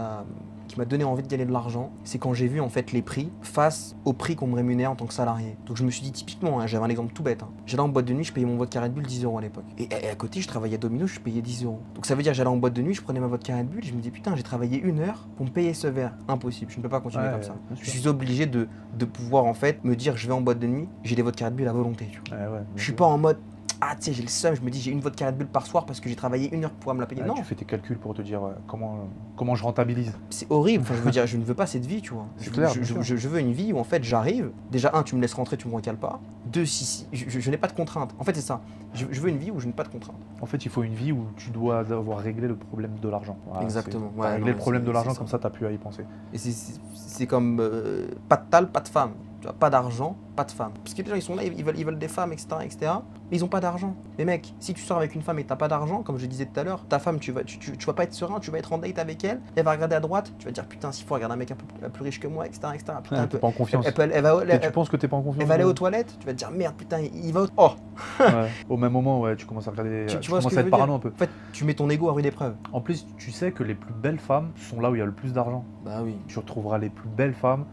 qui m'a donné envie de gagner de l'argent. C'est quand j'ai vu en fait les prix face au prix qu'on me rémunère en tant que salarié. Donc je me suis dit typiquement, j'avais un exemple tout bête. J'allais en boîte de nuit, je payais mon vodka Red Bull 10 euros à l'époque. Et à côté, je travaillais à Domino's, je payais 10 euros. Donc ça veut dire j'allais en boîte de nuit, je prenais ma vodka Red Bull, et je me dis putain, j'ai travaillé 1 heure pour me payer ce verre. Impossible, je ne peux pas continuer comme ça. Je suis obligé de pouvoir en fait me dire je vais en boîte de nuit, j'ai des vodka Red Bull à volonté. Tu vois. Je suis pas en mode ah tu sais j'ai le seum, je me dis j'ai une vodka Red Bull par soir parce que j'ai travaillé 1 heure pour pouvoir me la payer. Non. Tu fais tes calculs pour te dire comment je rentabilise. C'est horrible, enfin, je veux dire je ne veux pas cette vie tu vois. Je veux une vie où en fait j'arrive, déjà tu me laisses rentrer, tu me recales pas. 2, si je n'ai pas de contraintes. En fait c'est ça, je veux une vie où je n'ai pas de contraintes. En fait il faut une vie où tu dois avoir réglé le problème de l'argent. Voilà, exactement. Régler le problème de l'argent comme ça t'as pu à y penser. Et c'est comme pas de tal, pas de femme. Tu vois, pas d'argent, pas de femme. Parce que les gens ils sont là, ils veulent des femmes, etc. Mais ils ont pas d'argent. Mais mec, si tu sors avec une femme et que t'as pas d'argent, comme je disais tout à l'heure, ta femme, tu vas pas être serein, tu vas être en date avec elle, elle va regarder à droite, tu vas te dire putain, s'il faut regarder un mec un peu plus riche que moi, etc. Putain, t'es pas en confiance. Tu penses que t'es pas en confiance. Elle va aller aux toilettes, tu vas te dire merde, putain, il va au. Au même moment, tu commences à regarder. Tu commences à être parano un peu. En fait, tu mets ton ego à rude épreuve. En plus, tu sais que les plus belles femmes sont là où il y a le plus d'argent. Bah oui. Tu retrouveras les plus belles femmes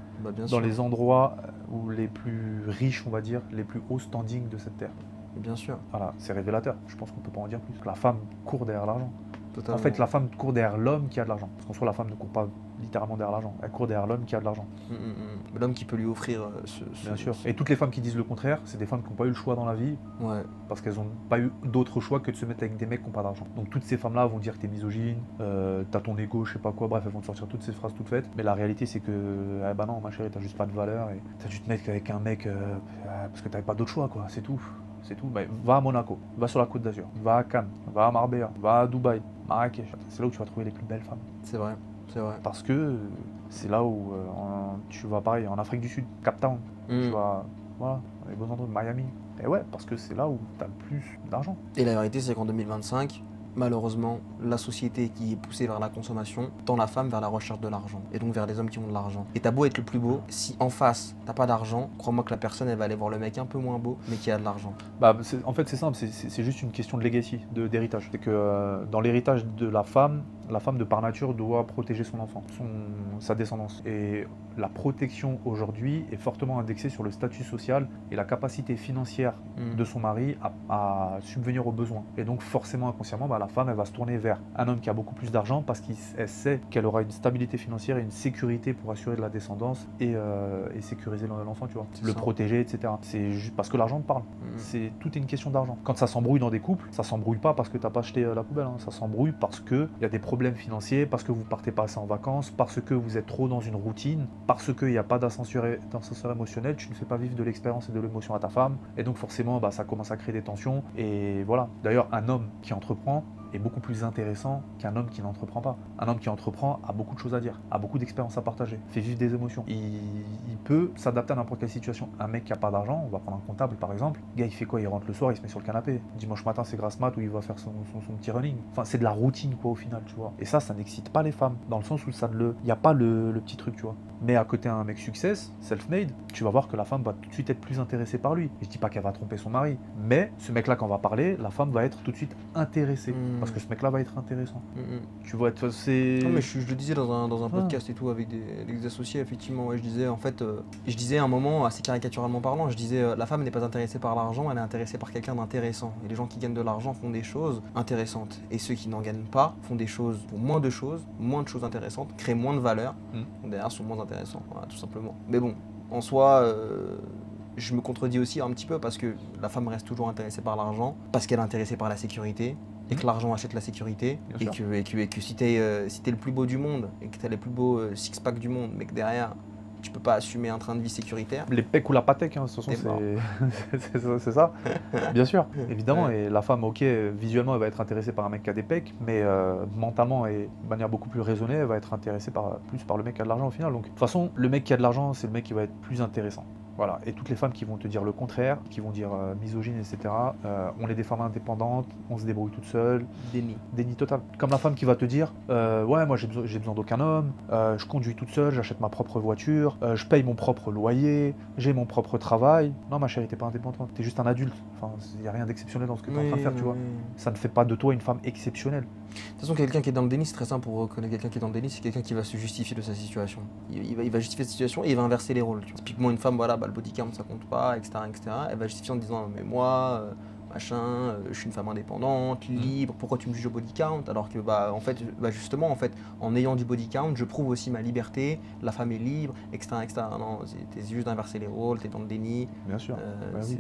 dans les endroits où les plus riches, on va dire, les plus hauts standing de cette terre. Bien sûr. Voilà, c'est révélateur. Je pense qu'on peut pas en dire plus. La femme court derrière l'argent. Totalement. En fait, la femme court derrière l'homme qui a de l'argent. Parce qu'en soi, la femme ne court pas littéralement derrière l'argent. Elle court derrière l'homme qui a de l'argent. L'homme qui peut lui offrir Bien sûr. Et toutes les femmes qui disent le contraire, c'est des femmes qui n'ont pas eu le choix dans la vie. Ouais. Parce qu'elles n'ont pas eu d'autre choix que de se mettre avec des mecs qui n'ont pas d'argent. Donc toutes ces femmes-là vont dire que t'es misogyne, t'as ton ego, je sais pas quoi, bref, elles vont te sortir toutes ces phrases toutes faites. Mais la réalité, c'est que, non, ma chérie, t'as juste pas de valeur et t'as dû te mettre avec un mec parce que t'avais pas d'autre choix, quoi, c'est tout. C'est tout. Bah, va à Monaco, va sur la Côte d'Azur, va à Cannes, va à Marbella, va à Dubaï, Marrakech. C'est là où tu vas trouver les plus belles femmes. C'est vrai, c'est vrai. Parce que c'est là où tu vas pareil en Afrique du Sud, Cap Town, tu vas dans les beaux endroits, Miami. Et ouais, parce que c'est là où tu as le plus d'argent. Et la vérité, c'est qu'en 2025, malheureusement, la société qui est poussée vers la consommation tend la femme vers la recherche de l'argent. Et donc vers les hommes qui ont de l'argent. Et t'as beau être le plus beau, si en face, t'as pas d'argent, crois-moi que la personne, elle va aller voir le mec un peu moins beau, mais qui a de l'argent. En fait, c'est simple, c'est juste une question de legacy, d'héritage. C'est que dans l'héritage de la femme de par nature doit protéger son enfant, sa descendance. Et la protection aujourd'hui est fortement indexée sur le statut social et la capacité financière de son mari à subvenir aux besoins. Et donc forcément inconsciemment, la femme, elle va se tourner vers un homme qui a beaucoup plus d'argent parce qu'elle sait qu'elle aura une stabilité financière et une sécurité pour assurer de la descendance et sécuriser l'enfant, tu vois, le protéger, etc. C'est juste parce que l'argent te parle. Tout est une question d'argent. Quand ça s'embrouille dans des couples, ça s'embrouille pas parce que t'as pas acheté la poubelle, hein. Ça s'embrouille parce qu'il y a des problèmes financiers, parce que vous partez pas assez en vacances, parce que vous êtes trop dans une routine, parce qu'il n'y a pas d'ascenseur émotionnel, tu ne fais pas vivre de l'expérience et de l'émotion à ta femme, et donc forcément ça commence à créer des tensions, et voilà. D'ailleurs, un homme qui entreprend est beaucoup plus intéressant qu'un homme qui n'entreprend pas. Un homme qui entreprend a beaucoup de choses à dire, a beaucoup d'expériences à partager, fait vivre des émotions. Il peut s'adapter à n'importe quelle situation. Un mec qui n'a pas d'argent, on va prendre un comptable par exemple, le gars il fait quoi? Il rentre le soir, il se met sur le canapé. Dimanche matin c'est grasse mat où il va faire son petit running. Enfin c'est de la routine quoi au final, tu vois. Et ça n'excite pas les femmes, dans le sens où il n'y a pas le petit truc, tu vois. Mais à côté un mec success, self-made, tu vas voir que la femme va tout de suite être plus intéressée par lui. Je dis pas qu'elle va tromper son mari, mais ce mec-là quand on va parler, la femme va être tout de suite intéressée. Parce que ce mec-là va être intéressant. Tu vois, c'est... Non mais je le disais dans un podcast et tout avec des associés, effectivement, ouais, je disais en fait, je disais à un moment, assez caricaturalement parlant, je disais la femme n'est pas intéressée par l'argent, elle est intéressée par quelqu'un d'intéressant. Et les gens qui gagnent de l'argent font des choses intéressantes. Et ceux qui n'en gagnent pas font des choses pour moins de choses intéressantes, créent moins de valeur, donc derrière sont moins intéressants, voilà, tout simplement. Mais bon, en soi... je me contredis aussi un petit peu parce que la femme reste toujours intéressée par l'argent, parce qu'elle est intéressée par la sécurité, et que l'argent achète la sécurité, et que si t'es le plus beau du monde, et que t'as les plus beaux six-pack du monde, mais que derrière, tu peux pas assumer un train de vie sécuritaire. Les pecs ou la patek, hein, de toute façon, c'est ça, bien sûr, évidemment. Ouais. Et la femme, ok, visuellement, elle va être intéressée par un mec qui a des pecs, mais mentalement et de manière beaucoup plus raisonnée, elle va être intéressée plus par le mec qui a de l'argent au final. Donc, de toute façon, le mec qui a de l'argent, c'est le mec qui va être plus intéressant. Voilà. Et toutes les femmes qui vont te dire le contraire, qui vont dire misogyne, etc., on est des femmes indépendantes, on se débrouille toutes seules. Déni total. Comme la femme qui va te dire ouais, moi j'ai besoin d'aucun homme, je conduis toute seule, j'achète ma propre voiture, je paye mon propre loyer, j'ai mon propre travail. Non, ma chérie, t'es pas indépendante, t'es juste un adulte. Enfin, il n'y a rien d'exceptionnel dans ce que t'es en train de faire, tu vois. Ça ne fait pas de toi une femme exceptionnelle. De toute façon, quelqu'un qui est dans le déni, c'est très simple pour reconnaître quelqu'un qui est dans le déni, c'est quelqu'un qui va se justifier de sa situation. Il va justifier sa situation et il va inverser les rôles. Tu vois. Typiquement, une femme, voilà, le body count ça compte pas, etc., etc. Elle va justifier en disant mais moi, machin, je suis une femme indépendante, libre, pourquoi tu me juges au body count? Alors que en fait, justement, en ayant du body count, je prouve aussi ma liberté, la femme est libre, etc., etc. Non, t'es juste d'inverser les rôles, t'es dans le déni. Bien sûr. Oui.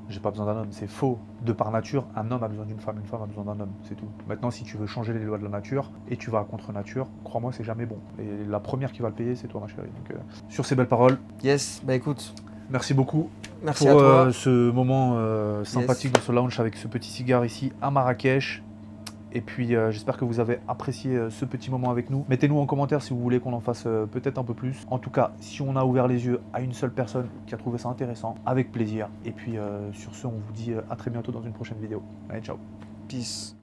J'ai pas besoin d'un homme, c'est faux. De par nature, un homme a besoin d'une femme, une femme a besoin d'un homme, c'est tout. Maintenant, si tu veux changer les lois de la nature et tu vas contre nature, crois-moi, c'est jamais bon. Et la première qui va le payer, c'est toi, ma chérie. Donc, sur ces belles paroles. Yes, écoute. Merci beaucoup. Merci pour à toi. Ce moment sympathique dans ce lounge avec ce petit cigare ici à Marrakech. Et puis j'espère que vous avez apprécié ce petit moment avec nous. Mettez-nous en commentaire si vous voulez qu'on en fasse peut-être un peu plus. En tout cas, si on a ouvert les yeux à une seule personne qui a trouvé ça intéressant, avec plaisir. Et puis sur ce, on vous dit à très bientôt dans une prochaine vidéo. Allez, ciao. Peace.